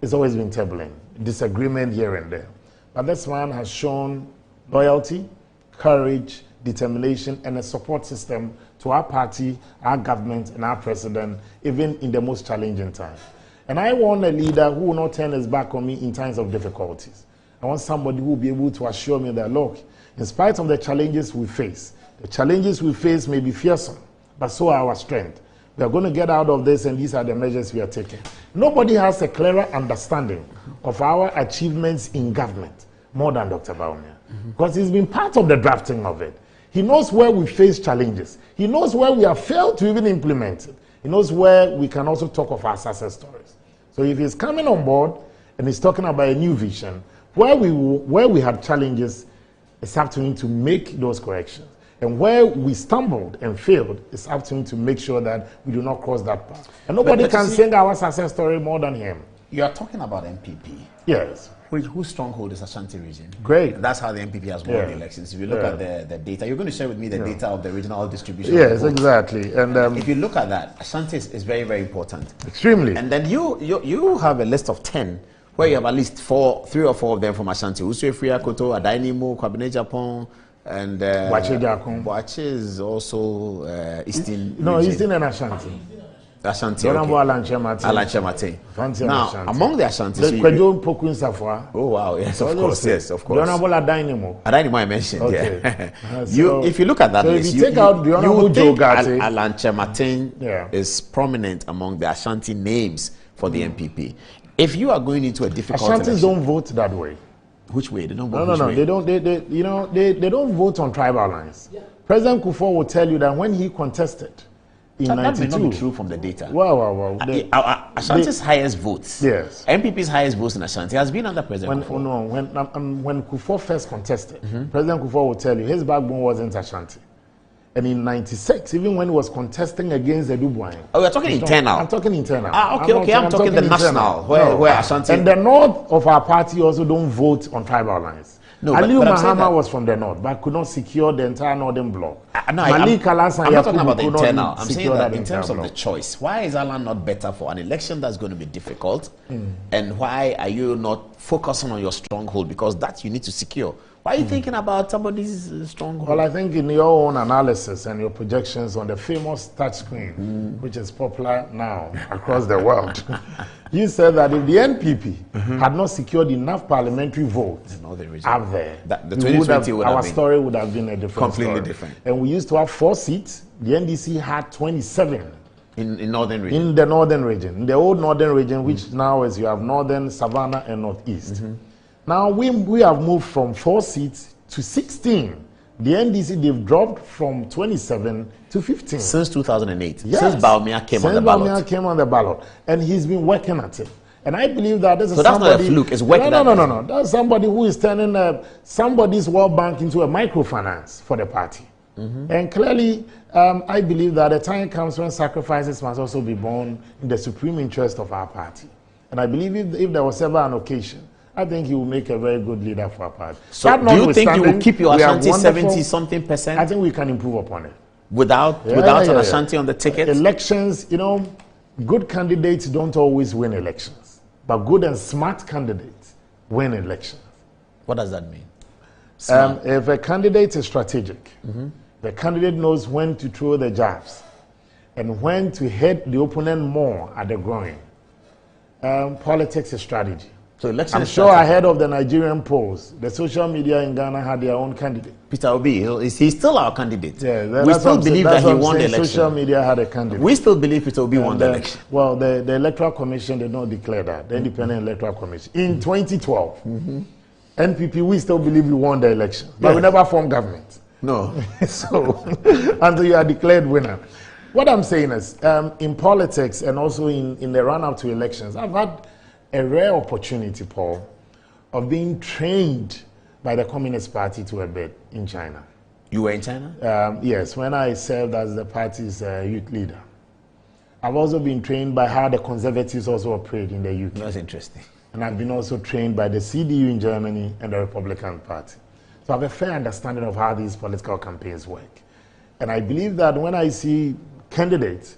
It's always been turbulent, disagreement here and there. But this man has shown loyalty, courage, determination, and a support system to our party, our government, and our president, even in the most challenging times. And I want a leader who will not turn his back on me in times of difficulties. I want somebody who will be able to assure me that, look, in spite of the challenges we face, the challenges we face may be fearsome, but so are our strength. We are going to get out of this, and these are the measures we are taking. Nobody has a clearer understanding of our achievements in government more than Dr. Bawumia, because he's been part of the drafting of it. He knows where we face challenges. He knows where we have failed to even implement it. He knows where we can also talk of our success stories. So if he's coming on board and he's talking about a new vision, where we had challenges, it's up to him to make those corrections. And where we stumbled and failed, it's up to him to make sure that we do not cross that path. And nobody can sing our success story more than him. You are talking about MPP. Yes. Whose stronghold is Ashanti region? Great. And that's how the MPP has won the elections. If you look at the data, you're going to share with me the data of the regional distribution. Yes, exactly. And if you look at that, Ashanti is very, very important. Extremely. And then you have a list of 10 where you have at least 3 or 4 of them from Ashanti. Usue Friakoto, Adainimo, Kwabene Japan, and Boache is also Eastern. No, Eastern and Ashanti. Ashanti. Okay. Alan Chemate. Now, among the Ashantis, oh wow, yes, of course, yes, of course. Honorable Adainimo. Adainimo I mentioned, okay. Yeah. If you look at that list, if you take out the Honorable Joe Gatti, Alan Chemate is prominent among the Ashanti names for the MPP. If you are going into a difficult Ashantis don't vote that way. Which way? They don't vote. No. They don't. They don't vote on tribal lines. Yeah. President Kufuor will tell you that when he contested in '92, that may not be true from the data. Wow. Ashanti's highest votes. Yes. MPP's highest votes in Ashanti has been under President Kufuor. When Kufuor first contested, President Kufuor will tell you his backbone wasn't Ashanti. And in '96, even when he was contesting against the Dubuan. Oh, you're talking internal. I'm talking internal. Okay. I'm talking the national, where Ashanti. And the north of our party also don't vote on tribal lines. No, Aliu Mahama was from the north, but could not secure the entire northern bloc. I'm not talking about the internal. I'm saying that in terms of the choice. Why is Alan not better for an election that's going to be difficult? And why are you not focusing on your stronghold? Because that you need to secure. Why are you thinking about somebody's stronghold? Well, I think in your own analysis and your projections on the famous touchscreen, which is popular now across the world, you said that if the NPP had not secured enough parliamentary votes up there, the 2020 our story would have been a different completely different. And we used to have 4 seats. The NDC had 27. In northern region? In the northern region. In the old northern region, which now is you have northern, Savannah, and northeast. Now we have moved from 4 seats to 16. The NDC, they've dropped from 27 to 15. Since 2008. Yes. Since Bawumia came on the ballot. Since Bawumia came on the ballot. And he's been working at it. And I believe that this is that's somebody... not a fluke, it's working. No. That's somebody who is turning somebody's World Bank into a microfinance for the party. And clearly, I believe that the time comes when sacrifices must also be borne in the supreme interest of our party. And I believe if there was ever an occasion, I think he will make a very good leader for our party. So do you think you will keep your Ashanti 70-something%? I think we can improve upon it. Without an Ashanti on the ticket? Elections, good candidates don't always win elections. But good and smart candidates win elections. What does that mean? If a candidate is strategic, the candidate knows when to throw the jabs and when to hit the opponent more at the groin. Politics is strategy. So I'm sure ahead of the Nigerian polls, the social media in Ghana had their own candidate. Peter Obi, he's still our candidate. Yeah, we still believe that he won the election. Social media had a candidate. We still believe Peter Obi won the election. Well, the Electoral Commission did not declare that, the Independent Electoral Commission. In 2012, NPP, we still believe we won the election, but we never formed government. No. So, until you are declared winner. What I'm saying is, in politics and also in the run-up to elections, I've had a rare opportunity, Paul, of being trained by the Communist Party to a bit in China. You were in China? Yes, when I served as the party's youth leader. I've also been trained by how the conservatives also operate in the UK. That's interesting. And I've been also trained by the CDU in Germany and the Republican Party. So I have a fair understanding of how these political campaigns work. And I believe that when I see candidates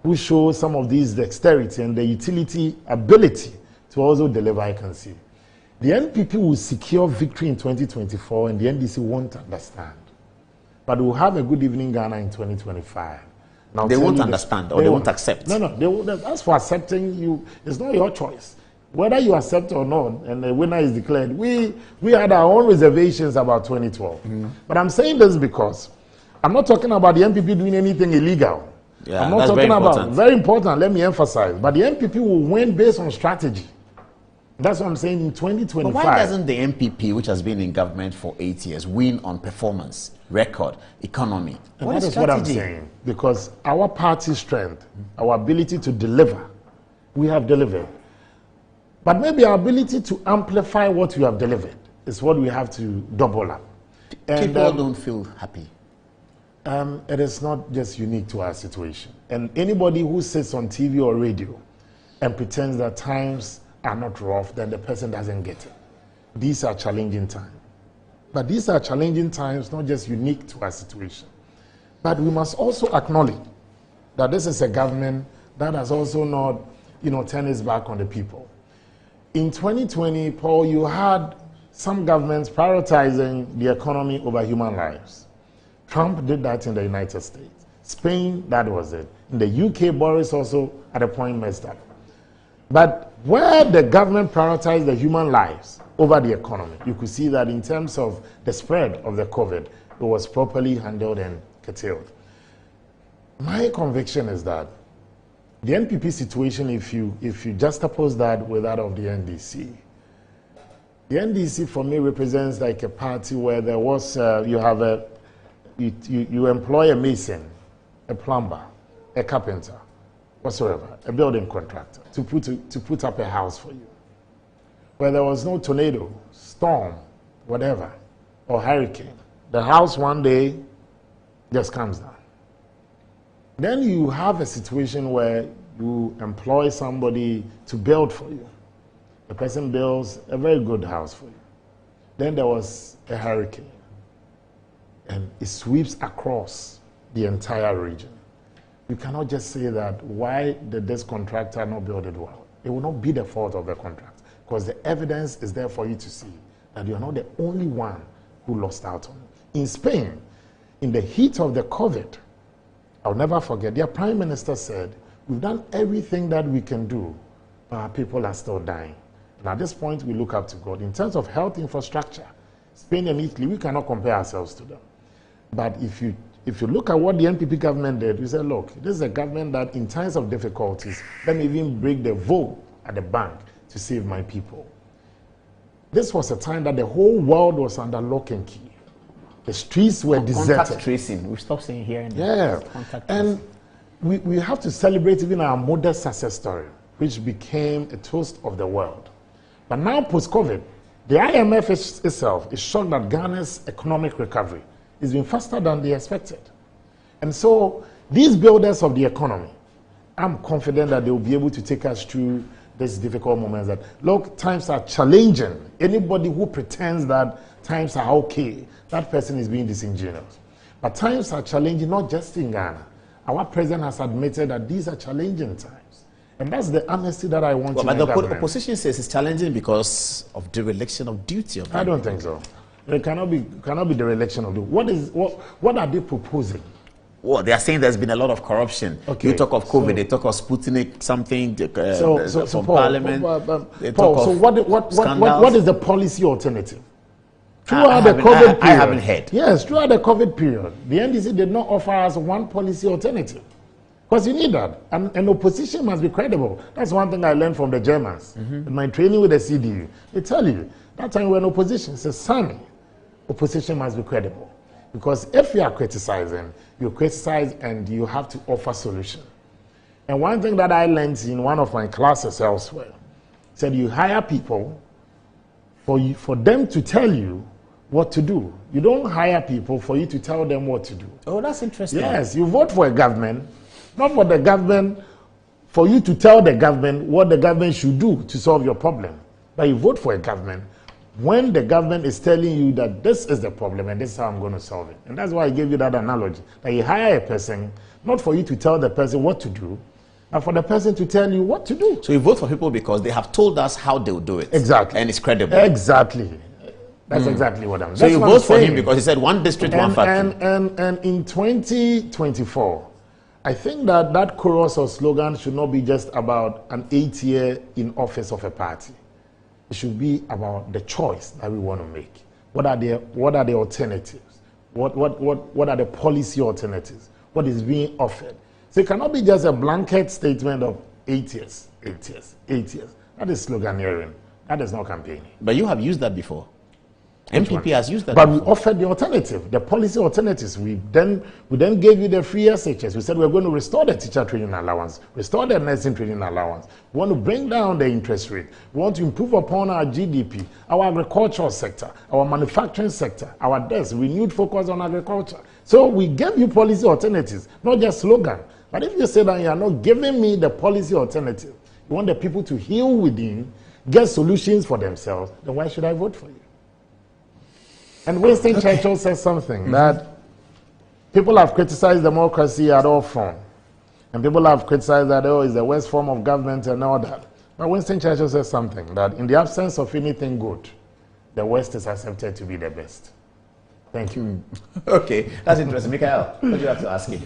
who show some of these dexterity and the utility ability to also deliver, I can see. The NPP will secure victory in 2024 and the NDC won't understand. But we'll have a good evening Ghana in 2025. They won't understand or they won't accept. No, as for accepting you, it's not your choice. Whether you accept or not, and the winner is declared, we had our own reservations about 2012. But I'm saying this because I'm not talking about the NPP doing anything illegal. Yeah, I'm not talking about, very important, let me emphasize, but the NPP will win based on strategy. That's what I'm saying in 2025. But why doesn't the NPP, which has been in government for 8 years, win on performance, record, economy? And that is what I'm saying. Because our party's strength, our ability to deliver, we have delivered. But maybe our ability to amplify what we have delivered is what we have to double up. And, people don't feel happy. It is not just unique to our situation. And anybody who sits on TV or radio and pretends that times are not rough, then the person doesn't get it. These are challenging times. But these are challenging times, not just unique to our situation. But we must also acknowledge that this is a government that has also not, turned its back on the people. In 2020, Paul, you had some governments prioritizing the economy over human lives. Trump did that in the United States. Spain, that was it. In the UK, Boris also at a point messed up. But where the government prioritized the human lives over the economy, you could see that in terms of the spread of the COVID, it was properly handled and curtailed. My conviction is that the NPP situation, if you juxtapose that with that of the NDC, the NDC for me represents like a party where there was, you employ a mason, a plumber, a carpenter, whatsoever, a building contractor to put up a house for you. Where there was no tornado, storm, whatever, or hurricane, the house one day just comes down. Then you have a situation where you employ somebody to build for you. The person builds a very good house for you. Then there was a hurricane. and it sweeps across the entire region. You cannot just say that why did this contractor not build it well? It will not be the fault of the contract, because the evidence is there for you to see that you are not the only one who lost out on it. In Spain, in the heat of the COVID, I'll never forget, their prime minister said, we've done everything that we can do, but our people are still dying. And at this point, we look up to God. In terms of health infrastructure, Spain and Italy, we cannot compare ourselves to them. But if you look at what the NPP government did, we said, look, this is a government that in times of difficulties, let me even break the vote at the bank to save my people. This was a time that the whole world was under lock and key. The streets were deserted. Contact tracing. We stopped saying here and there. Yeah. And we have to celebrate even our modest success story, which became a toast of the world. But now, post-COVID, the IMF itself is shocked that Ghana's economic recovery has been faster than they expected. And so, these builders of the economy, I'm confident that they will be able to take us through these difficult moments. That, look, times are challenging. Anybody who pretends that times are okay, that person is being disingenuous. But times are challenging, not just in Ghana. Our president has admitted that these are challenging times. And that's the honesty that I want to But the opposition says it's challenging because of dereliction of duty. I don't think so. It cannot be dereliction of duty. What are they proposing? Well, they are saying there's been a lot of corruption. Okay. You talk of COVID, they talk of Sputnik, something from Paul, Parliament. So what is the policy alternative? I haven't heard. Yes, throughout the COVID period, the NDC did not offer us one policy alternative. Because you need that. And an opposition must be credible. That's one thing I learned from the Germans. In my training with the CDU, they tell you, that time when opposition says, son, opposition must be credible. Because if you are criticizing, you criticize and you have to offer solution. And one thing that I learned in one of my classes elsewhere, said you hire people for them to tell you what to do. You don't hire people for you to tell them what to do. Oh, that's interesting. Yes, you vote for a government, not for the government, for you to tell the government what the government should do to solve your problem. But you vote for a government when the government is telling you that this is the problem and this is how I'm going to solve it. And that's why I gave you that analogy. That you hire a person, not for you to tell the person what to do, but for the person to tell you what to do. So you vote for people because they have told us how they'll do it. Exactly. And it's credible. Exactly. That's exactly what I'm saying. So you vote for him because he said one district, one factory. And in 2024, I think that chorus or slogan should not be just about an 8-year in office of a party. It should be about the choice that we want to make. What are the alternatives? What are the policy alternatives? What is being offered? So it cannot be just a blanket statement of 8 years, 8 years, 8 years. That is sloganeering. That is not campaigning. But you have used that before. MPP has used that. But we offered the alternative, the policy alternatives. We then gave you the free SHS. We said we're going to restore the teacher training allowance, restore the nursing training allowance. We want to bring down the interest rate. We want to improve upon our GDP, our agricultural sector, our manufacturing sector, our desk, renewed focus on agriculture. So we gave you policy alternatives, not just slogan. But if you say that you are not giving me the policy alternative, you want the people to heal within, get solutions for themselves, then why should I vote for you? And Winston Churchill says something that people have criticized democracy at all fronts. And people have criticized that, it's the worst form of government and all that. But Winston Churchill says something that in the absence of anything good, the West is accepted to be the best. Thank you. Okay, that's interesting. Michael, what do you have to ask him?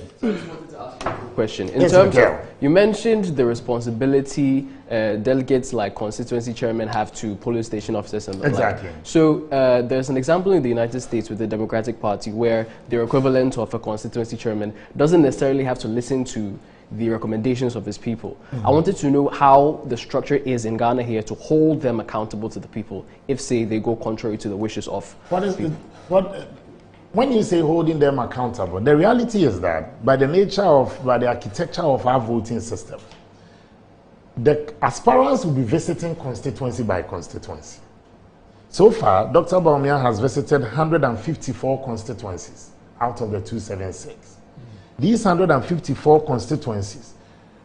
Question. In terms of, you mentioned the responsibility delegates like constituency chairmen have to polling station officers and the exactly. like. So there's an example in the United States with the Democratic Party where the equivalent of a constituency chairman doesn't necessarily have to listen to the recommendations of his people. I wanted to know how the structure is in Ghana here to hold them accountable to the people if, say, they go contrary to the wishes of when you say holding them accountable, the reality is that by the architecture of our voting system, the aspirants will be visiting constituency by constituency. So far, Dr. Bawumia has visited 154 constituencies out of the 276. These 154 constituencies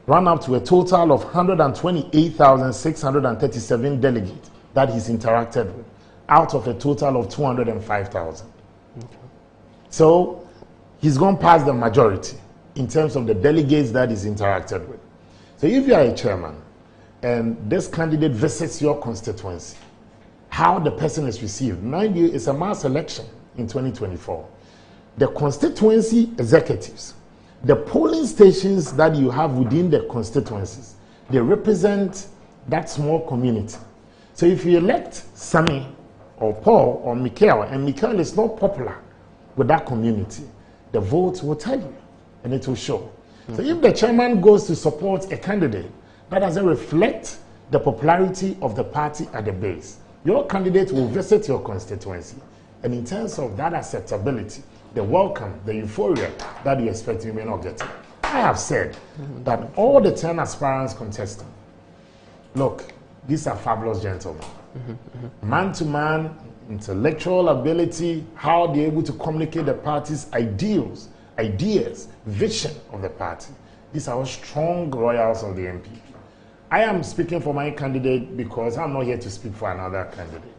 run up to a total of 128,637 delegates that he's interacted with, out of a total of 205,000. Okay. So he's gone past the majority in terms of the delegates that he's interacted with. So if you are a chairman and this candidate visits your constituency, how the person is received. Mind you, it's a mass election in 2024. The constituency executives, the polling stations that you have within the constituencies, they represent that small community. So if you elect Sammy or Paul or Michael, and Michael is not popular with that community, the votes will tell you and it will show. So if the chairman goes to support a candidate, that doesn't reflect the popularity of the party at the base. Your candidate will visit your constituency. And in terms of that acceptability, the welcome, the euphoria that you expect, you may not get it. I have said that all the 10 aspirants contesting, look, these are fabulous gentlemen. Man to man, intellectual ability, how they're able to communicate the party's ideals, ideas, vision of the party. These are all strong royals of the MPP. I am speaking for my candidate because I'm not here to speak for another candidate.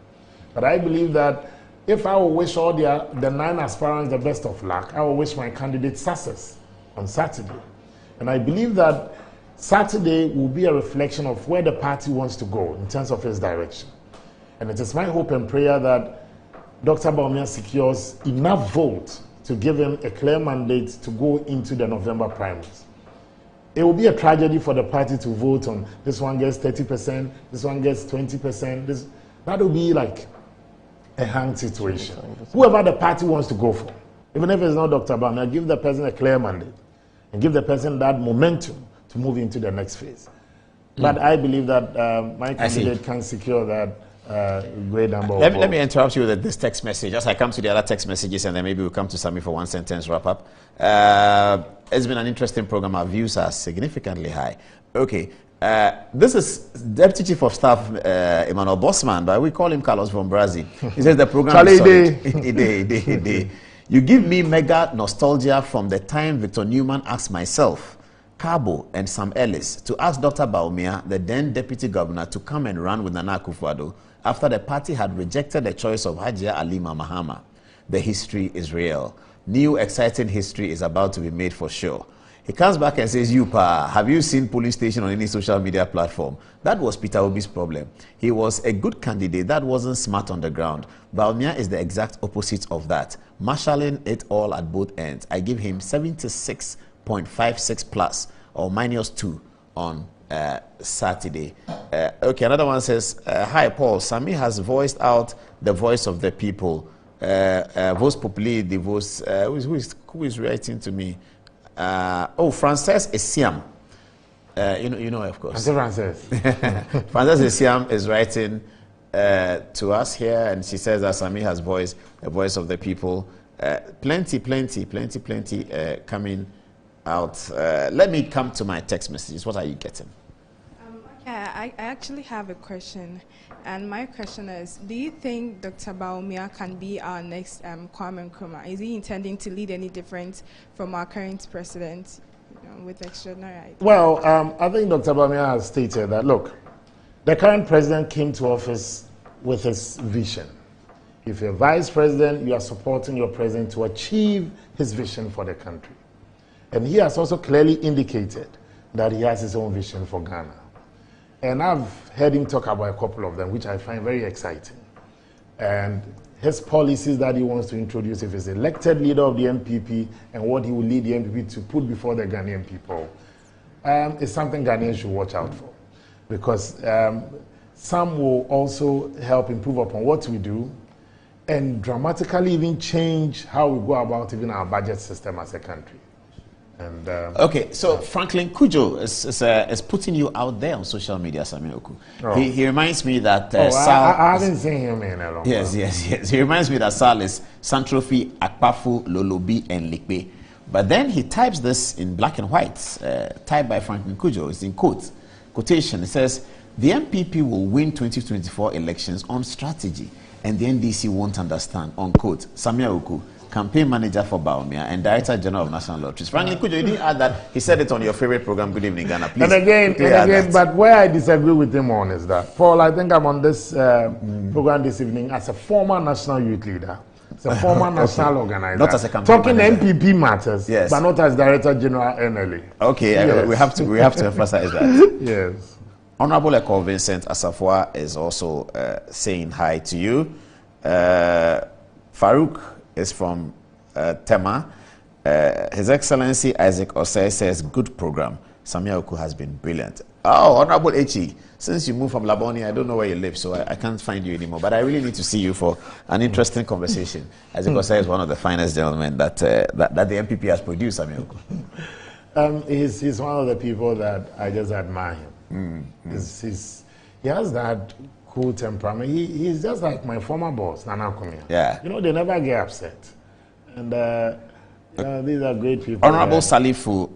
But I believe that if I will wish all the 9 aspirants the best of luck, I will wish my candidate success on Saturday. And I believe that Saturday will be a reflection of where the party wants to go in terms of its direction. And it is my hope and prayer that Dr. Bawumia secures enough votes to give him a clear mandate to go into the November primaries. It will be a tragedy for the party to vote on this one gets 30%, this one gets 20%. That will be like a hang situation. Whoever the party wants to go for, even if it's not Dr. Bawumia, give the person a clear mandate and give the person that momentum to move into the next phase. But I believe that my candidate can secure that great number of votes. Let me interrupt you with this text message. As I come to the other text messages, and then maybe we'll come to Sami for one sentence wrap up. It's been an interesting program. Our views are significantly high. Okay. This is Deputy Chief of Staff Emmanuel Bosman, but we call him Carlos von Brazil. He says the program is solid. You give me mega nostalgia from the time Victor Newman asked myself, Cabo and Sam Ellis to ask Dr. Bawumia, the then Deputy Governor, to come and run with Nana Akufo-Addo after the party had rejected the choice of Hajia Alima Mahama. The history is real. New exciting history is about to be made for sure. He comes back and says, have you seen polling station on any social media platform? That was Peter Obi's problem. He was a good candidate that wasn't smart on the ground. Bawumia is the exact opposite of that, marshalling it all at both ends. I give him 76.56 plus or -2 on Saturday. Okay, another one says, hi Paul, Sami has voiced out the voice of the people. Voice populi, the voice, who is writing to me? Frances Esiam. You know, of course. Frances. Frances Esiam is writing to us here, and she says that Sami has voiced the voice of the people. Plenty coming out. Let me come to my text messages. What are you getting? I actually have a question, and my question is, do you think Dr. Bawumia can be our next Kwame Nkrumah? Is he intending to lead any different from our current president, with extraordinary ideas? Well, I think Dr. Bawumia has stated that, look, the current president came to office with his vision. If you're vice president, you are supporting your president to achieve his vision for the country. And he has also clearly indicated that he has his own vision for Ghana. And I've heard him talk about a couple of them, which I find very exciting. And his policies that he wants to introduce, if he's elected leader of the MPP, and what he will lead the MPP to put before the Ghanaian people, is something Ghanaians should watch out for. Because some will also help improve upon what we do and dramatically even change how we go about even our budget system as a country. And, okay, so Franklin Kujo is putting you out there on social media, Sami Oku. Oh. He reminds me that I Sal... I haven't seen him in a long time. Yes. He reminds me that Sal is Santrofi, Akpafu, Lolobi, and Likpe. But then he types this in black and white, typed by Franklin Kujo. It's in quotation. It says, the MPP will win 2024 elections on strategy, and the NDC won't understand, unquote. Sami Oku, campaign manager for Bawumia and director general of National Lotteries. Franklin Kujo, you didn't add that. He said it on your favorite program, Good Evening Ghana. Please. And again, but where I disagree with him on is that, Paul, I think I'm on this program this evening as a former national youth leader. It's a former national organizer. Not as a campaign talking manager. MPP matters, Yes. but not as Director General NLA. Okay, Yes. we have to emphasize that. Yes. Honorable Eko Vincent Asafwa is also saying hi to you. Farouk is from Tema. His Excellency Isaac Osei says, good program. Samia Oku has been brilliant. Oh, Honorable Echi, since you moved from Laboni, I don't know where you live, so I can't find you anymore. But I really need to see you for an interesting conversation. Isaac Osei is one of the finest gentlemen that the MPP has produced, Samia Oku. He's one of the people that I just admire him. He has that cool temperament. He's just like my former boss, Nana Kumia. Yeah. You know, they never get upset. And these are great people. Honorable Salifu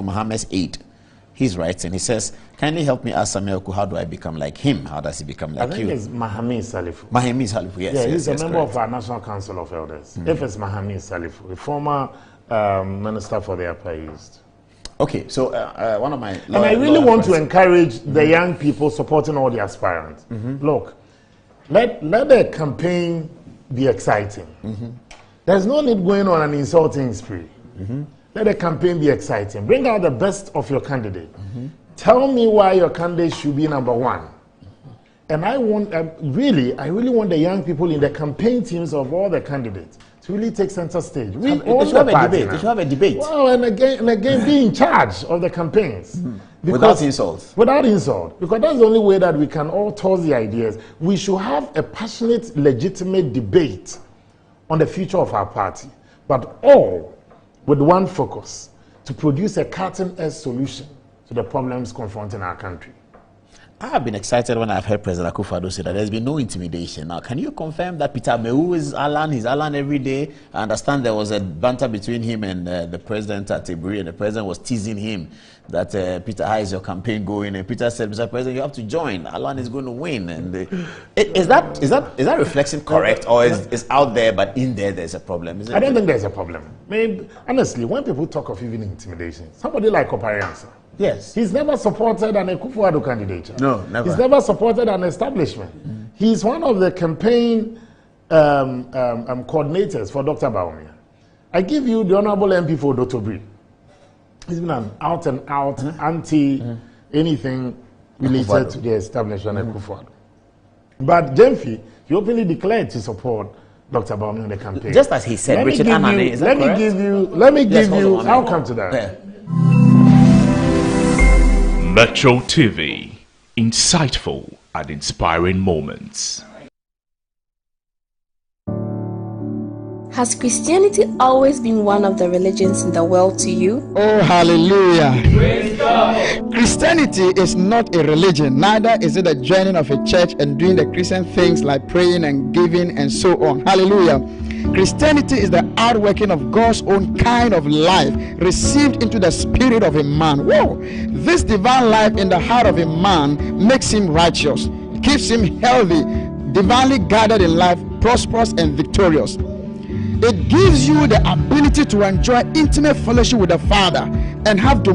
Mohammed's aide, he's writing. He says, kindly help me ask Samia Oku, how do I become like him? How does he become like you? I think it's Mohammed Salifu. Mohammed Salifu, yes. Yeah, he's a member correct. of our National Council of Elders. If it's Mohammed Salifu, the former minister for the Upper East. Okay, so one of my... And I really want to encourage the young people supporting all the aspirants. Look, let the campaign be exciting. There's no need going on an insulting spree. Let the campaign be exciting. Bring out the best of your candidate. Tell me why your candidate should be number one. And I really want the young people in the campaign teams of all the candidates to really take center stage. They should have a debate. They should have a debate. Well, and again, be in charge of the campaigns. Without insult. Without insult. Because that's the only way that we can all toss the ideas. We should have a passionate, legitimate debate on the future of our party, but all with one focus, to produce a curtain-edge solution to the problems confronting our country. I have been excited when I've heard President Akufo-Addo say that there's been no intimidation. Now, can you confirm that Peter Mewu is Alan? He's Alan every day. I understand there was a banter between him and the president at Tiburi, and the president was teasing him that Peter, how is your campaign going? And Peter said, Mr. President, you have to join. Alan is going to win. And is that reflection correct, or is out there but in there there's a problem? I don't think there's a problem. Maybe, honestly, when people talk of even intimidation, somebody like Opariansa. Yes. He's never supported an Akufo-Addo candidature. No, never. He's never supported an establishment. He's one of the campaign coordinators for Dr. Bawumia. I give you the Honorable MP for Dr. Bri. He's been an out-and-out anti-anything related to the establishment of Akufo-Addo. But Jemfi, he openly declared to support Dr. Bawumia in the campaign. Just as he said, Richard Anane, is that correct? Let me give you, I'll come to that. Yeah. Metro TV, insightful and inspiring moments. Has Christianity always been one of the religions in the world to you? Oh, hallelujah. Praise God. Christianity is not a religion, neither is it a joining of a church and doing the Christian things like praying and giving and so on. Hallelujah. Christianity is the outworking of God's own kind of life received into the spirit of a man. Whoa! This divine life in the heart of a man makes him righteous, keeps him healthy, divinely guided in life, prosperous and victorious. It gives you the ability to enjoy intimate fellowship with the Father and have dominion